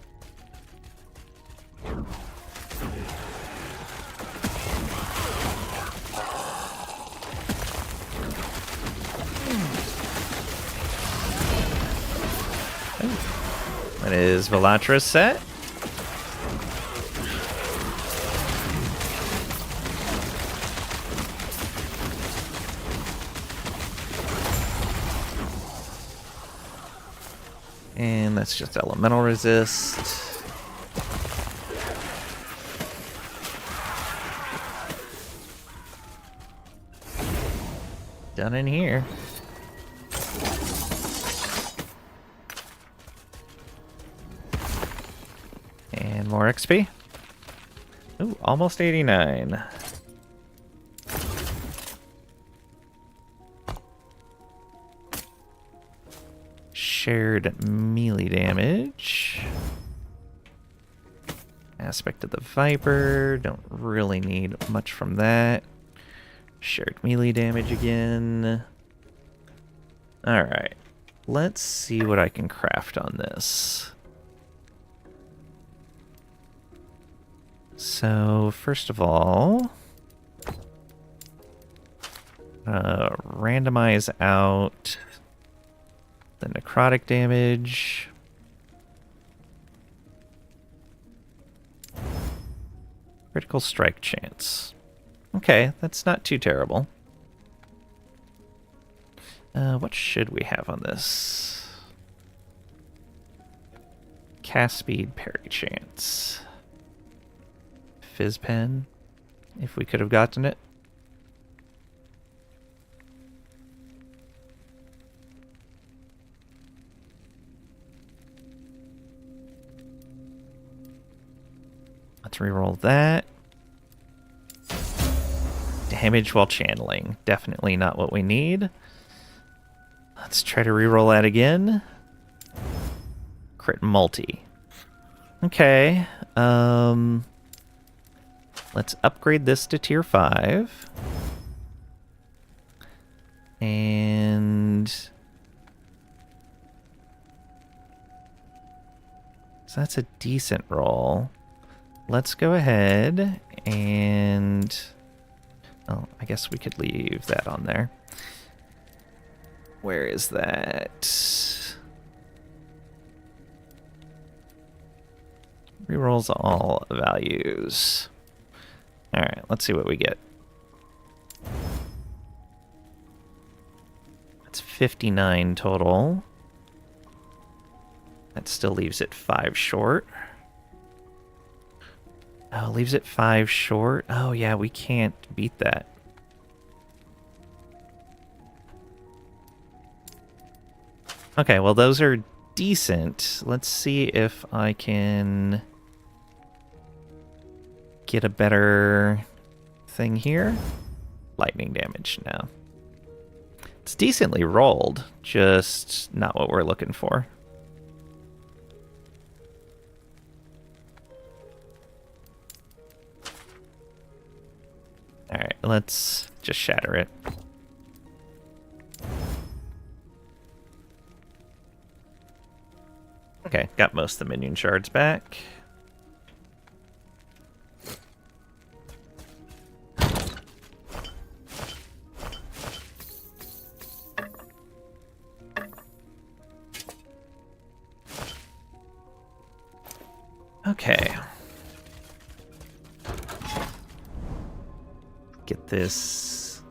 That is Velatra's set. And that's just elemental resist. Done in here. And more XP. Ooh, almost 89. Shared melee damage. Aspect of the Viper. Don't really need much from that. Shared melee damage again. Alright. Let's see what I can craft on this. So, first of all, randomize out the necrotic damage. Critical strike chance. Okay, that's not too terrible. What should we have on this? Cast speed, parry chance. Fizz pen, if we could have gotten it. Let's reroll that. Damage while channeling. Definitely not what we need. Let's try to reroll that again. Crit multi. Okay. Let's upgrade this to tier 5. And so that's a decent roll. Let's go ahead and... oh, I guess we could leave that on there. Where is that? Rerolls all values. Alright, let's see what we get. That's 59 total. That still leaves it 5 short. Oh, leaves it 5 short. Oh yeah, we can't beat that. Okay, well those are decent. Let's see if I can get a better thing here. Lightning damage now. It's decently rolled, just not what we're looking for. Alright, let's just shatter it. Okay, got most of the minion shards back. Okay. Get this.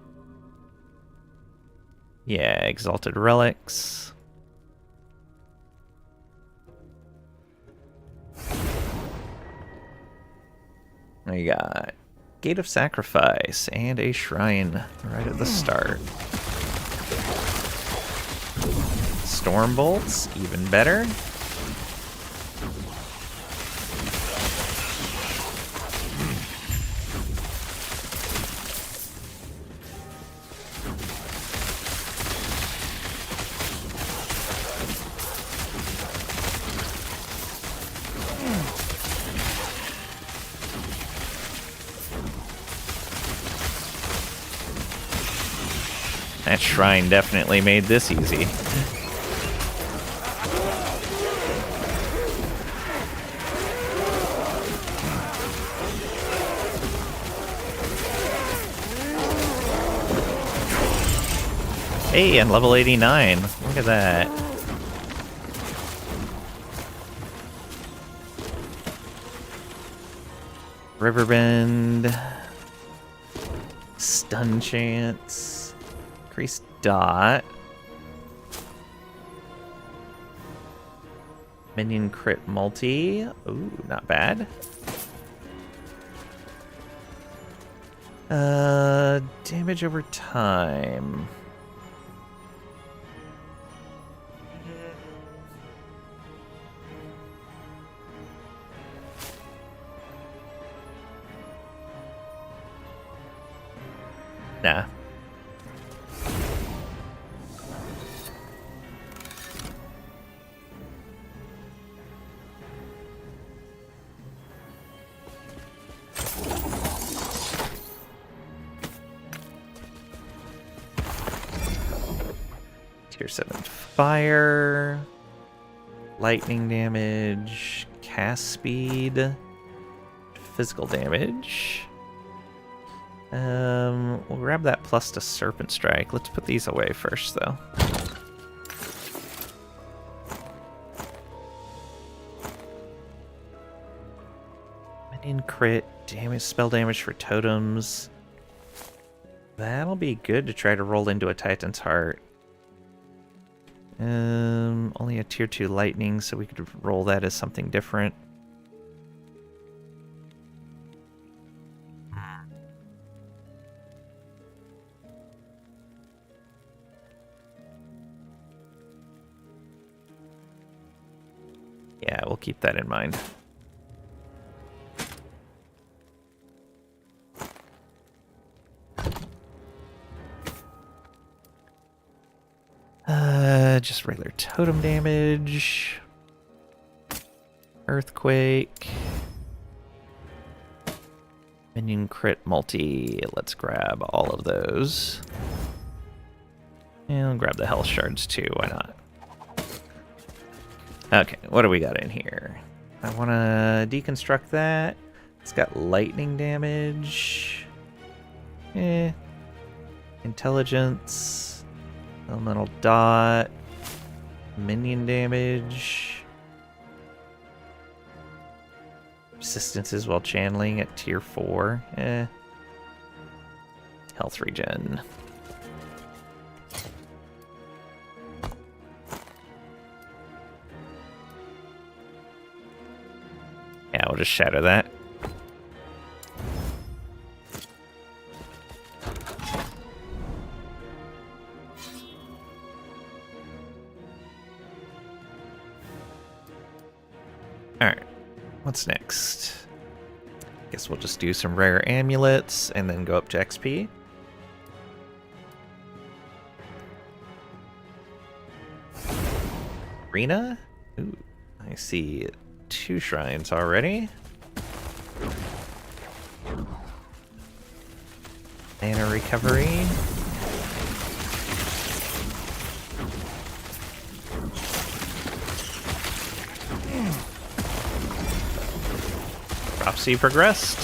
Yeah, exalted relics. We got Gate of Sacrifice and a shrine right at the start. Storm bolts, even better. That shrine definitely made this easy. Hey, and level 89. Look at that. Riverbend. Stun chance. Increased dot. Minion crit multi. Ooh, not bad. Damage over time. Nah. Tier 7 fire. Lightning damage. Cast speed. Physical damage. We'll grab that plus to Serpent Strike. Let's put these away first, though. Minion crit, damage, spell damage for totems. That'll be good to try to roll into a Titan's Heart. Only a tier 2 lightning, so we could roll that as something different. Yeah, we'll keep that in mind. Just regular totem damage. Earthquake. Minion crit multi. Let's grab all of those. And grab the health shards too, why not? Okay, what do we got in here? I want to deconstruct that. It's got lightning damage. Intelligence. Elemental dot. Minion damage. Resistances while channeling at tier 4. Health regen. Yeah, we'll just shatter that. Alright, what's next? Guess we'll just do some rare amulets and then go up to XP. Arena? Ooh, I see 2 shrines already. Mana recovery. Prophecy progressed.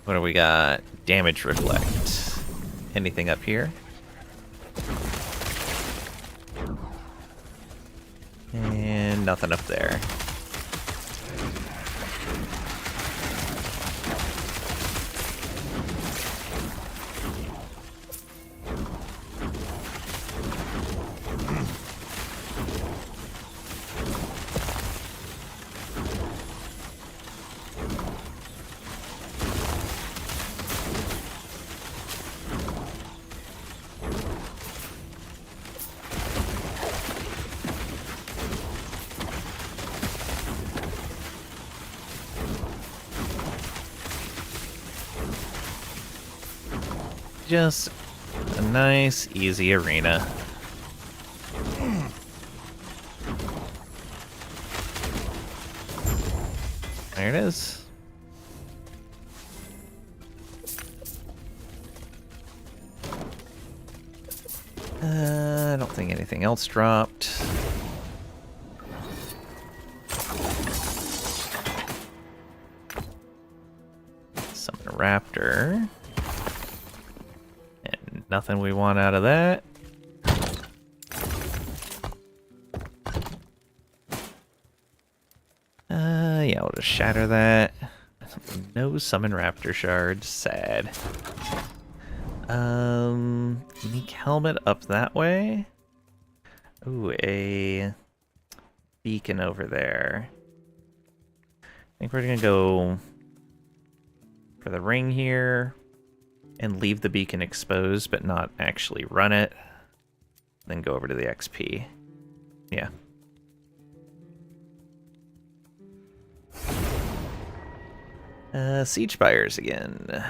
What do we got? Damage reflect. Anything up here? And nothing up there. Just a nice, easy arena. There it is. I don't think anything else dropped. Summon a raptor. Nothing we want out of that. Yeah, we'll just shatter that. No summon raptor shards. Sad. Unique helmet up that way. Ooh, a beacon over there. I think we're gonna go for the ring here. And leave the beacon exposed, but not actually run it. Then go over to the XP. Yeah. Siege Spires again.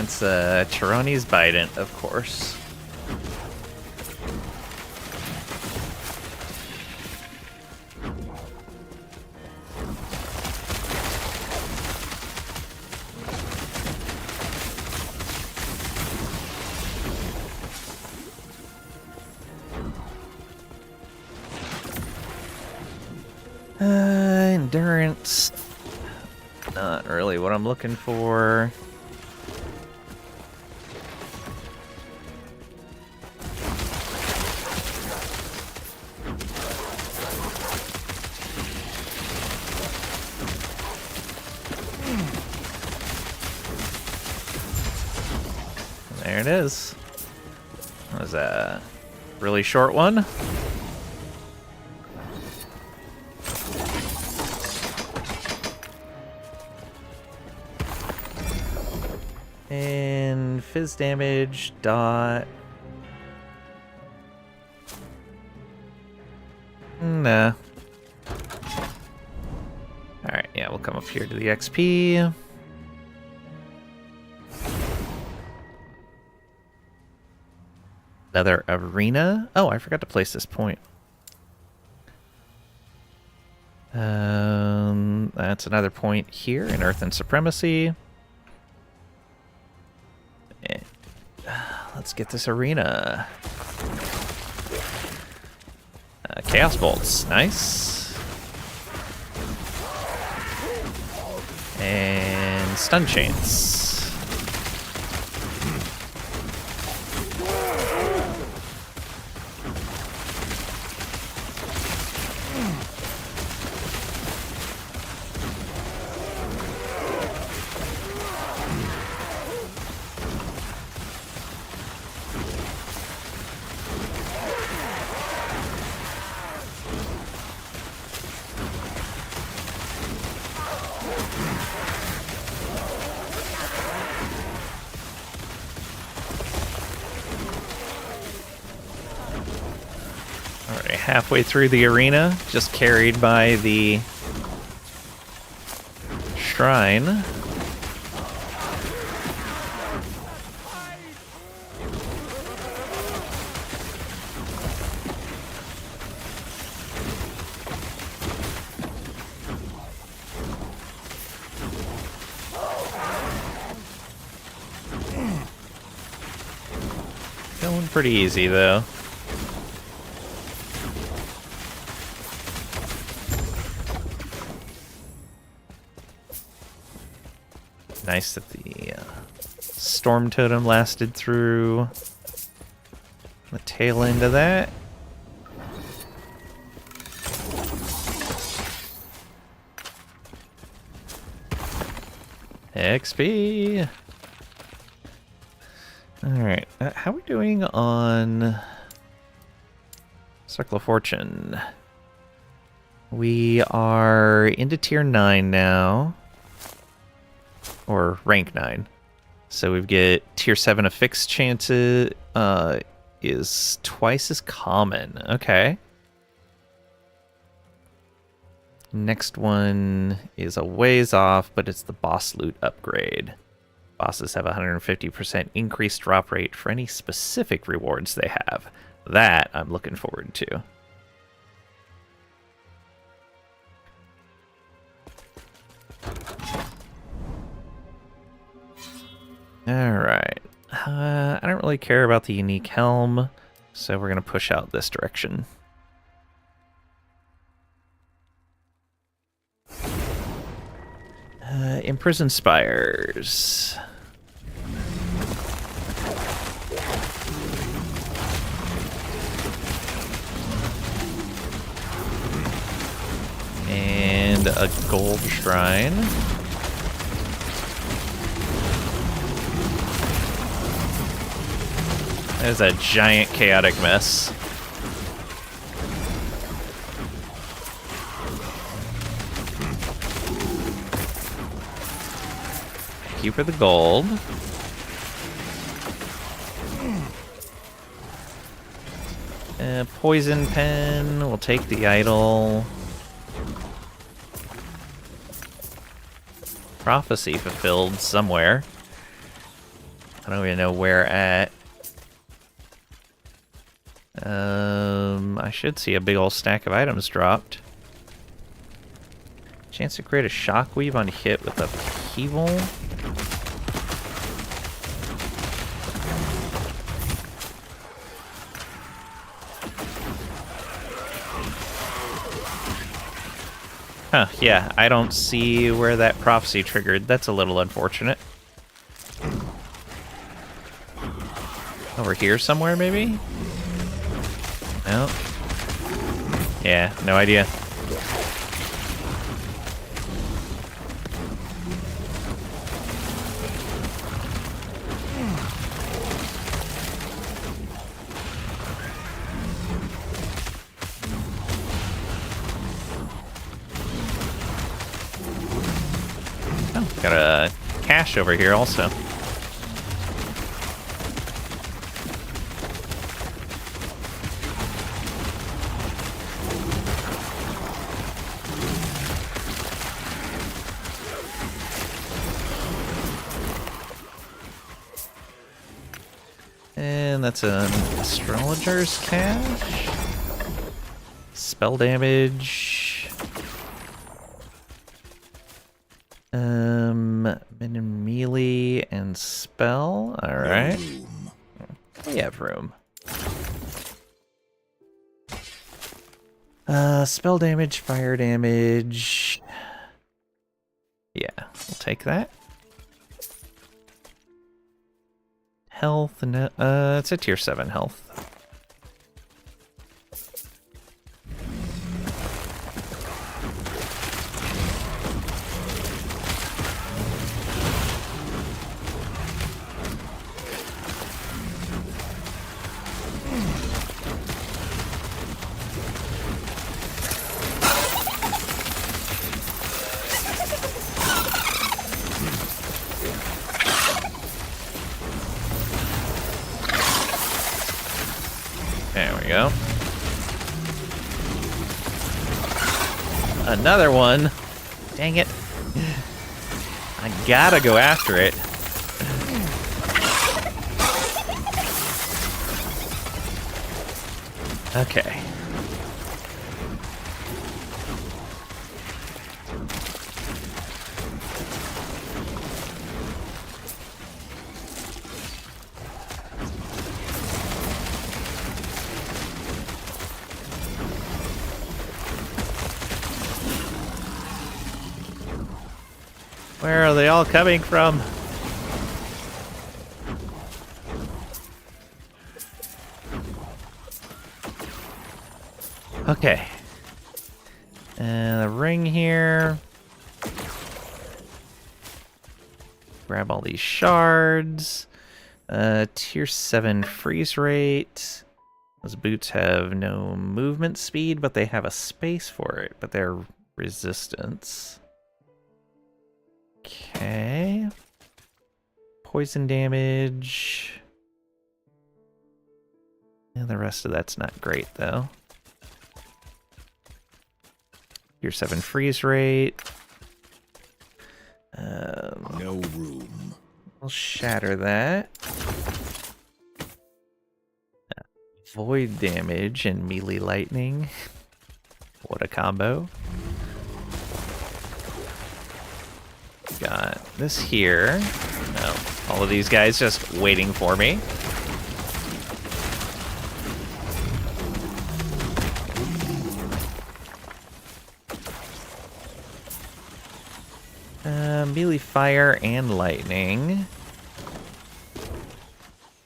It's Chironi's Bident, of course. Endurance. Not really what I'm looking for. There it is. That was a really short one. And fizz damage, dot. Nah. Alright, yeah, we'll come up here to the XP. Another arena. Oh, I forgot to place this point. That's another point here in Earth and Supremacy. Let's get this arena. Chaos Bolts, nice. And Stun Chains. Alright, halfway through the arena, just carried by the shrine. Going pretty easy though. Nice that the storm totem lasted through the tail end of that. XP. Alright, how are we doing on Circle of Fortune? We are into tier 9 now. Or rank 9. So we get tier 7 affixed chances is twice as common. Okay. Next one is a ways off, but it's the boss loot upgrade. Bosses have a 150% increased drop rate for any specific rewards they have. That I'm looking forward to. Alright. I don't really care about the unique helm, so we're going to push out this direction. Imprisoned Spires. And a gold shrine. There's a giant chaotic mess. Thank you for the gold. Poison pen. We'll take the idol. Prophecy fulfilled somewhere. I don't even know where at. I should see a big old stack of items dropped. Chance to create a shockweave on hit with upheaval. Huh, yeah, I don't see where that prophecy triggered. That's a little unfortunate. Over here somewhere, maybe? No. Yeah, no idea. Oh, got a cache over here also. And that's an astrologer's cache. Spell damage. Melee and spell. Alright. We have room. Spell damage, fire damage. Yeah, we'll take that. Health, no, it's a tier 7 health. There we go. Another one. Dang it. I gotta go after it. Okay. Where are they all coming from? Okay. And the ring here. Grab all these shards. Tier 7 freeze rate. Those boots have no movement speed, but they have a space for it, but they're resistance. Okay. Poison damage. And the rest of that's not great, though. Tier 7 freeze rate. No room. We'll shatter that. Void damage and melee lightning. What a combo. Got this here. Oh, all of these guys just waiting for me. Melee fire and lightning.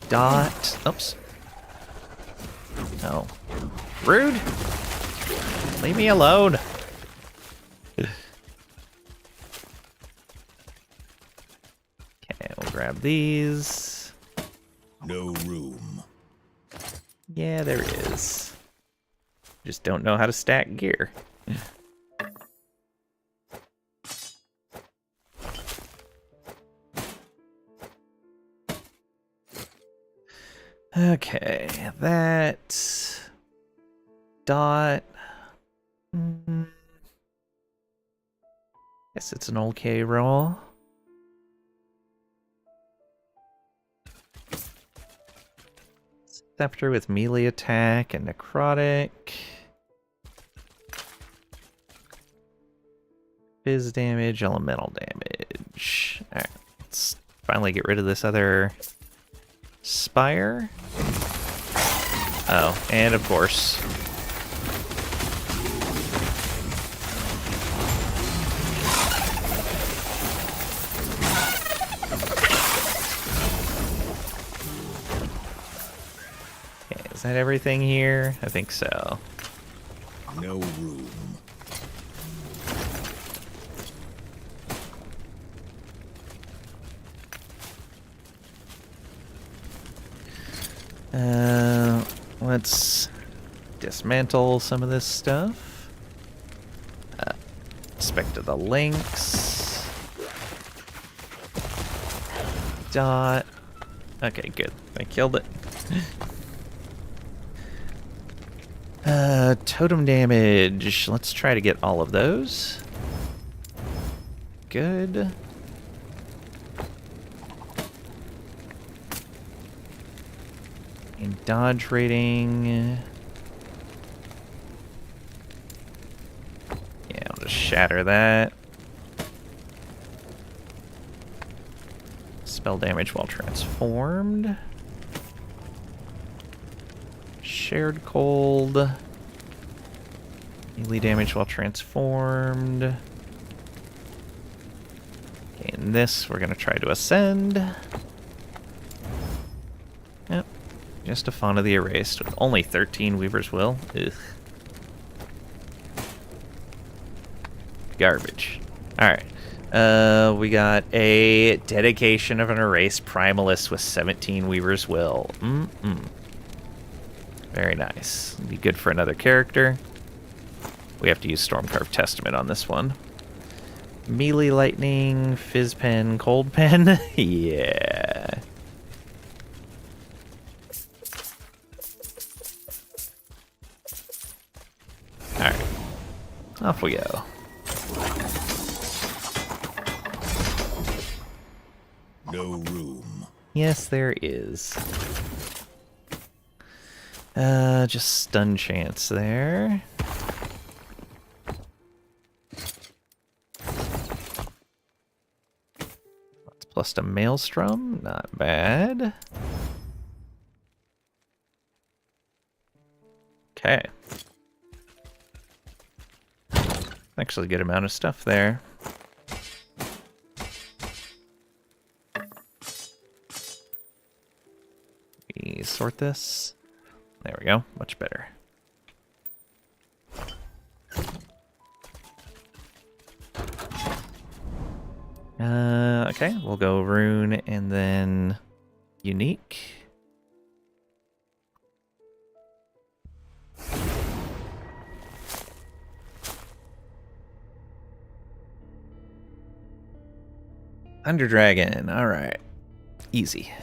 Dot. Oops. No. Rude. Leave me alone. Okay, we'll grab these. No room. Yeah, there is. Just don't know how to stack gear. Okay, that dot. Guess it's an okay roll. Scepter with melee attack and necrotic. Fizz damage, elemental damage. Alright, let's finally get rid of this other spire. Oh, and of course. Okay, is that everything here? I think so. No room. Let's dismantle some of this stuff. Respect to the links. Dot. Okay, good. I killed it. Totem damage. Let's try to get all of those. Good. And dodge rating. Yeah, I'll just shatter that. Spell damage while transformed. Shared cold. Melee damage while transformed. Okay, and this we're gonna try to ascend. Yep. Just a Fawn of the Erased with only 13 Weaver's Will. Ugh. Garbage. Alright. We got a Dedication of an Erased Primalist with 17 Weaver's Will. Very nice. Be good for another character. We have to use Stormcarved Testament on this one. Melee Lightning, Fizz Pen, Cold Pen. Yeah. Alright. Off we go. No room. Yes, there is. Just stun chance there. Let's plus a Maelstrom. Not bad. Okay. Actually, a good amount of stuff there. We sort this. There we go. Much better. Okay, we'll go rune and then unique. Thunder Dragon. All right. Easy.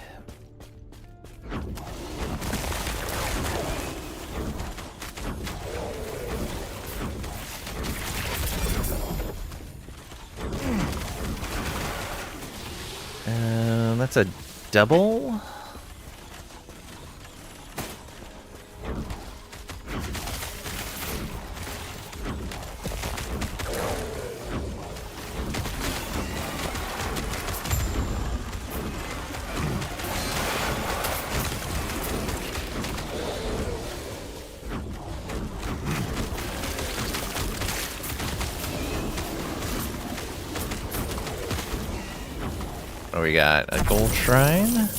That's a double. Oh, we got a gold shrine.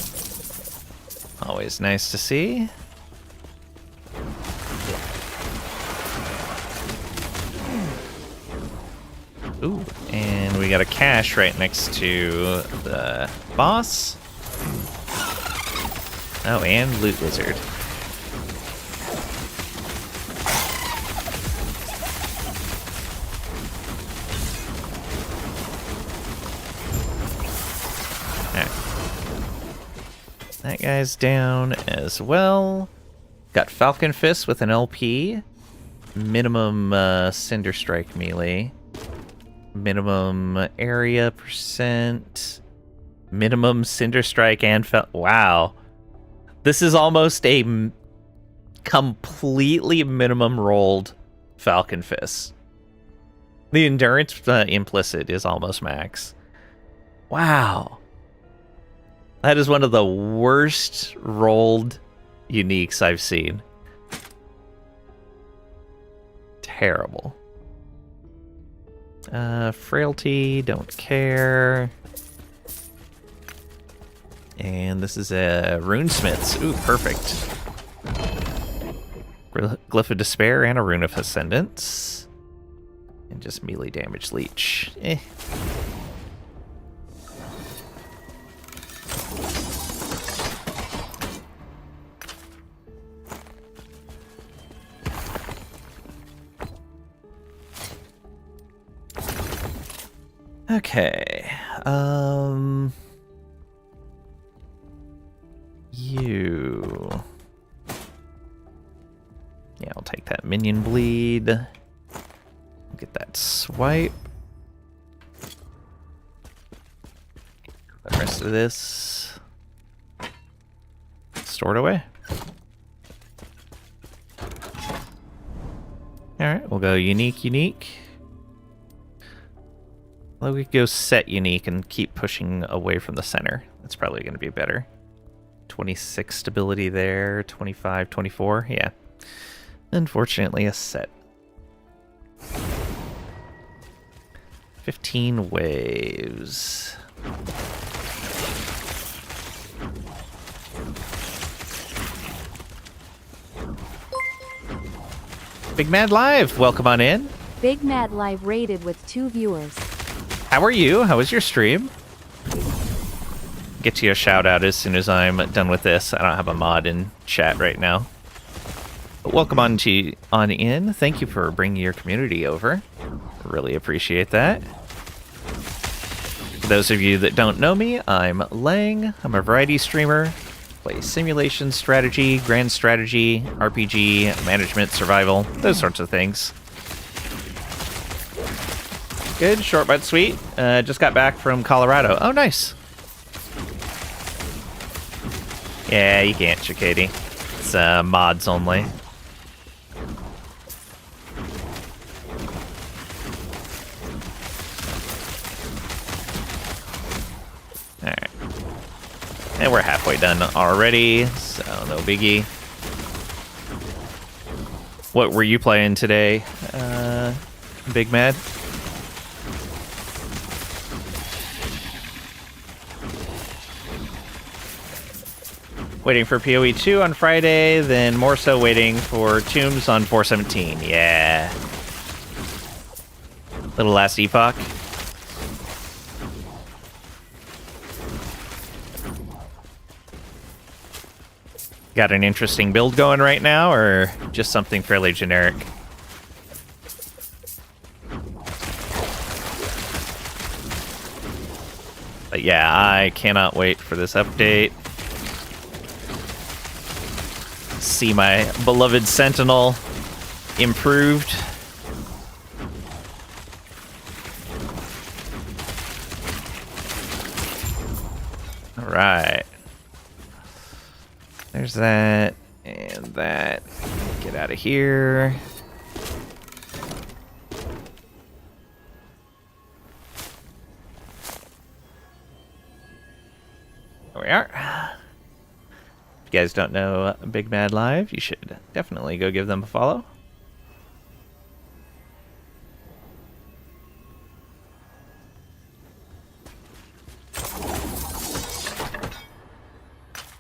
Always nice to see. Ooh, and we got a cache right next to the boss. Oh, and loot wizard. That guy's down as well. Got Falcon Fist with an LP. Minimum Cinder Strike melee. Minimum area percent. Minimum Cinder Strike and wow. This is almost a completely minimum rolled Falcon Fist. The endurance implicit is almost max. Wow. That is one of the worst rolled uniques I've seen. Terrible. Frailty, don't care. And this is a Runesmiths. Ooh, perfect. Glyph of Despair and a Rune of Ascendance. And just melee damage leech. Eh. Okay. You. Yeah, I'll take that minion bleed. Get that swipe. The rest of this stored away. Alright, we'll go unique. Well, we could go set unique and keep pushing away from the center. That's probably going to be better. 26 stability there, 25, 24, yeah. Unfortunately, a set. 15 waves. Big Mad Live, welcome on in. Big Mad Live rated with 2 viewers. How are you? How was your stream? Get you a shout out as soon as I'm done with this. I don't have a mod in chat right now. But welcome on in. Thank you for bringing your community over. Really appreciate that. For those of you that don't know me, I'm Lang. I'm a variety streamer. Play simulation, strategy, grand strategy, RPG, management, survival, those sorts of things. Good, short but sweet. Just got back from Colorado. Oh, nice. Yeah, you can't, Chikati. It's mods only. Alright. And we're halfway done already, so no biggie. What were you playing today, Big Mad? Waiting for PoE 2 on Friday, then more so waiting for Tombs on 4/17. Yeah. Little last Epoch. Got an interesting build going right now, or just something fairly generic? But yeah, I cannot wait for this update. See my beloved Sentinel improved. All right. There's that and that. Get out of here. There we are. If you guys don't know Big Mad Live, you should definitely go give them a follow.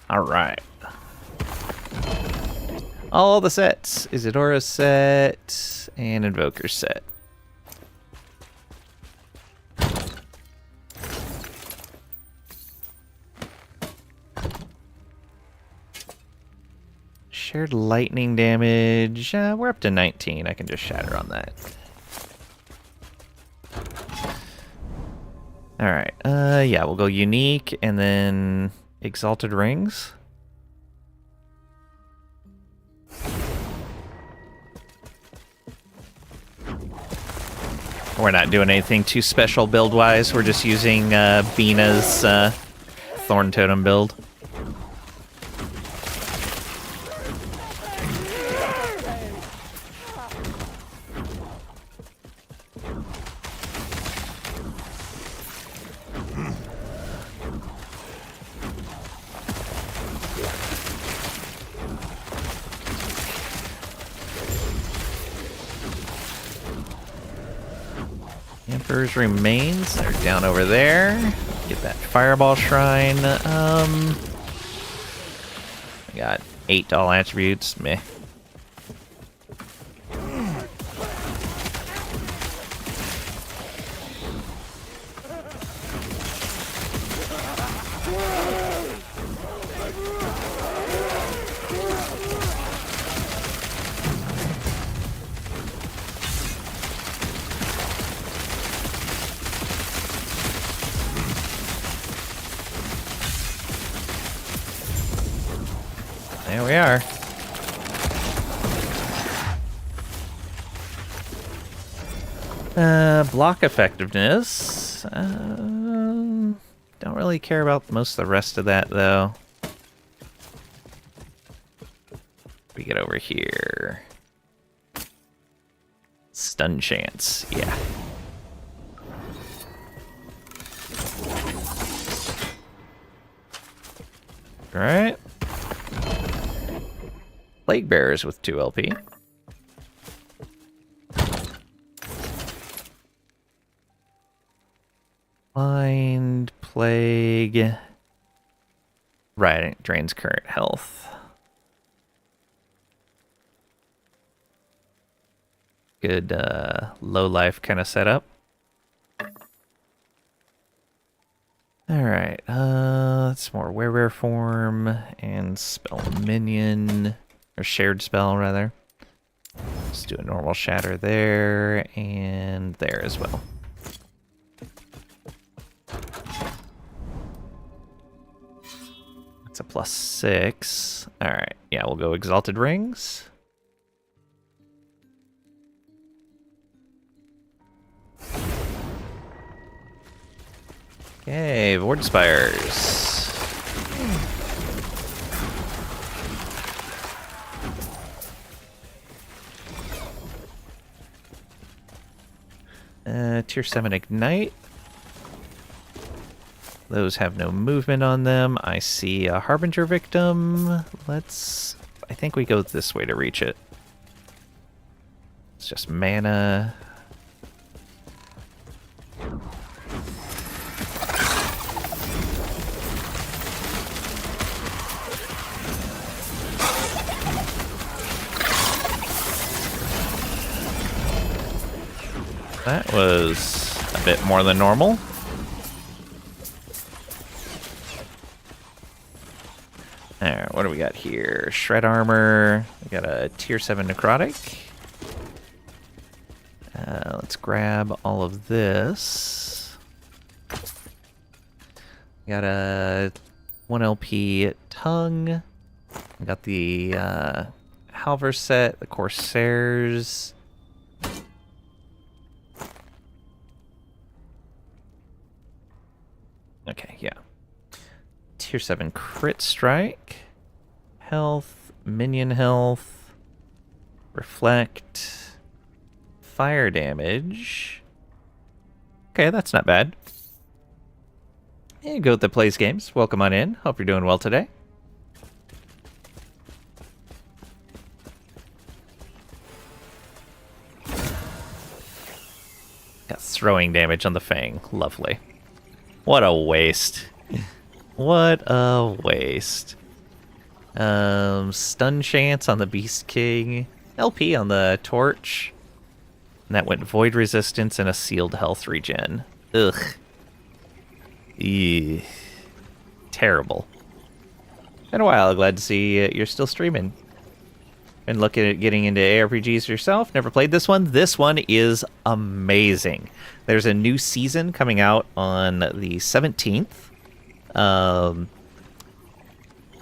All right. All the sets. Isidora's set and Invoker's set. Shared lightning damage. We're up to 19. I can just shatter on that. Alright. Yeah, we'll go unique and then exalted rings. We're not doing anything too special build-wise. We're just using Bina's Thorn Totem build. Emperor's remains. They're down over there. Get that fireball shrine. I got 8 all attributes. Meh. There we are. Block effectiveness. Don't really care about most of the rest of that, though. We get over here. Stun chance, yeah. Alright. Plague Bearers with 2 LP. Blind, Plague. Right, it drains current health. Good low life kind of setup. Alright, that's more Werewere form and spell minion. Or shared spell, rather. Let's do a normal shatter there, and there as well. That's a +6. Alright, yeah, we'll go Exalted Rings. Okay, Vord Spires. Tier 7 Ignite. Those have no movement on them. I see a Harbinger Victim. I think we go this way to reach it. It's just mana. That was a bit more than normal. Alright, what do we got here? Shred Armor. We got a Tier 7 Necrotic. Let's grab all of this. We got a 1 LP Tongue. We got the Halver set, the Corsairs. Okay, yeah. Tier 7 Crit Strike. Health, Minion Health. Reflect. Fire damage. Okay, that's not bad. Hey, Goat that plays games. Welcome on in. Hope you're doing well today. Got throwing damage on the Fang. Lovely. What a waste. What a waste. Stun chance on the Beast King. LP on the Torch. And that went Void Resistance and a Sealed Health Regen. Ugh. Eugh. Terrible. Been a while. Glad to see you're still streaming. Been looking at getting into ARPGs yourself. Never played this one. This one is amazing. There's a new season coming out on the 17th.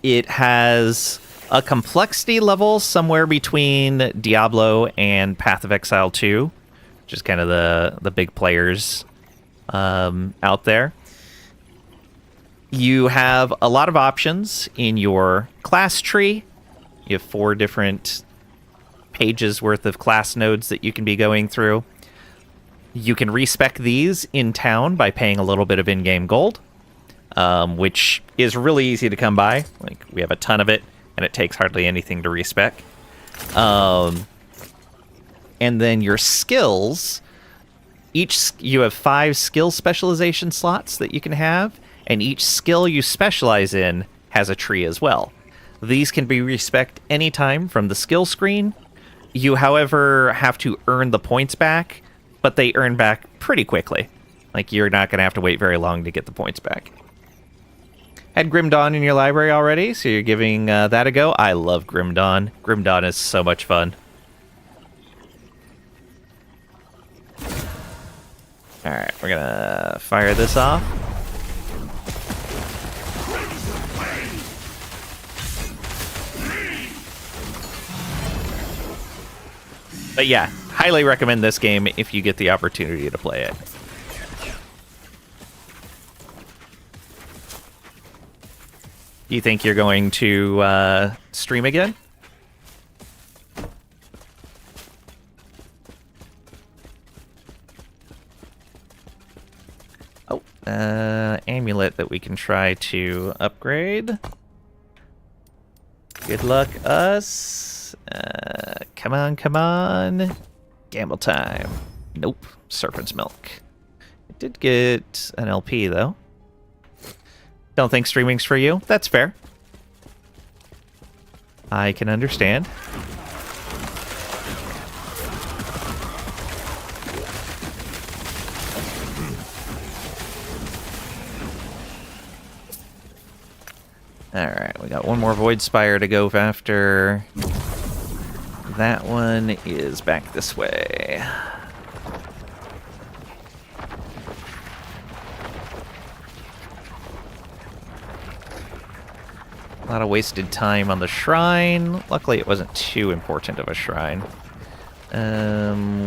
It has a complexity level somewhere between Diablo and Path of Exile 2, which is kind of the big players out there. You have a lot of options in your class tree. You have 4 different pages worth of class nodes that you can be going through. You can respec these in town by paying a little bit of in-game gold, which is really easy to come by. Like, we have a ton of it, and it takes hardly anything to respec. And then your skills You have 5 skill specialization slots that you can have, and each skill you specialize in has a tree as well. These can be respec'd anytime from the skill screen. You, however, have to earn the points back, but they earn back pretty quickly. Like, you're not going to have to wait very long to get the points back. Had Grim Dawn in your library already, so you're giving that a go. I love Grim Dawn. Grim Dawn is so much fun. Alright, we're gonna fire this off. But yeah, highly recommend this game if you get the opportunity to play it. Do you think you're going to stream again? Oh, amulet that we can try to upgrade. Good luck, us. Come on, come on. Gamble time. Nope. Serpent's milk. It did get an LP, though. Don't think streaming's for you? That's fair. I can understand. Alright, we got one more Void Spire to go after. That one is back this way. A lot of wasted time on the shrine. Luckily, it wasn't too important of a shrine.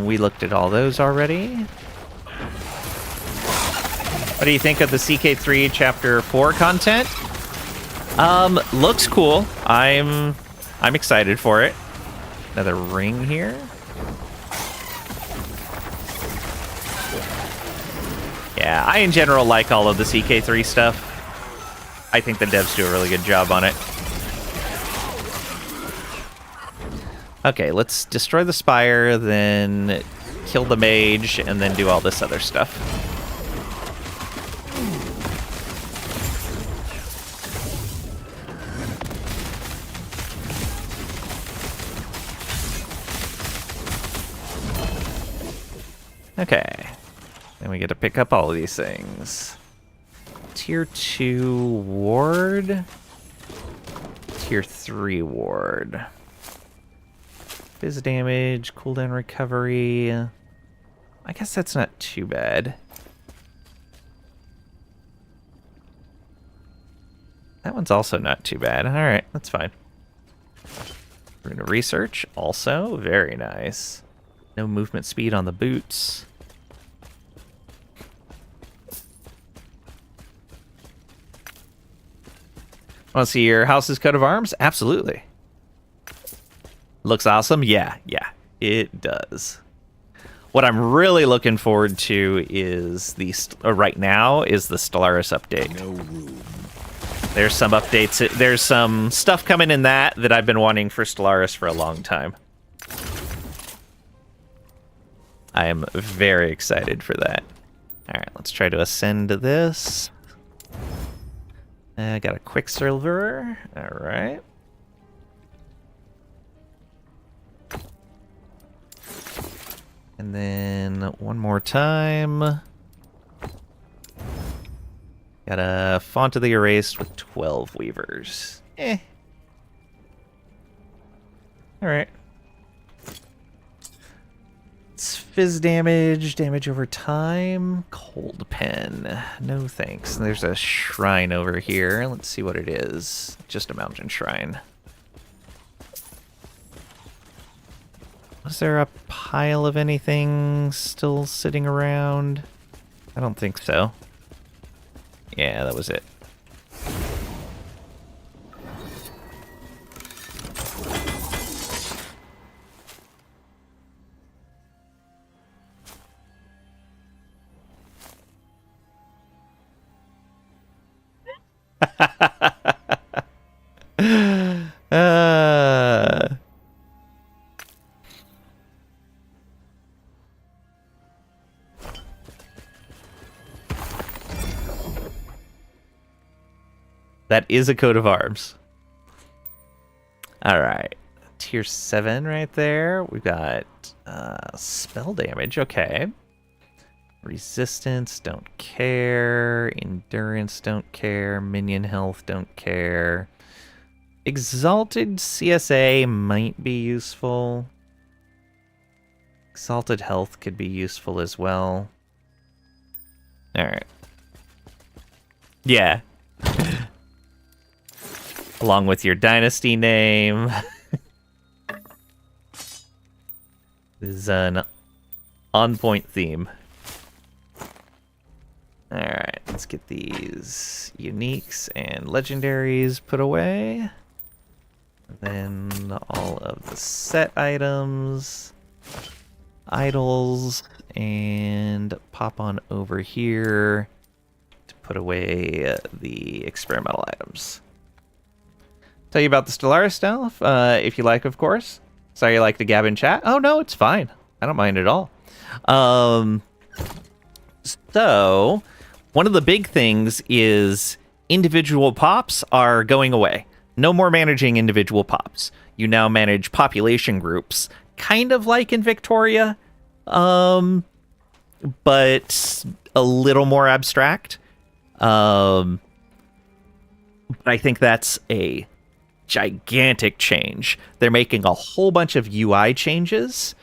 We looked at all those already. What do you think of the CK3 Chapter 4 content? Looks cool. I'm excited for it. Another ring here. Yeah, I in general like all of the CK3 stuff. I think the devs do a really good job on it. Okay, let's destroy the spire, then kill the mage, and then do all this other stuff. Okay. Then we get to pick up all of these things. Tier 2 ward. Tier 3 ward. Fizz damage, cooldown recovery. I guess that's not too bad. That one's also not too bad. Alright, that's fine. We're gonna research, also. Very nice. No movement speed on the boots. Want to see your house's coat of arms? Absolutely. Looks awesome? Yeah, it does. What I'm really looking forward to is right now is the Stellaris update. No room. There's some updates. There's some stuff coming in that I've been wanting for Stellaris for a long time. I am very excited for that. All right, let's try to ascend to this. I got a Quicksilver. All right. And then one more time. Got a Font of the Erased with 12 Weavers. All right. It's fizz damage, damage over time, cold pen. No thanks. There's a shrine over here. Let's see what it is. Just a mountain shrine. Was there a pile of anything still sitting around? I don't think so. Yeah, that was it. That is a coat of arms. Alright. Tier 7 right there. We've got spell damage. Okay. Resistance, don't care. Endurance, don't care. Minion health, don't care. Exalted CSA might be useful. Exalted health could be useful as well. Alright. Yeah. Along with your dynasty name. This is an on-point theme. Alright, let's get these uniques and legendaries put away. Then all of the set items, idols, and pop on over here to put away the experimental items. Tell you about the Stellaris stuff, if you like, of course. Sorry you like to gab in chat. Oh, no, it's fine. I don't mind at all. So, one of the big things is individual pops are going away. No more managing individual pops. You now manage population groups, kind of like in Victoria, but a little more abstract. But I think that's a gigantic change. They're making a whole bunch of UI changes,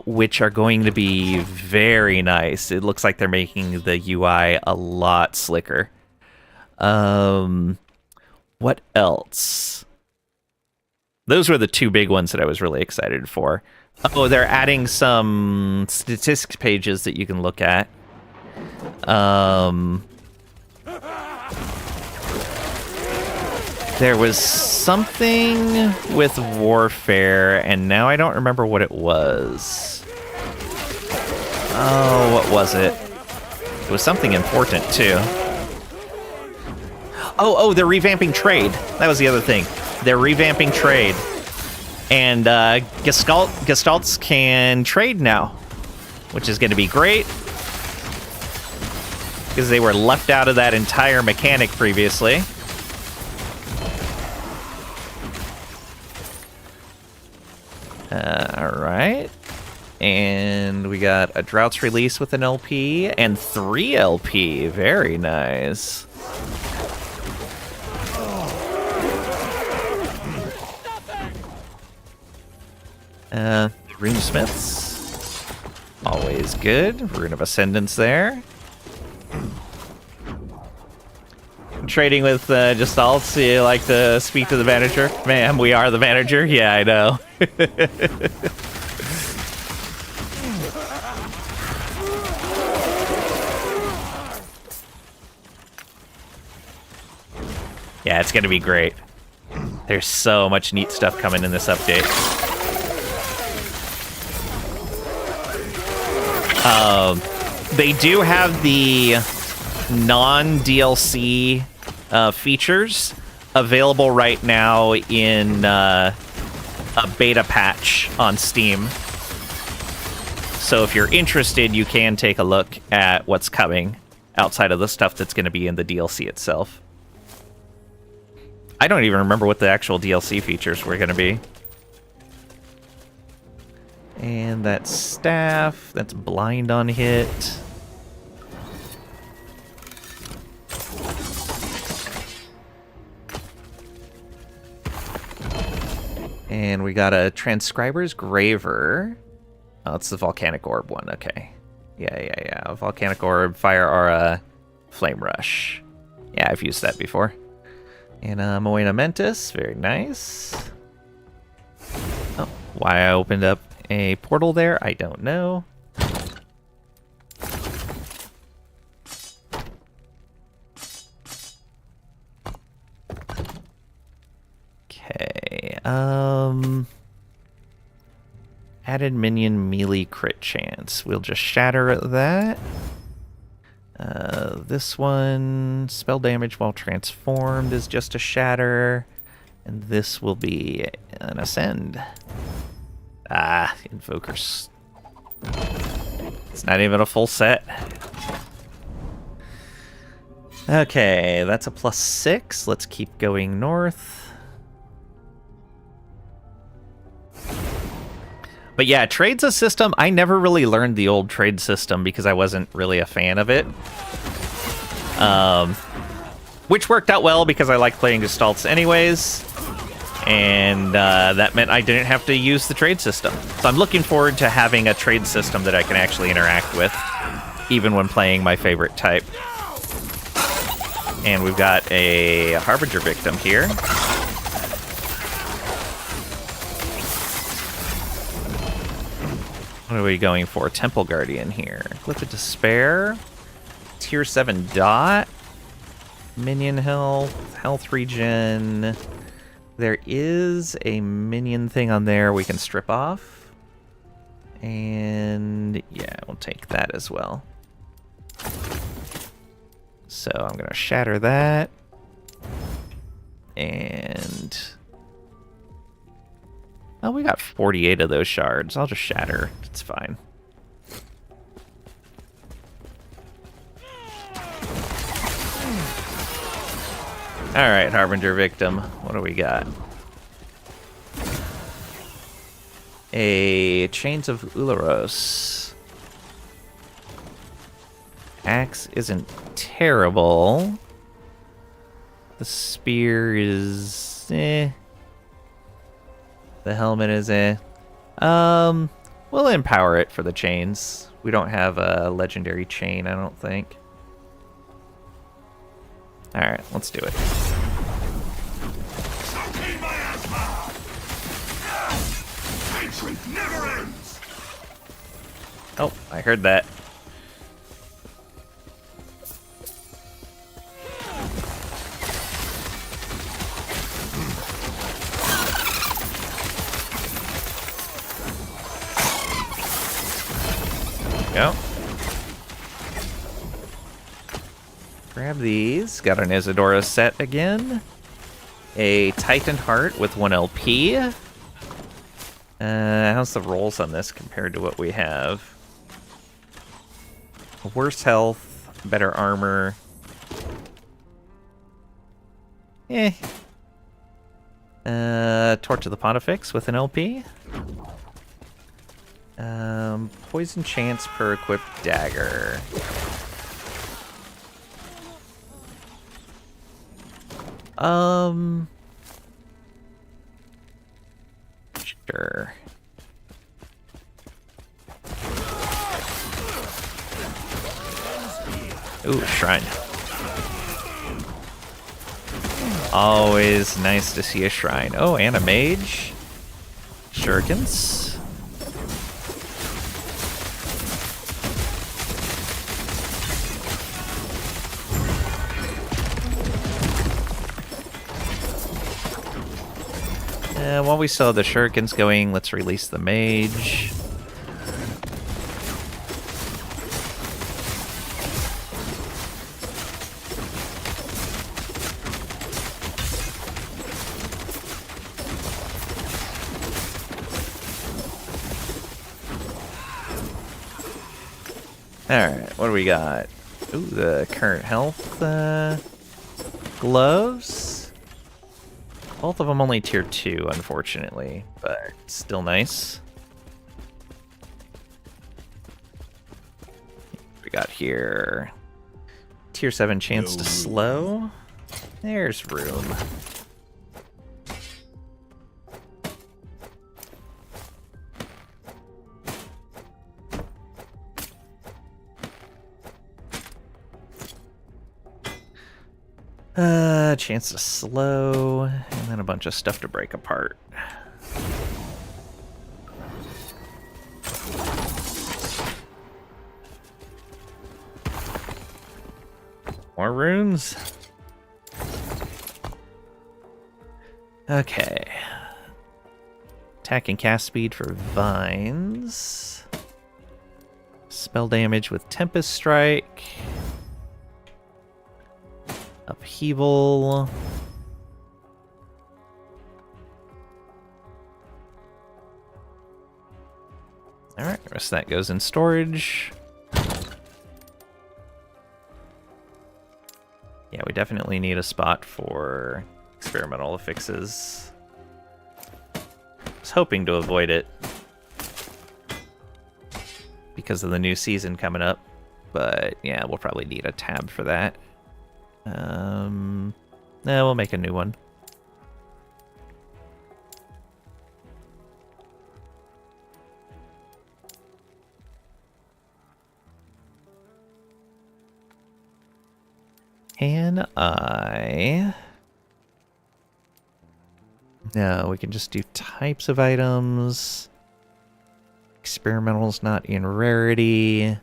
which are going to be very nice. It looks like they're making the UI a lot slicker. What else? Those were the two big ones that I was really excited for. Oh, they're adding some statistics pages that you can look at. There was something with warfare, and now I don't remember what it was. Oh, what was it? It was something important, too. Oh, they're revamping trade. That was the other thing. They're revamping trade. And Gestalts can trade now, which is going to be great. Because they were left out of that entire mechanic previously. Alright. And we got a Droughts release with an LP and 3 LP. Very nice. Runesmiths. Always good. Rune of Ascendance there. Trading with Gestalts, you like to speak to the manager? Ma'am, we are the manager? Yeah, I know. Yeah, it's gonna be great. There's so much neat stuff coming in this update. They do have the non-DLC features available right now in a beta patch on Steam. So if you're interested, you can take a look at what's coming outside of the stuff that's going to be in the DLC itself. I don't even remember what the actual DLC features were going to be. And that staff, that's blind on hit. And we got a Transcriber's Graver. Oh, it's the Volcanic Orb one, okay. Yeah. Volcanic Orb, Fire Aura, Flame Rush. Yeah, I've used that before. And Moena Mentis, very nice. Oh, why I opened up a portal there, I don't know. Okay, added minion melee crit chance. We'll just shatter that. This one, spell damage while transformed is just a shatter. And this will be an ascend. Ah, invokers. It's not even a full set. Okay, that's a +6. Let's keep going north. But yeah, trade's a system. I never really learned the old trade system because I wasn't really a fan of it. Which worked out well because I like playing Gestalts anyways. And that meant I didn't have to use the trade system. So I'm looking forward to having a trade system that I can actually interact with, even when playing my favorite type. And we've got a Harbinger victim here. What are we going for? Temple Guardian here. Glyph of Despair. Tier 7 dot. Minion health. Health regen. There is a minion thing on there we can strip off. And yeah, we'll take that as well. So I'm going to shatter that. And... oh, we got 48 of those shards. I'll just shatter. It's fine. Alright, Harbinger victim. What do we got? A Chains of Ularos. Axe isn't terrible. The spear is... eh. The helmet is eh. We'll empower it for the chains. We don't have a legendary chain, I don't think. Alright, let's do it. Oh, I heard that. Go. Grab these. Got an Isadora set again. A Titan Heart with 1 LP. How's the rolls on this compared to what we have? Worse health, better armor. Eh. Torch of the Pontifex with an LP. Poison chance per equipped dagger. Sure. Ooh, shrine. Always nice to see a shrine. Oh, and a mage. Shurikens. While we still have the shurikens going, let's release the mage. Alright, what do we got? Ooh, the current health gloves. Both of them only tier 2, unfortunately, but still nice. We got here tier 7 chance to slow. There's room. Chance to slow, and then a bunch of stuff to break apart. More runes. Okay. Attack and cast speed for vines. Spell damage with Tempest Strike. Upheaval. Alright, the rest of that goes in storage. Yeah, we definitely need a spot for experimental affixes. I was hoping to avoid it because of the new season coming up, but yeah, we'll probably need a tab for that. No, we'll make a new one. Can I... No, we can just do types of items. Experimental's not in rarity.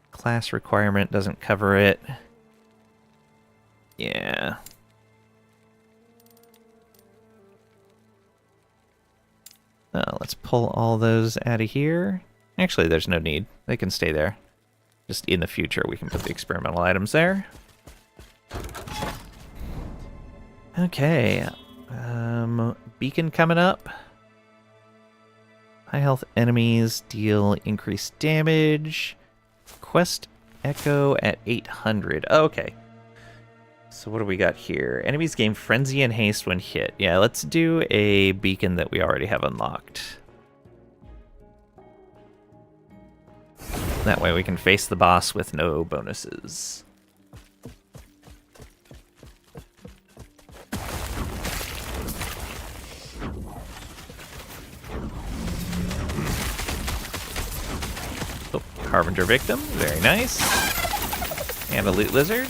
Class requirement doesn't cover it. Yeah. Let's pull all those out of here. Actually, there's no need. They can stay there. Just in the future, we can put the experimental items there. Okay. Beacon coming up. High health enemies deal increased damage. Quest Echo at 800. Okay. So what do we got here? Enemies gain frenzy and haste when hit. Yeah, let's do a beacon that we already have unlocked. That way we can face the boss with no bonuses. Oh, Harbinger Victim. Very nice. And a Loot Lizard.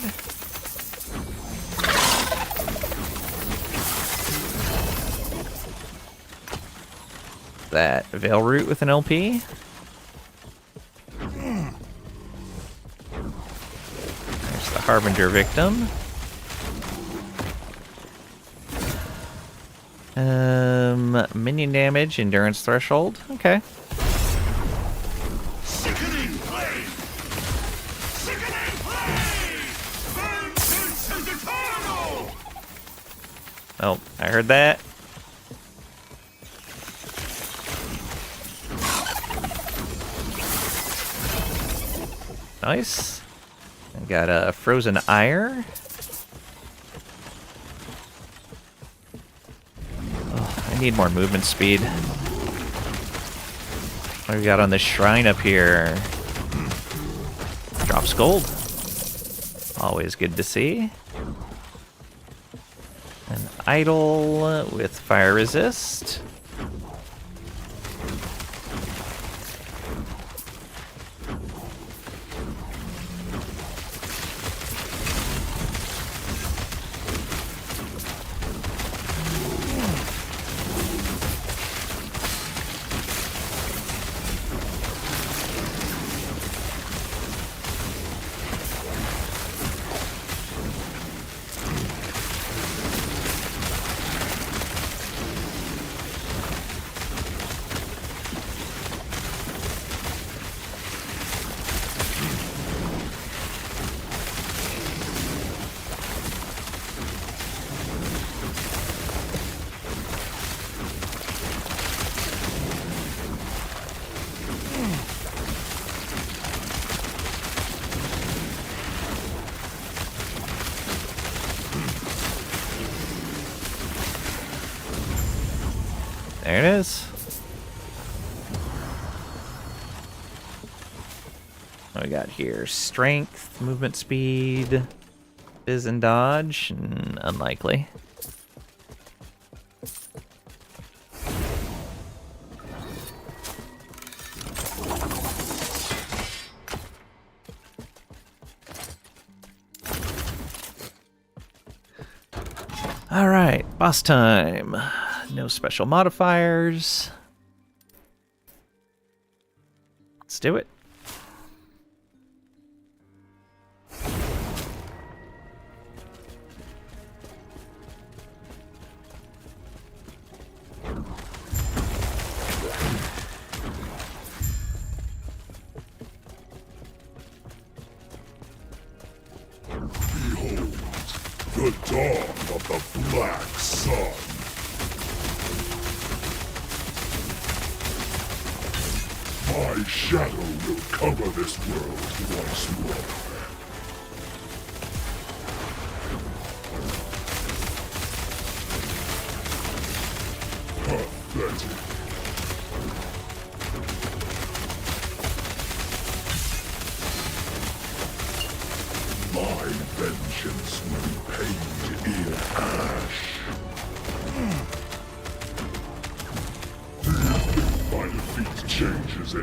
That Veil Root with an LP. There's the Harbinger Victim. Minion damage, endurance threshold. Okay. Sickening blade! Sickening blade! Vengeance and eternal! Oh, I heard that. Nice. I got a frozen ire. Oh, I need more movement speed. What do we got on this shrine up here? Drops gold. Always good to see. An idol with fire resist. There it is. What we got here? Strength, movement speed, biz and dodge, unlikely. All right, boss time. No special modifiers. Let's do it. Behold, the dawn of the Black Sun. My shadow will cover this world once more.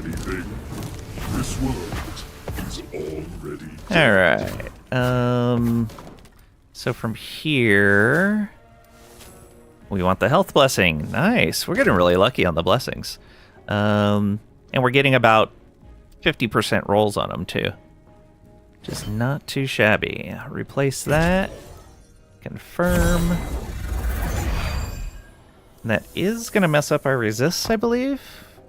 anything. This world is already All right. So from here, we want the health blessing. Nice. We're getting really lucky on the blessings. And we're getting about 50% rolls on them too. Just not too shabby. Replace that. Confirm. And that is going to mess up our resists, I believe.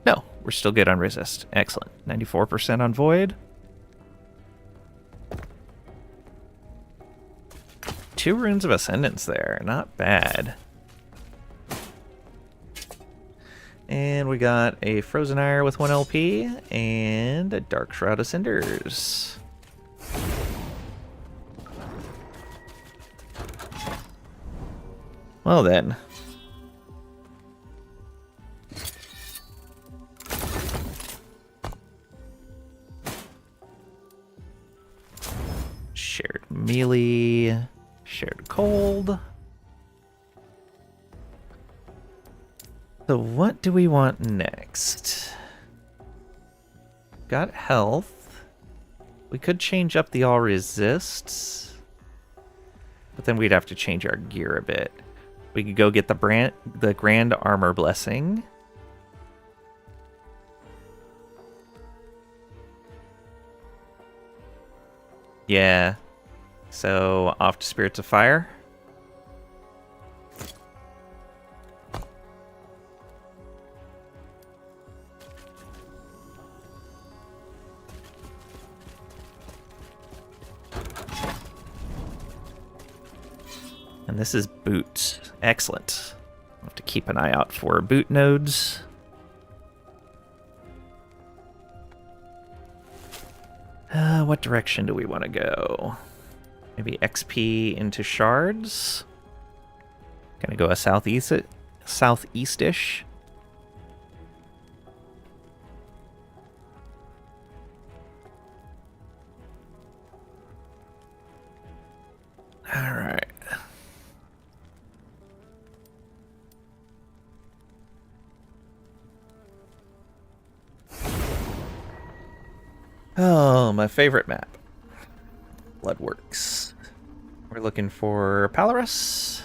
No, we're still good on resist. Excellent. 94% on void. 2 runes of ascendance there. Not bad. And we got a frozen ire with 1 LP and a dark shroud of cinders. Well then. Shared melee, shared cold. So what do we want next? Got health. We could change up the all resists, but then we'd have to change our gear a bit. We could go get the grand armor blessing. Yeah. So off to Spirits of Fire. And this is boot. Excellent. I'll have to keep an eye out for boot nodes. What direction do we want to go? Maybe XP into shards. Gonna go a southeast-ish. All right. Oh, my favorite map. Bloodworks. We're looking for Palorus.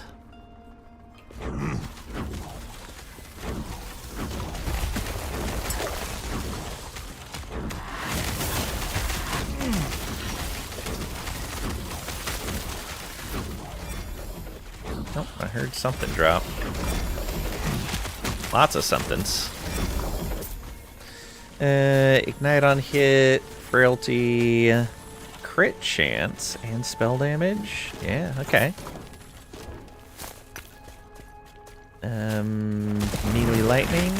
Oh, I heard something drop. Lots of somethings. Ignite on hit, frailty, crit chance, and spell damage. Yeah, okay. Melee lightning.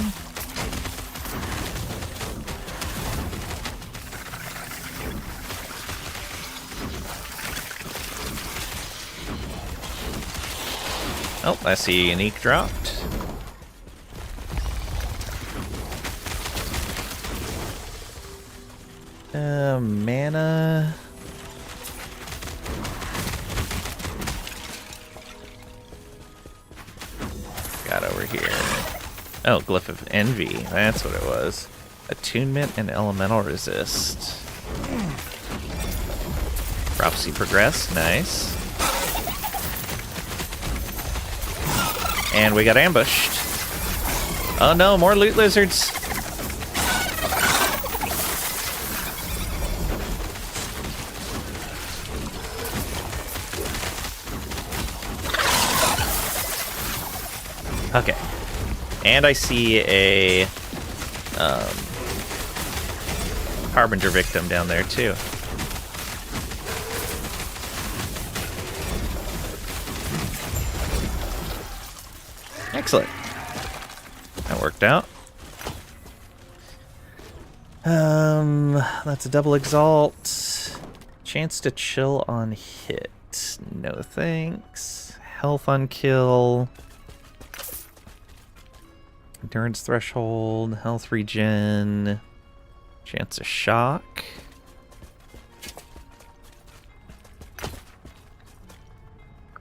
Oh, I see a unique dropped. Mana. Got over here. Oh, Glyph of Envy. That's what it was. Attunement and elemental resist. Prophecy progressed. Nice. And we got ambushed. Oh no, more loot lizards. Okay. And I see a Harbinger victim down there too. Excellent. That worked out. That's a double exalt. Chance to chill on hit. No thanks. Health on kill. Endurance threshold, health regen, chance of shock.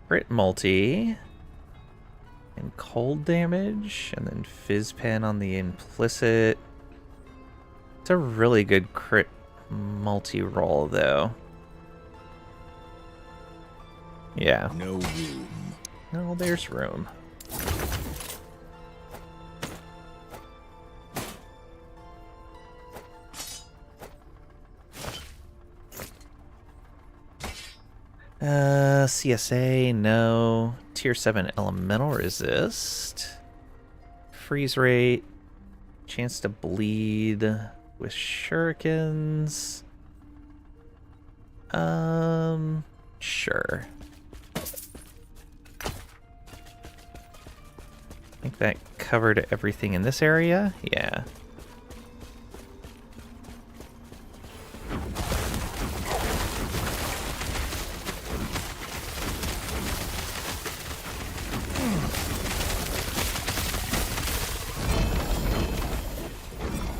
Crit multi. And cold damage, and then fizz pen on the implicit. It's a really good crit multi-roll, though. Yeah. No room. No, there's room. CSA, no. Tier 7 elemental resist. Freeze rate. Chance to bleed with shurikens. Sure. I think that covered everything in this area. Yeah.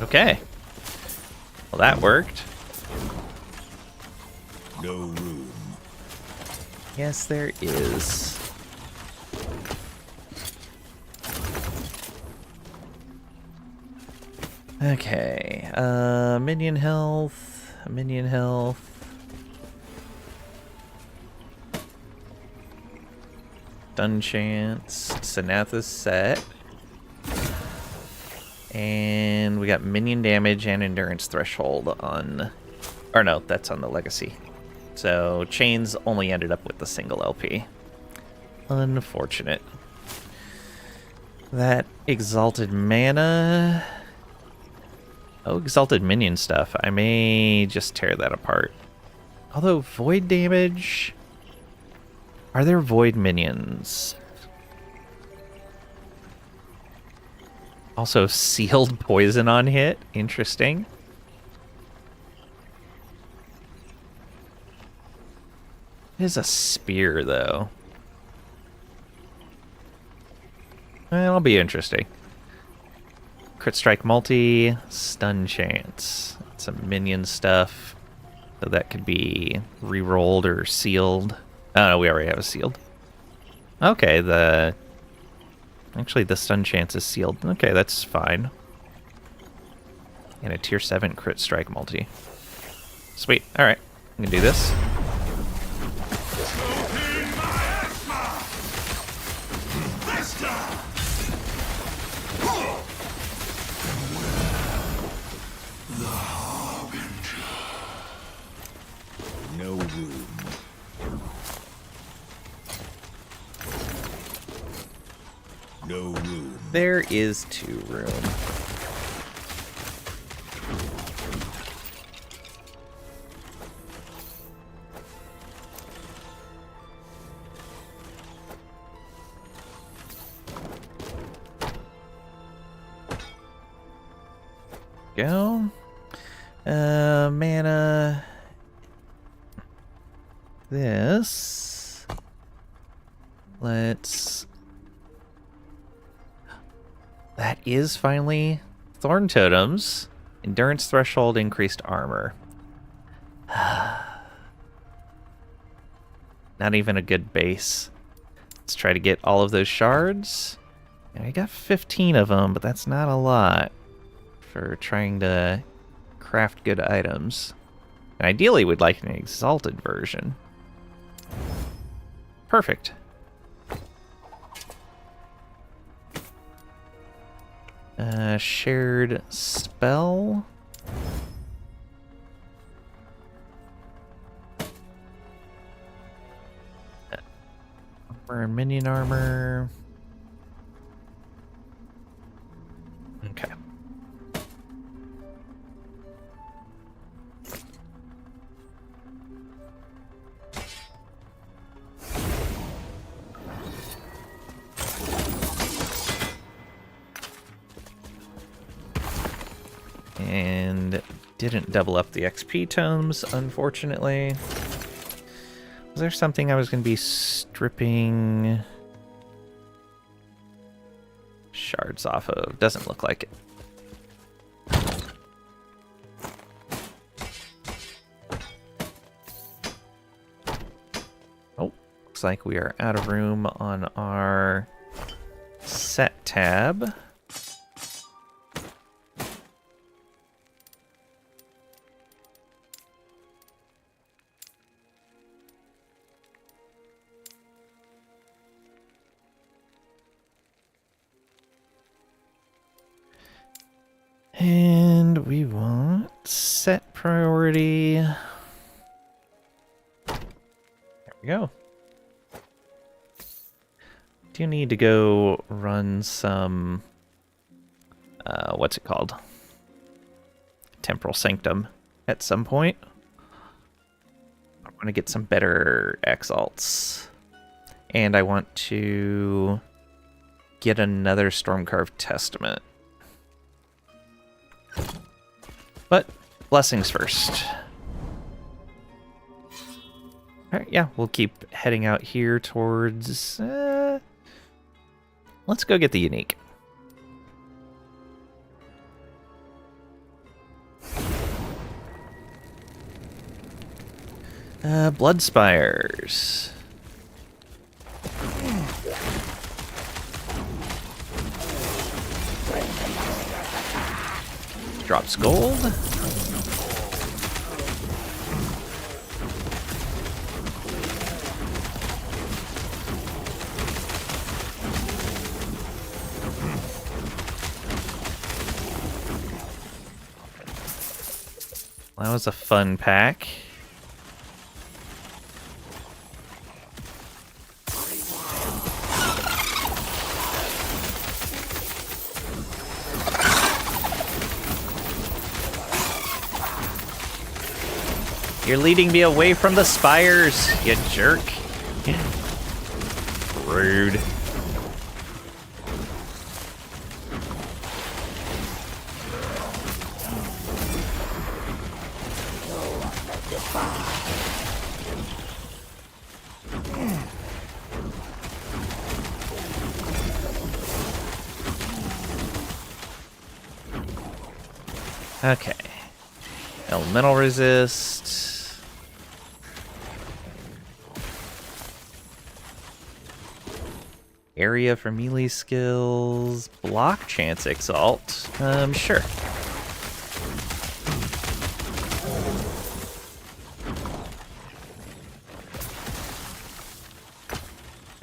Okay. Well, that worked. No room. Yes, there is. Okay. Minion health. Minion health. Stun chance. Sanatha's set. And we got minion damage and endurance threshold on... Or no, that's on the legacy. So chains only ended up with the single LP. Unfortunate. That exalted mana... Oh, exalted minion stuff. I may just tear that apart. Although void damage... Are there void minions? Also, sealed poison on hit. Interesting. It is a spear, though. Well, it'll be interesting. Crit strike multi, stun chance. Some minion stuff. So that could be re-rolled or sealed. Oh, no, we already have a sealed. Okay, actually, the stun chance is sealed. Okay, that's fine. And a tier 7 crit strike multi. Sweet. Alright. I'm gonna do this. No room. No room. There is 2 room. Go. Mana. This. Let's... That is finally Thorn Totems. Endurance threshold, increased armor. Not even a good base. Let's try to get all of those shards. And I got 15 of them, but that's not a lot for trying to craft good items. And ideally, we'd like an exalted version. Perfect. Shared spell. Armor and minion armor. Okay. And didn't double up the XP tomes, unfortunately. Was there something I was going to be stripping shards off of? Doesn't look like it. Oh, looks like we are out of room on our set tab. set priority. There we go. Do need to go run some, what's it called? Temporal Sanctum at some point. I want to get some better exalts. And I want to get another Stormcarved Testament. But blessings first. Alright, yeah, we'll keep heading out here towards... let's go get the unique. Blood Spires. Drops gold. That was a fun pack. You're leading me away from the spires, you jerk. Rude. Okay. Elemental resist. Area for melee skills. Block chance exalt. Sure.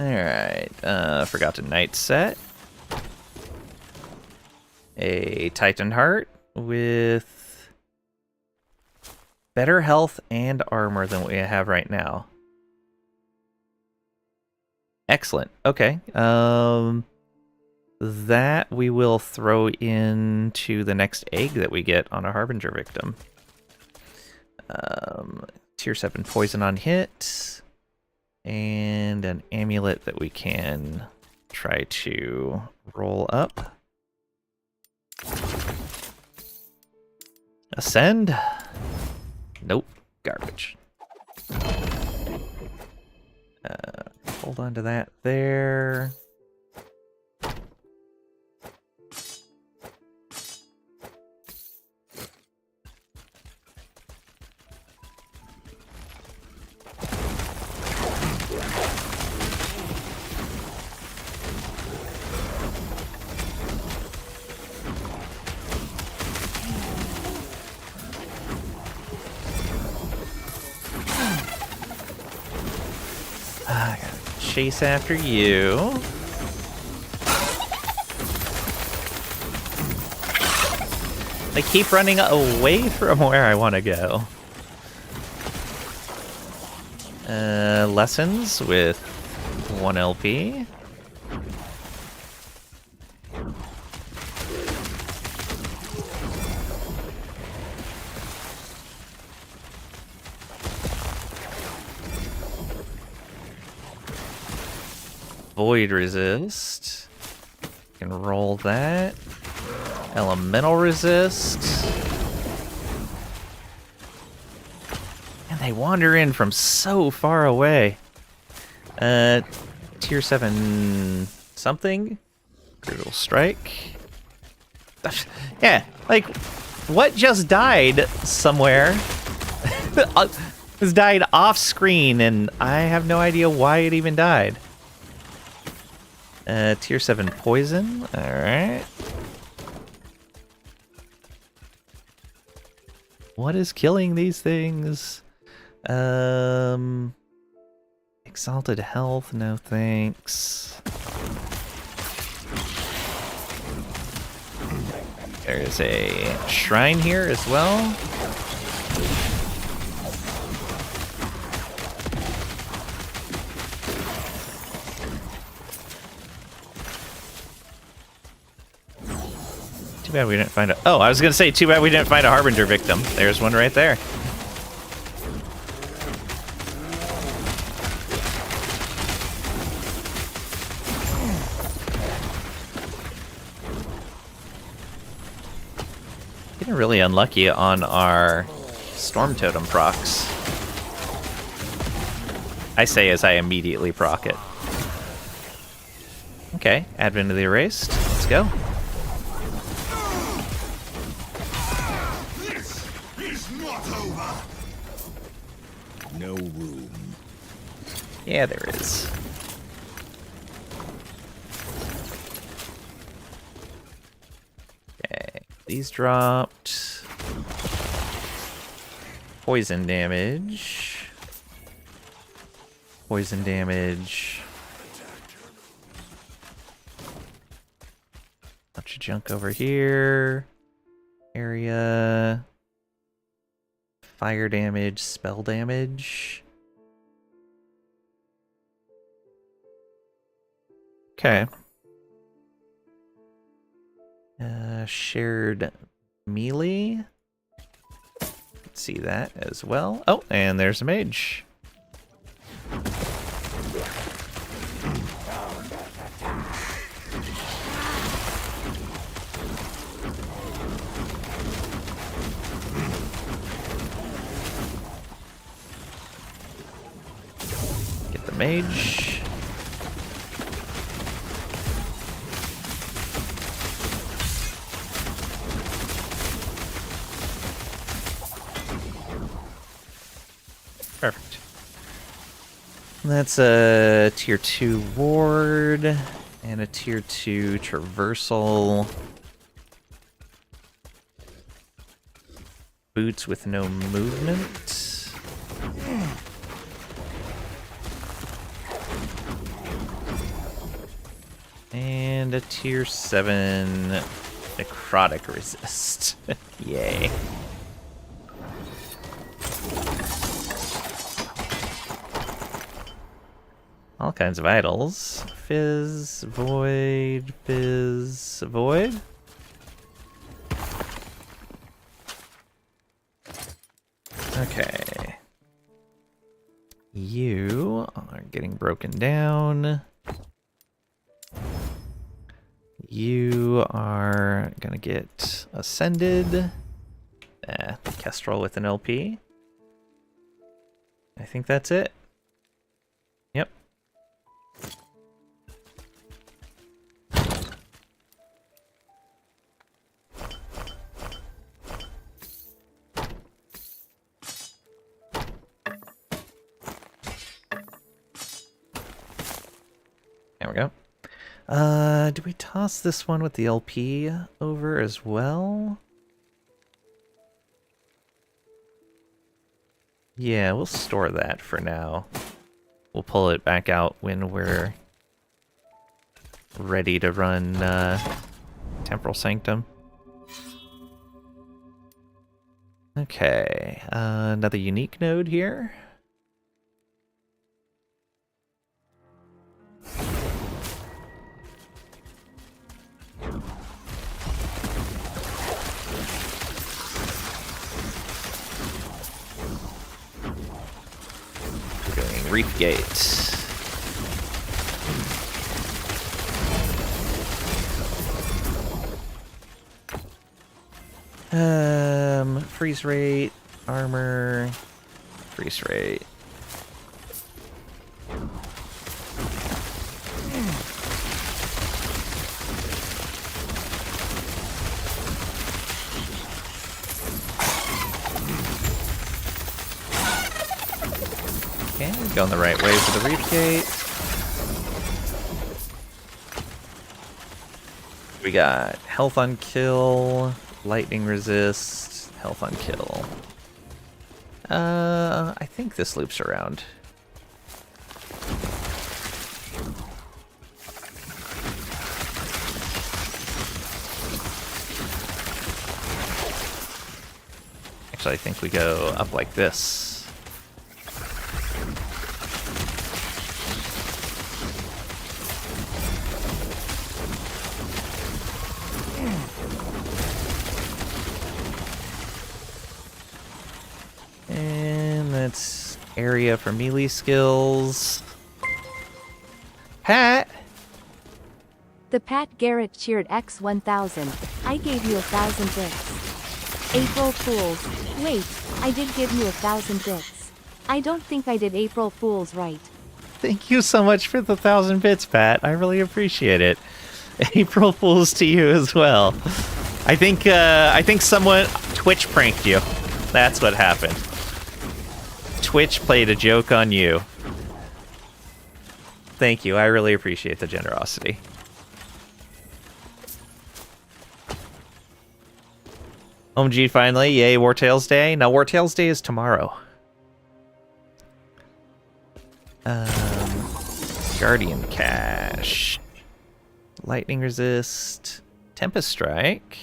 Alright, forgot to night set. A Titan Heart with better health and armor than what we have right now. Excellent. Okay. That we will throw into the next egg that we get on a Harbinger victim. Tier 7 poison on hit. And an amulet that we can try to roll up. Ascend? Nope. Garbage. Hold on to that there. I gotta chase after you. They keep running away from where I want to go. Lessons with 1 LP. Void resist. Can roll that. Elemental resist. And they wander in from so far away. Tier 7 something. Critical strike. Yeah, like, what just died somewhere? This died off screen, and I have no idea why it even died. Tier 7 poison. Alright. What is killing these things? Exalted health, no thanks. There's a shrine here as well. Too bad we didn't find a... Oh, I was going to say, too bad we didn't find a Harbinger victim. There's one right there. Getting really unlucky on our Storm Totem procs. I say as I immediately proc it. Okay, Advent of the Erased. Let's go. No room. Yeah, there is. Okay, these dropped. Poison damage. Poison damage. Bunch of junk over here. Area. Fire damage, spell damage. Okay. Shared melee. See that as well. Oh, and there's a mage. Get the mage. Perfect. That's a tier 2 ward and a tier 2 traversal. Boots with no movement. And a tier 7 necrotic resist. Yay. All kinds of idols. Fizz, void, fizz, void. Okay. You are getting broken down. You are gonna get ascended. Kestrel with an LP. I think that's it. Yep. There we go. Do we toss this one with the LP over as well? Yeah, we'll store that for now. We'll pull it back out when we're ready to run Temporal Sanctum. Okay, another unique node here. Reef Gate. Freeze rate, armor, freeze rate. Okay, going the right way for the Reef Gate. We got health on kill, lightning resist, health on kill. I think this loops around. I think we go up like this. And that's area for melee skills. Pat! The Pat Garrett cheered X1000. I gave you 1,000 bits. April Fools. Wait, I did give you 1,000 bits. I don't think I did April Fools right. Thank you so much for the 1,000 bits, Pat. I really appreciate it. April Fools to you as well. I think someone Twitch pranked you. That's what happened. Twitch played a joke on you. Thank you. I really appreciate the generosity. OMG, finally. Yay, Wartails Day. Now, Wartails Day is tomorrow. Guardian Cache. Lightning Resist. Tempest Strike.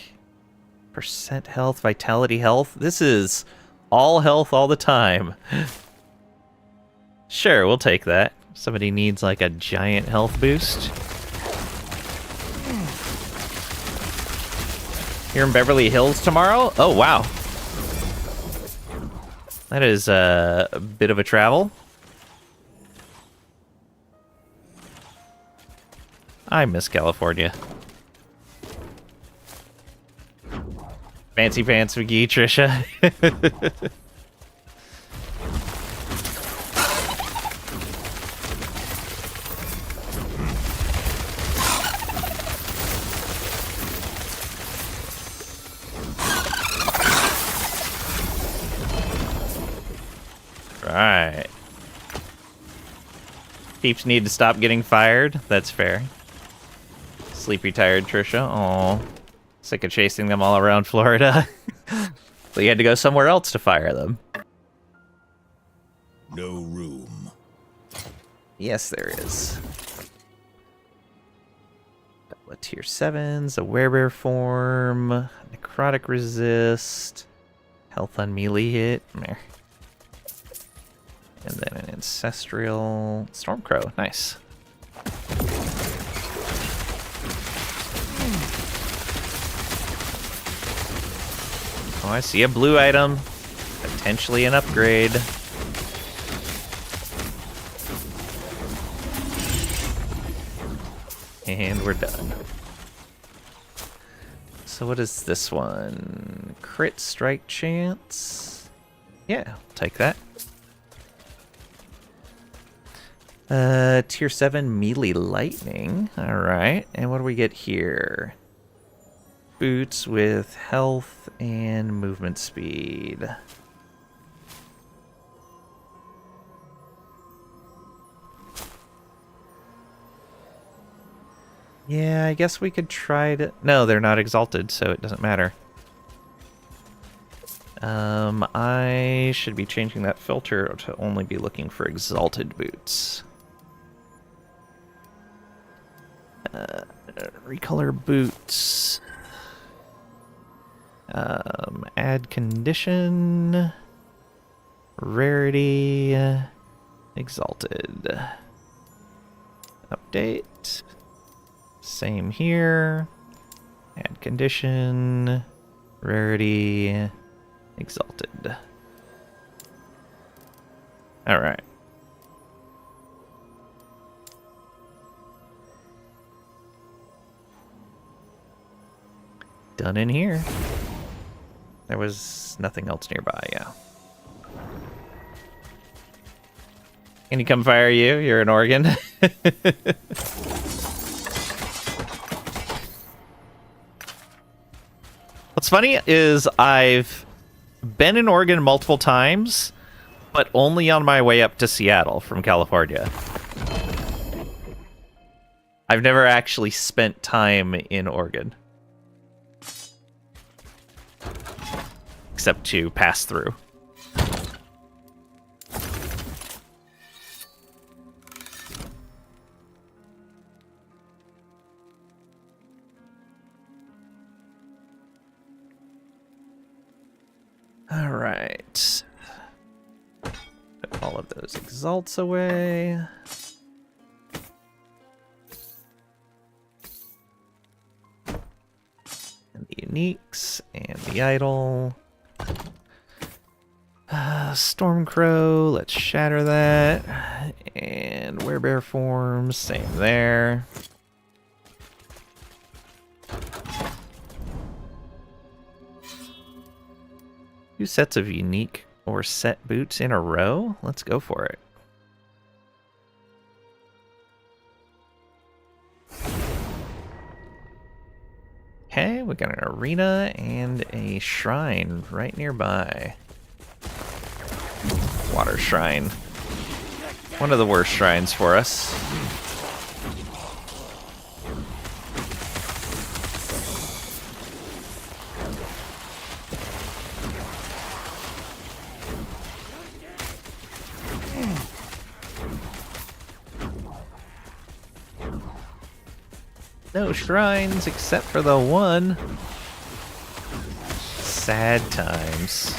Percent health, Vitality health. This is all health all the time. Sure, we'll take that. Somebody needs like a giant health boost. Here in Beverly Hills tomorrow? Oh, wow. That is a bit of a travel. I miss California. Fancy pants McGee, Trisha. Right. Peeps need to stop getting fired. That's fair. Sleepy tired Trisha. Aw. Sick of chasing them all around Florida. So you had to go somewhere else to fire them. No room. Yes, there is. Couple of tier 7s, a werebear form, necrotic resist, health on melee hit. There. And then an ancestral stormcrow. Nice. Oh, I see a blue item. Potentially an upgrade. And we're done. So what is this one? Crit strike chance? Yeah, I'll take that. Tier 7 melee lightning. Alright, and what do we get here? Boots with health and movement speed. Yeah, I guess we could try to... No, they're not exalted, so it doesn't matter. I should be changing that filter to only be looking for exalted boots. Recolor boots. Add condition. Rarity. Exalted. Update. Same here. Add condition. Rarity. Exalted. Alright. Done in here. There was nothing else nearby, yeah. Can he come fire you? You're in Oregon. What's funny is I've been in Oregon multiple times, but only on my way up to Seattle from California. I've never actually spent time in Oregon. Except to pass through. All right. right. Put all of those exalts away. And the uniques and the idol. Stormcrow, let's shatter that. And werebear forms, same there. Two sets of unique or set boots in a row? Let's go for it. Okay, we got an arena and a shrine right nearby. Water shrine. One of the worst shrines for us. No shrines except for the one. Sad times.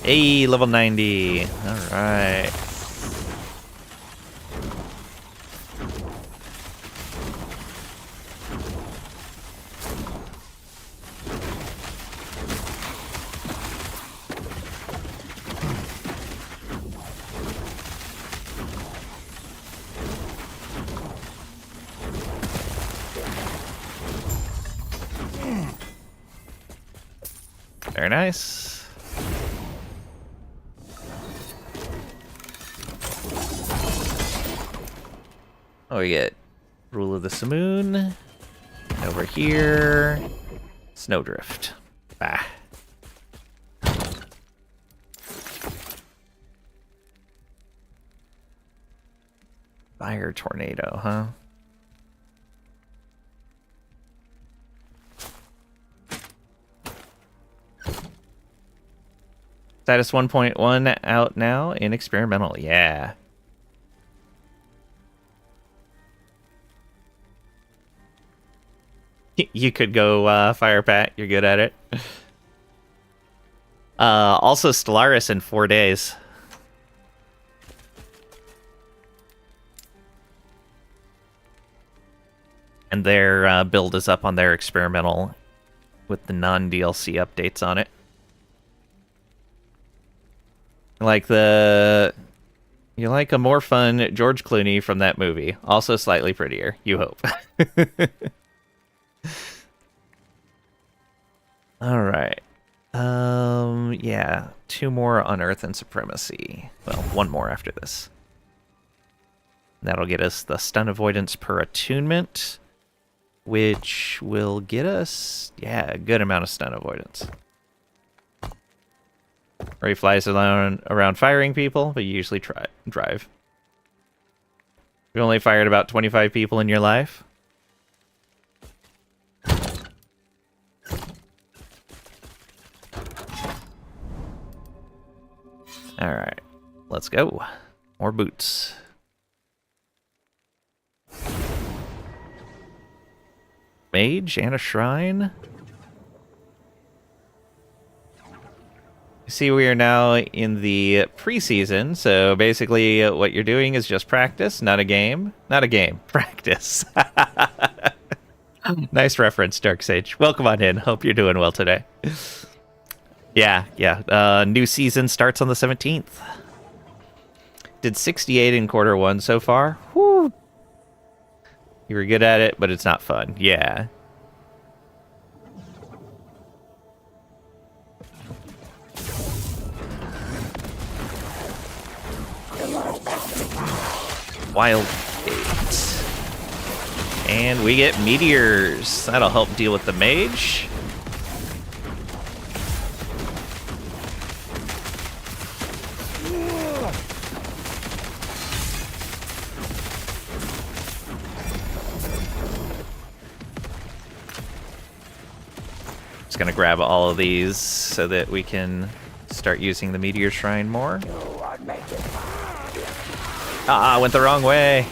Hey, level 90. Alright. Very nice. Oh, we get Rule of the Simoon. Over here, Snowdrift. Bah. Fire Tornado, huh? Status 1.1 out now in experimental. Yeah. You could go Fire Pat. You're good at it. Also, Stellaris in 4 days. And their build is up on their experimental with the non-DLC updates on it. You like a more fun George Clooney from that movie. Also slightly prettier, you hope. Alright. Yeah. 2 more Unearth and Supremacy. Well, 1 more after this. That'll get us the stun avoidance per attunement, which will get us, yeah, a good amount of stun avoidance. Or he flies around firing people, but you usually drive. You only fired about 25 people in your life? Alright, let's go. More boots. Mage and a shrine. You see, we are now in the preseason, so basically what you're doing is just practice, not a game. Not a game, practice. Nice reference, Darksage. Welcome on in. Hope you're doing well today. Yeah. New season starts on the 17th. Did 68 in quarter 1 so far. Whew. You were good at it, but it's not fun. Yeah. Wild Gate. And we get meteors. That'll help deal with the mage. Just gonna grab all of these so that we can start using the meteor shrine more. Ah, went the wrong way.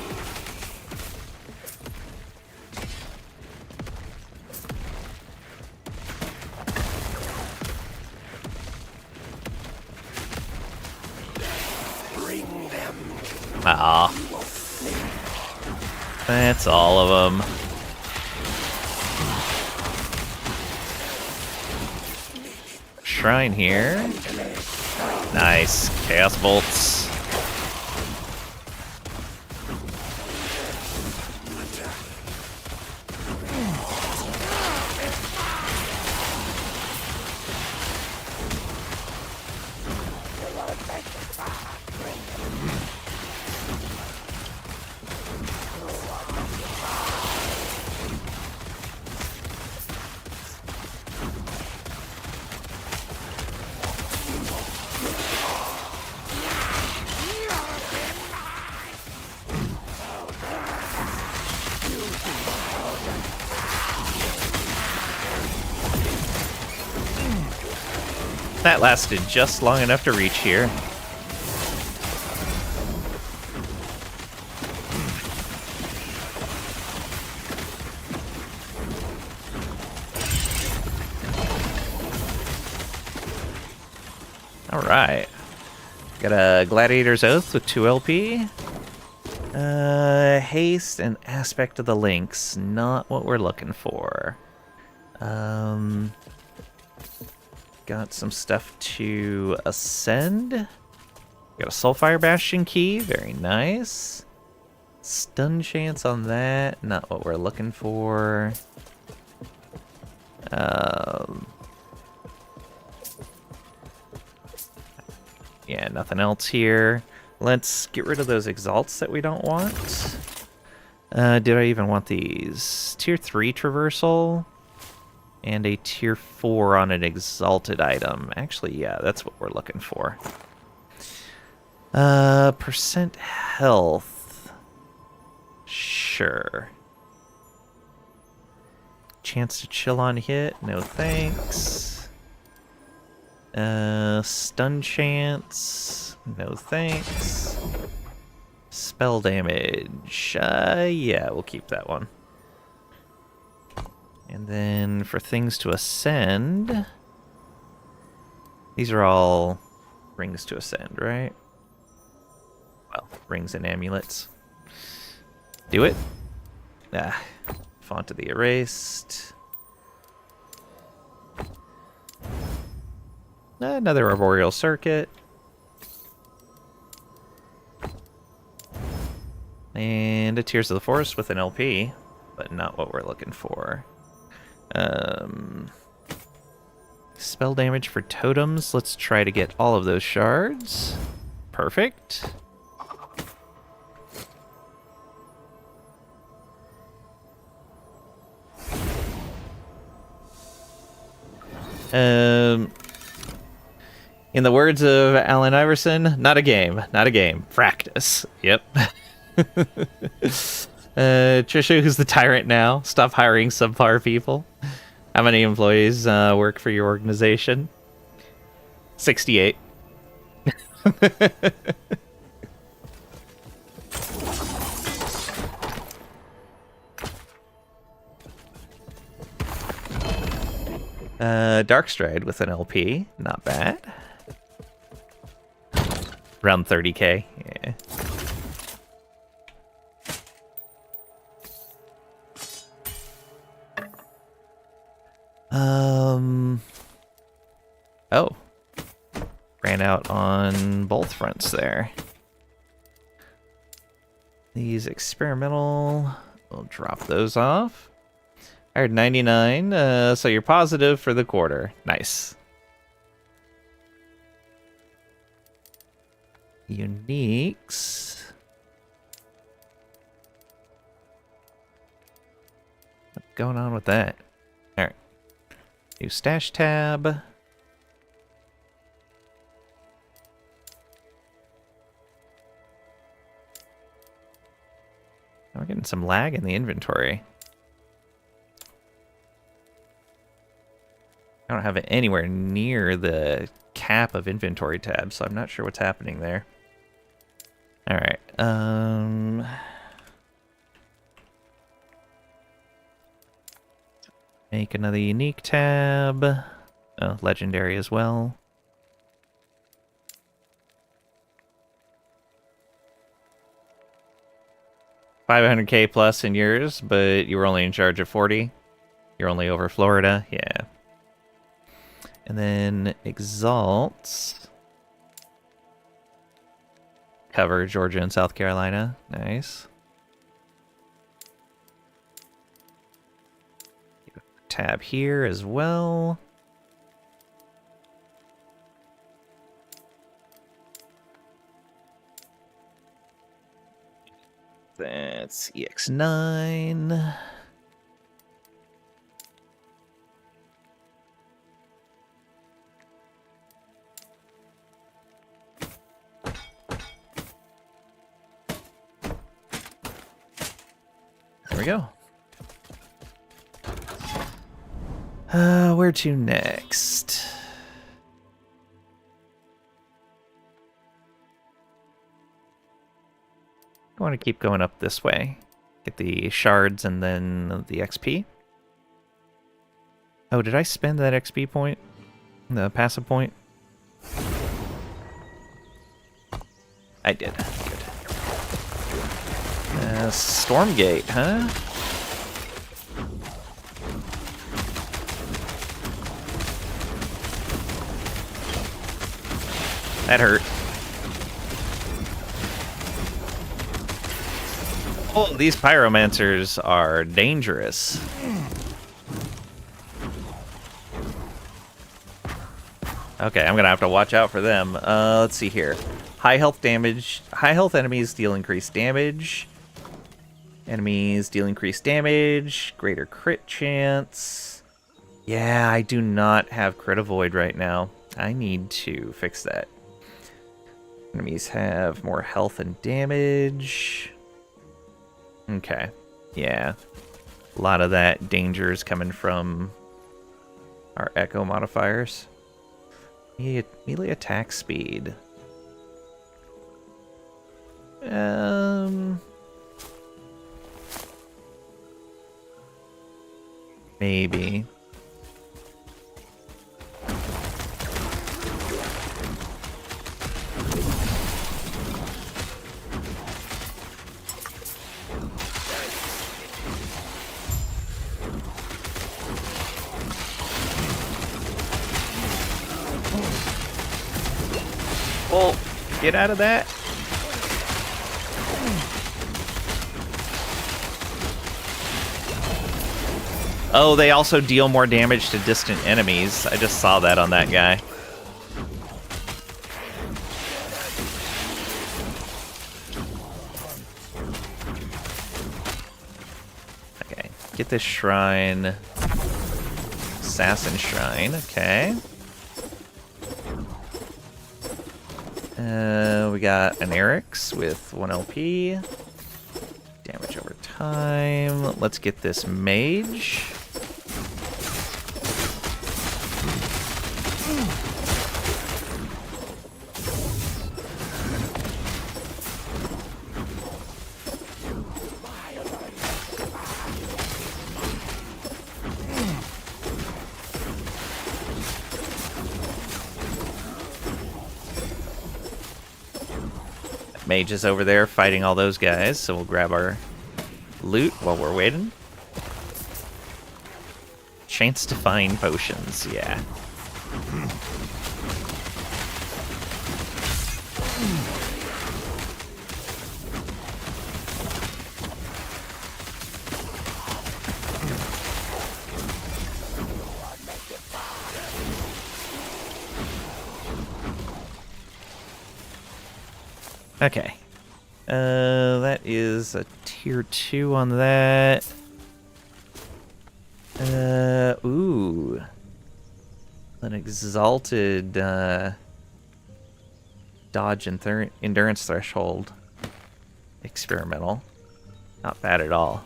Ah, that's all of them. Shrine here. Nice. Chaos bolts. That lasted just long enough to reach here. Alright. Got a Gladiator's Oath with 2 LP. Haste and Aspect of the Lynx. Not what we're looking for. Got some stuff to ascend. Got a Soulfire Bastion key. Very nice. Stun chance on that. Not what we're looking for. Yeah, nothing else here. Let's get rid of those exalts that we don't want. Did I even want these? Tier 3 traversal. And a tier 4 on an exalted item. Actually, yeah, that's what we're looking for. Percent health. Sure. Chance to chill on hit. No thanks. Stun chance. No thanks. Spell damage. Yeah, we'll keep that one. And then for things to ascend, these are all rings to ascend, right? Well, rings and amulets. Do it. Ah, font of the erased. Another arboreal circuit. And a Tears of the Forest with an LP, but not what we're looking for. Spell damage for totems. Let's try to get all of those shards. Perfect. In the words of Allen Iverson, not a game, not a game. Practice. Yep. Trisha, who's the tyrant now? Stop hiring subpar people. How many employees work for your organization? 68. Darkstride with an LP. Not bad. Around 30k. Yeah. Oh. Ran out on both fronts there. These experimental, we'll drop those off. I heard 99, so you're positive for the quarter. Nice. Uniques. What's going on with that? Alright. New stash tab. We're getting some lag in the inventory. I don't have it anywhere near the cap of inventory tabs, so I'm not sure what's happening there. Alright, make another unique tab. Oh, legendary as well. $500K plus in yours, but you were only in charge of 40. You're only over Florida, yeah. And then Exalt. Cover Georgia and South Carolina. Nice. Tab here as well. That's EX9. There we go. Where to next? I want to keep going up this way. Get the shards and then the XP. Oh, did I spend that XP point? The passive point? I did. Good. Stormgate, huh? That hurt. Oh, these pyromancers are dangerous. Okay, I'm gonna have to watch out for them. Let's see here. High health damage. High health enemies deal increased damage. Enemies deal increased damage. Greater crit chance. Yeah, I do not have crit avoid right now. I need to fix that. Enemies have more health and damage. Okay. Yeah. A lot of that danger is coming from our echo modifiers. Melee attack speed. Maybe. Oh, get out of that. Oh, they also deal more damage to distant enemies. I just saw that on that guy. Okay, get this shrine. Assassin shrine, okay. We got an Eric's with 1 LP. Damage over time. Let's get this mage. Mage is over there fighting all those guys, so we'll grab our loot while we're waiting. Chance to find potions, yeah. Okay. That is a tier 2 on that. Ooh. An exalted dodge and endurance threshold. Experimental. Not bad at all.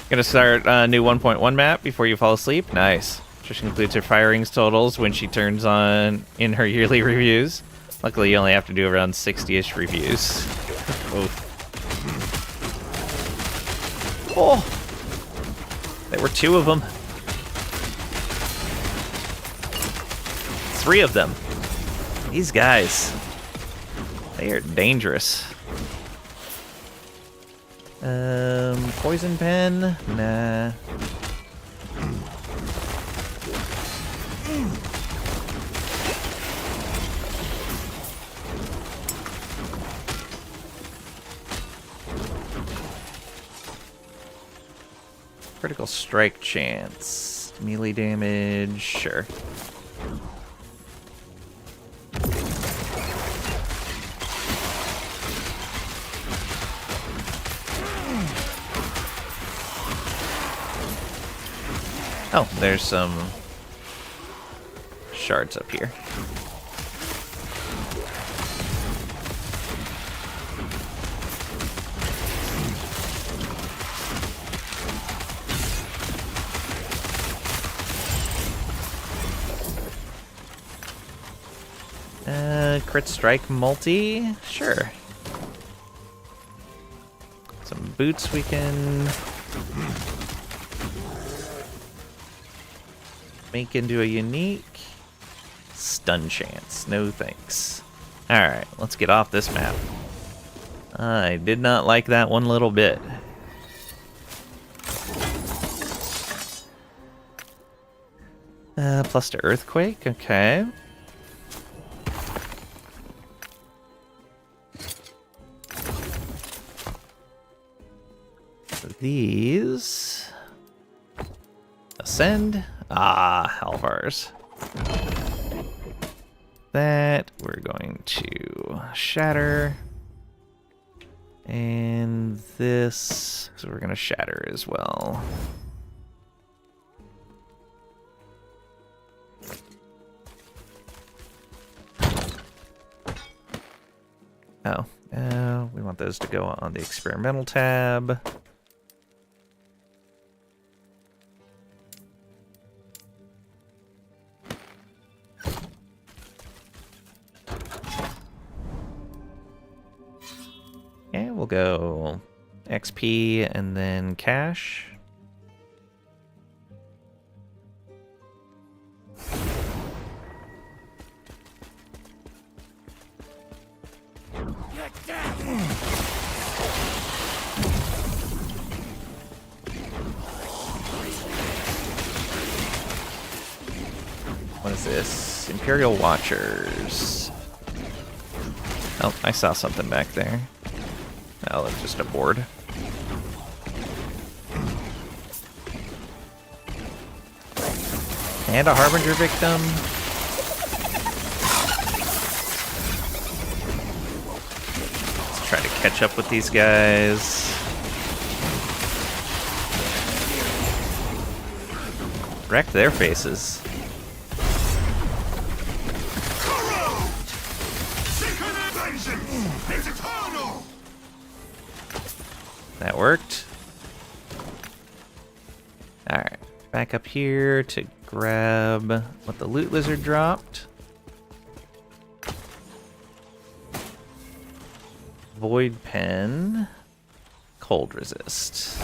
Gonna start a new 1.1 map before you fall asleep. Nice. Trish includes her firings totals when she turns on in her yearly reviews. Luckily, you only have to do around 60-ish reviews. Oh! There were 2 of them. 3 of them. These guys. They are dangerous. Poison pen? Nah. Critical strike chance. Melee damage, sure. Oh, there's some shards up here. Crit strike multi? Sure. Some boots we can make into a unique. Stun chance. No thanks. Alright, let's get off this map. I did not like that one little bit. Plus to earthquake, okay. These ascend. Ah, Hellbars. That we're going to shatter. And this, so we're going to shatter as well. Oh, we want those to go on the experimental tab. Yeah, we'll go XP and then cash. What is this? Imperial Watchers. Oh, I saw something back there. Oh, that's just a board. And a Harbinger victim. Let's try to catch up with these guys. Wreck their faces. That worked. Alright, back up here to grab what the loot lizard dropped. Void pen. Cold resist.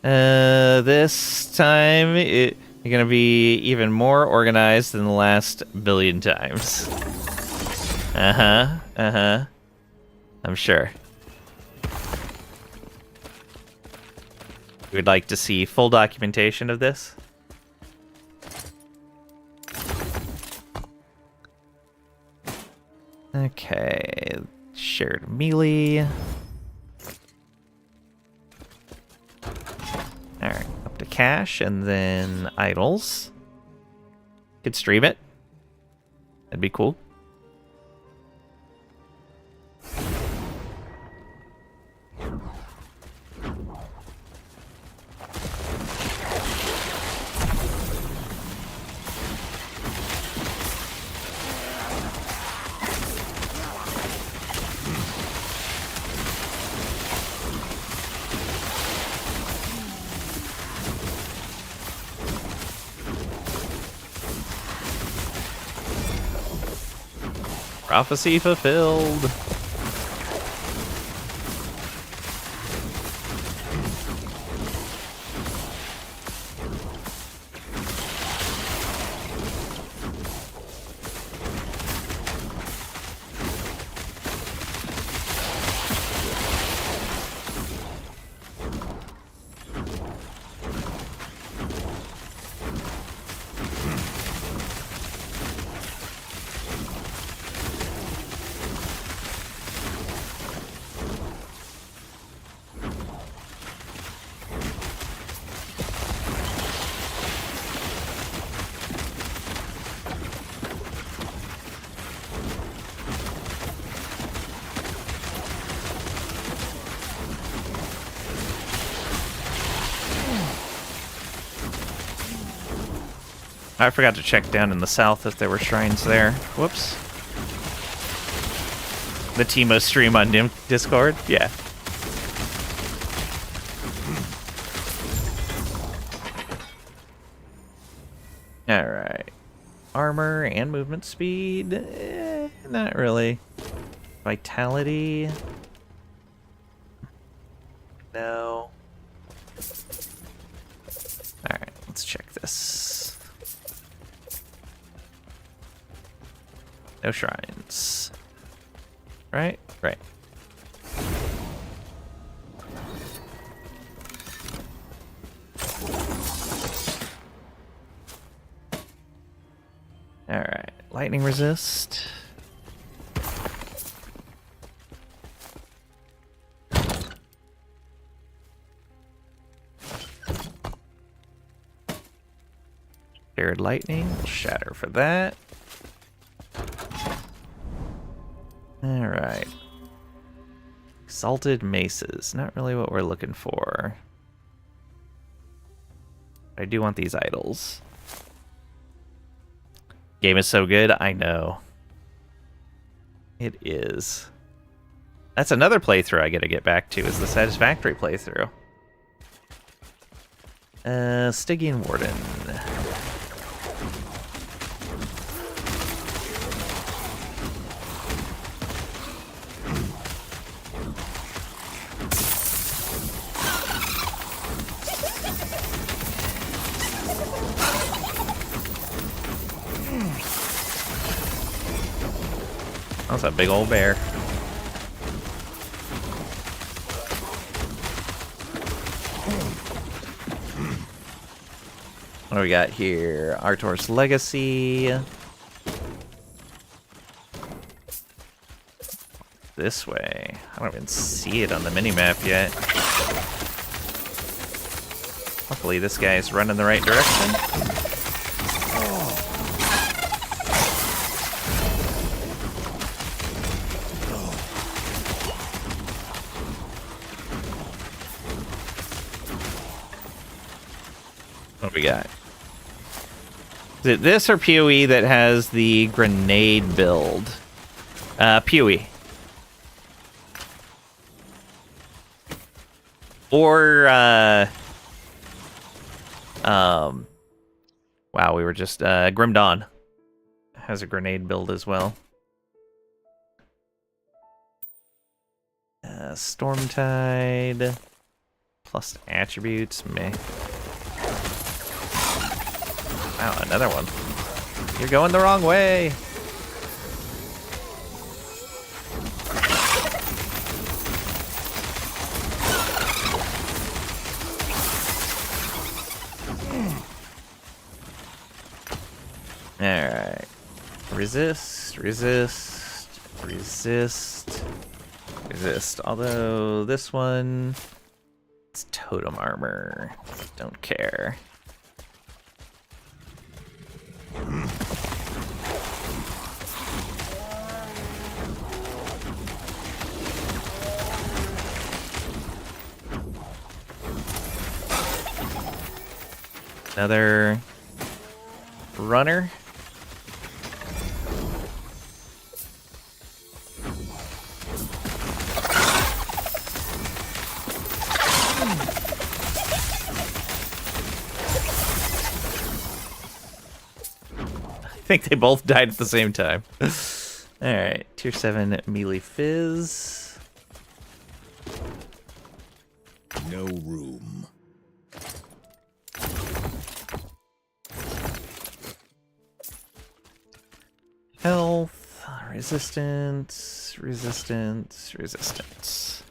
This time you're gonna be even more organized than the last billion times. I'm sure. We'd like to see full documentation of this. Okay, shared melee. Alright, up to cash and then idols. Could stream it. That'd be cool. Prophecy fulfilled. I forgot to check down in the south if there were shrines there. Whoops. The Timo stream on Discord? Yeah. Alright. Armor and movement speed? Not really. Vitality? No. Alright, let's check this. No shrines. Right? Right. Alright. Lightning resist. Shared lightning. Shatter for that. Alright. Exalted maces. Not really what we're looking for. I do want these idols. Game is so good, I know. It is. That's another playthrough I gotta get back to, is the Satisfactory playthrough. Stygian Warden. That's a big old bear. What do we got here? Artor's Legacy. This way. I don't even see it on the minimap yet. Hopefully this guy's running the right direction. What do we got? Is it this or PoE that has the grenade build? PoE. Or, wow, we were just, Grim Dawn has a grenade build as well. Stormtide, plus attributes, meh. Wow, another one. You're going the wrong way. Alright. Resist, resist, resist, resist. Although this one, it's totem armor. Don't care. Another runner. I think they both died at the same time. Alright, tier 7 melee fizz. No room. Health, resistance, resistance, resistance.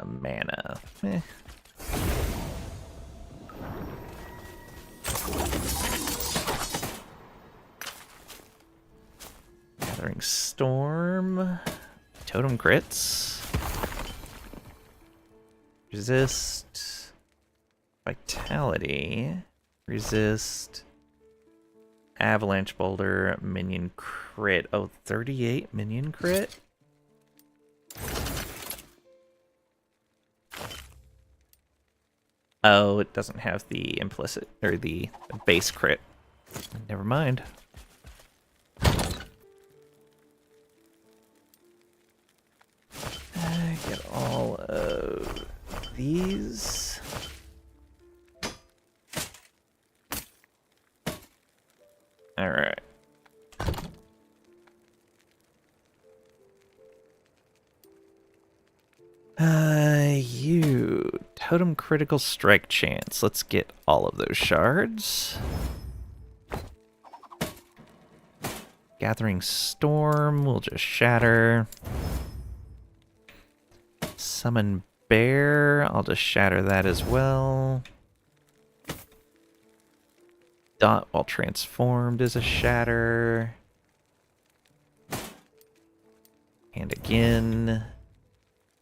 Mana. Eh. Gathering Storm. Totem crits. Resist. Vitality. Resist. Avalanche Boulder. Minion crit. Oh, 38 minion crit? Oh, it doesn't have the implicit, or the base crit. Never mind. Get all of these. Alright. You. Totem critical strike chance. Let's get all of those shards. Gathering Storm. We'll just shatter. Summon Bear. I'll just shatter that as well. Dot while transformed is a shatter. And again.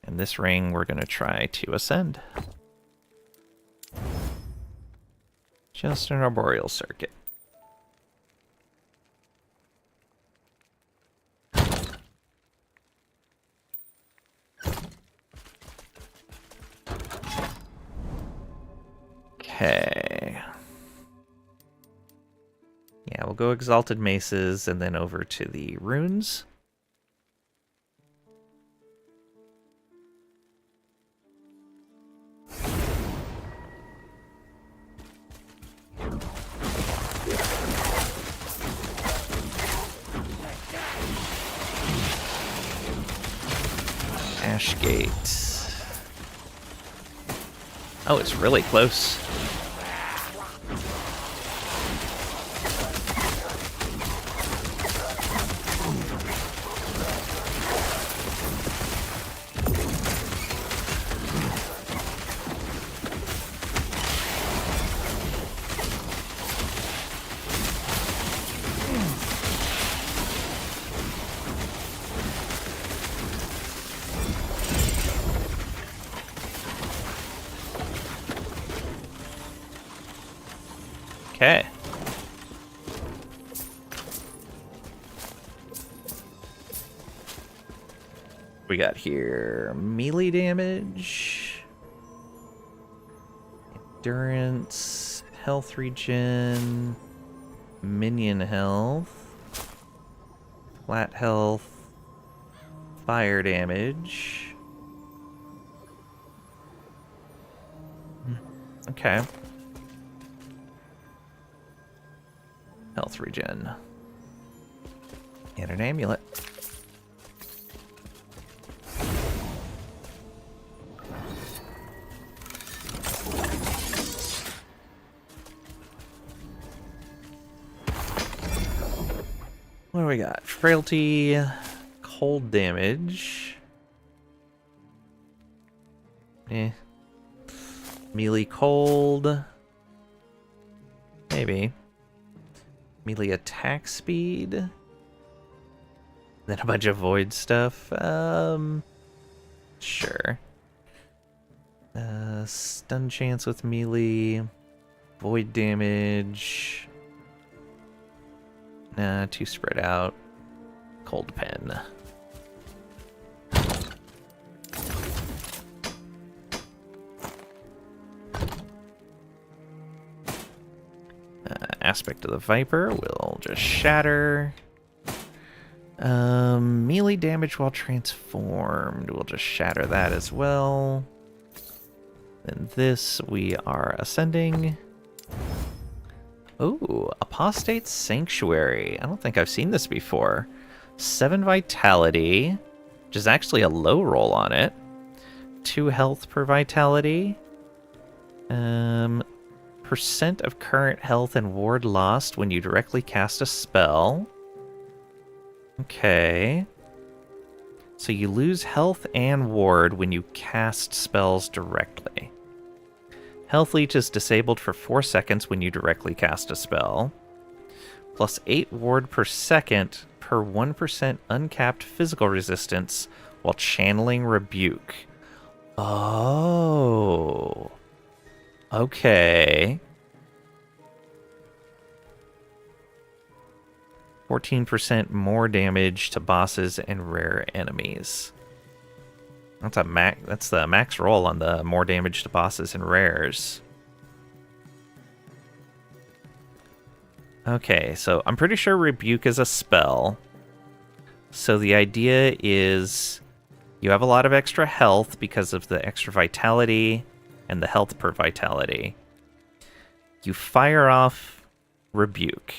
And this ring we're going to try to ascend. Just an arboreal circuit. Okay. Yeah, we'll go Exalted Maces and then over to the runes. Ashgate. Oh, it's really close. Okay. We got here melee damage, endurance, health regen, minion health, flat health, fire damage. Okay. Health regen. And an amulet. What do we got? Frailty, cold damage. Melee cold. Maybe. Melee attack speed. Then a bunch of void stuff. Sure. Stun chance with melee. Void damage. Nah, too spread out. Cold pen. Aspect of the Viper will just shatter. Melee damage while transformed. We'll just shatter that as well. Then this we are ascending. Ooh, Apostate Sanctuary. I don't think I've seen this before. 7 vitality, which is actually a low roll on it. 2 health per vitality. Percent of current health and ward lost when you directly cast a spell. Okay. So you lose health and ward when you cast spells directly. Health leech is disabled for 4 seconds when you directly cast a spell. Plus 8 ward per second per 1% uncapped physical resistance while channeling rebuke. Oh. Okay. 14% more damage to bosses and rare enemies. That's the max roll on the more damage to bosses and rares. Okay, so I'm pretty sure Rebuke is a spell. So the idea is you have a lot of extra health because of the extra vitality and the health per vitality. You fire off Rebuke.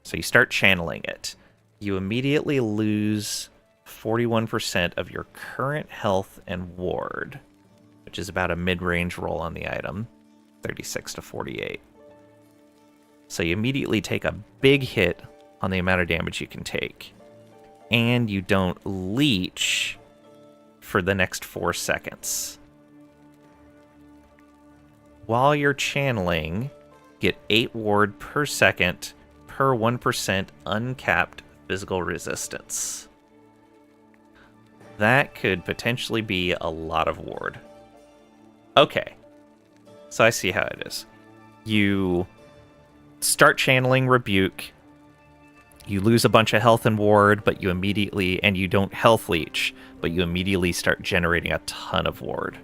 So you start channeling it. You immediately lose 41% of your current health and ward, which is about a mid-range roll on the item, 36 to 48. So you immediately take a big hit on the amount of damage you can take, and you don't leech for the next 4 seconds. While you're channeling, get 8 ward per second per 1% uncapped physical resistance. That could potentially be a lot of ward. Okay. So I see how it is. You start channeling Rebuke. You lose a bunch of health and ward, but you immediately, and you don't health leech, but you immediately start generating a ton of ward.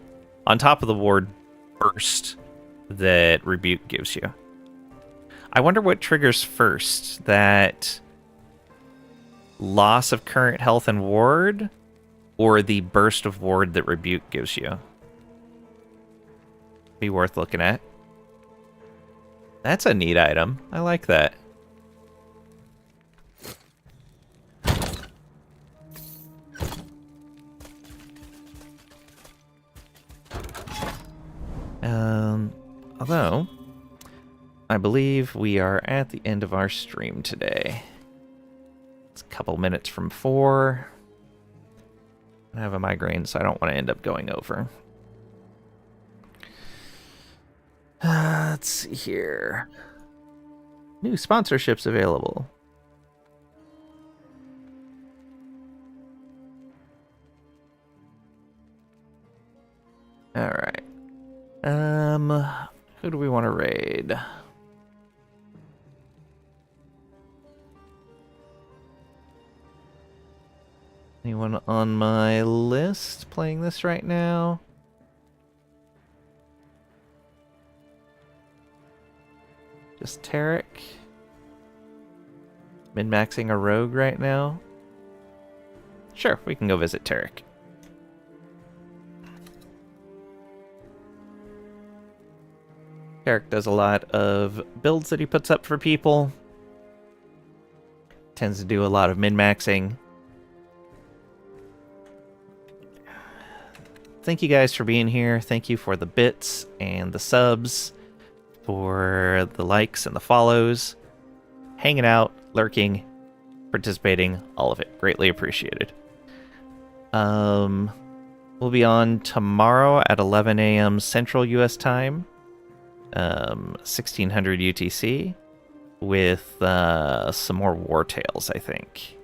On top of the ward burst that Rebuke gives you. I wonder what triggers first, that loss of current health and ward, or the burst of ward that Rebuke gives you. Be worth looking at. That's a neat item. I like that. Although, I believe we are at the end of our stream today. It's a couple minutes from 4. I have a migraine, so I don't want to end up going over. Let's see here. New sponsorships available. All right. Who do we want to raid? Anyone on my list playing this right now? Just Tarek. Min-maxing a rogue right now? Sure, we can go visit Tarek. Tarek does a lot of builds that he puts up for people. Tends to do a lot of min-maxing. Thank you guys for being here. Thank you for the bits and the subs, for the likes and the follows, hanging out, lurking, participating, all of it. Greatly appreciated. We'll be on tomorrow at 11 a.m. Central U.S. time, 1600 UTC, with some more War Tales, I think.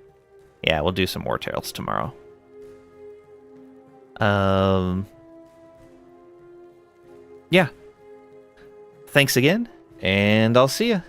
Yeah, we'll do some War Tales tomorrow. Yeah. Thanks again, and I'll see ya.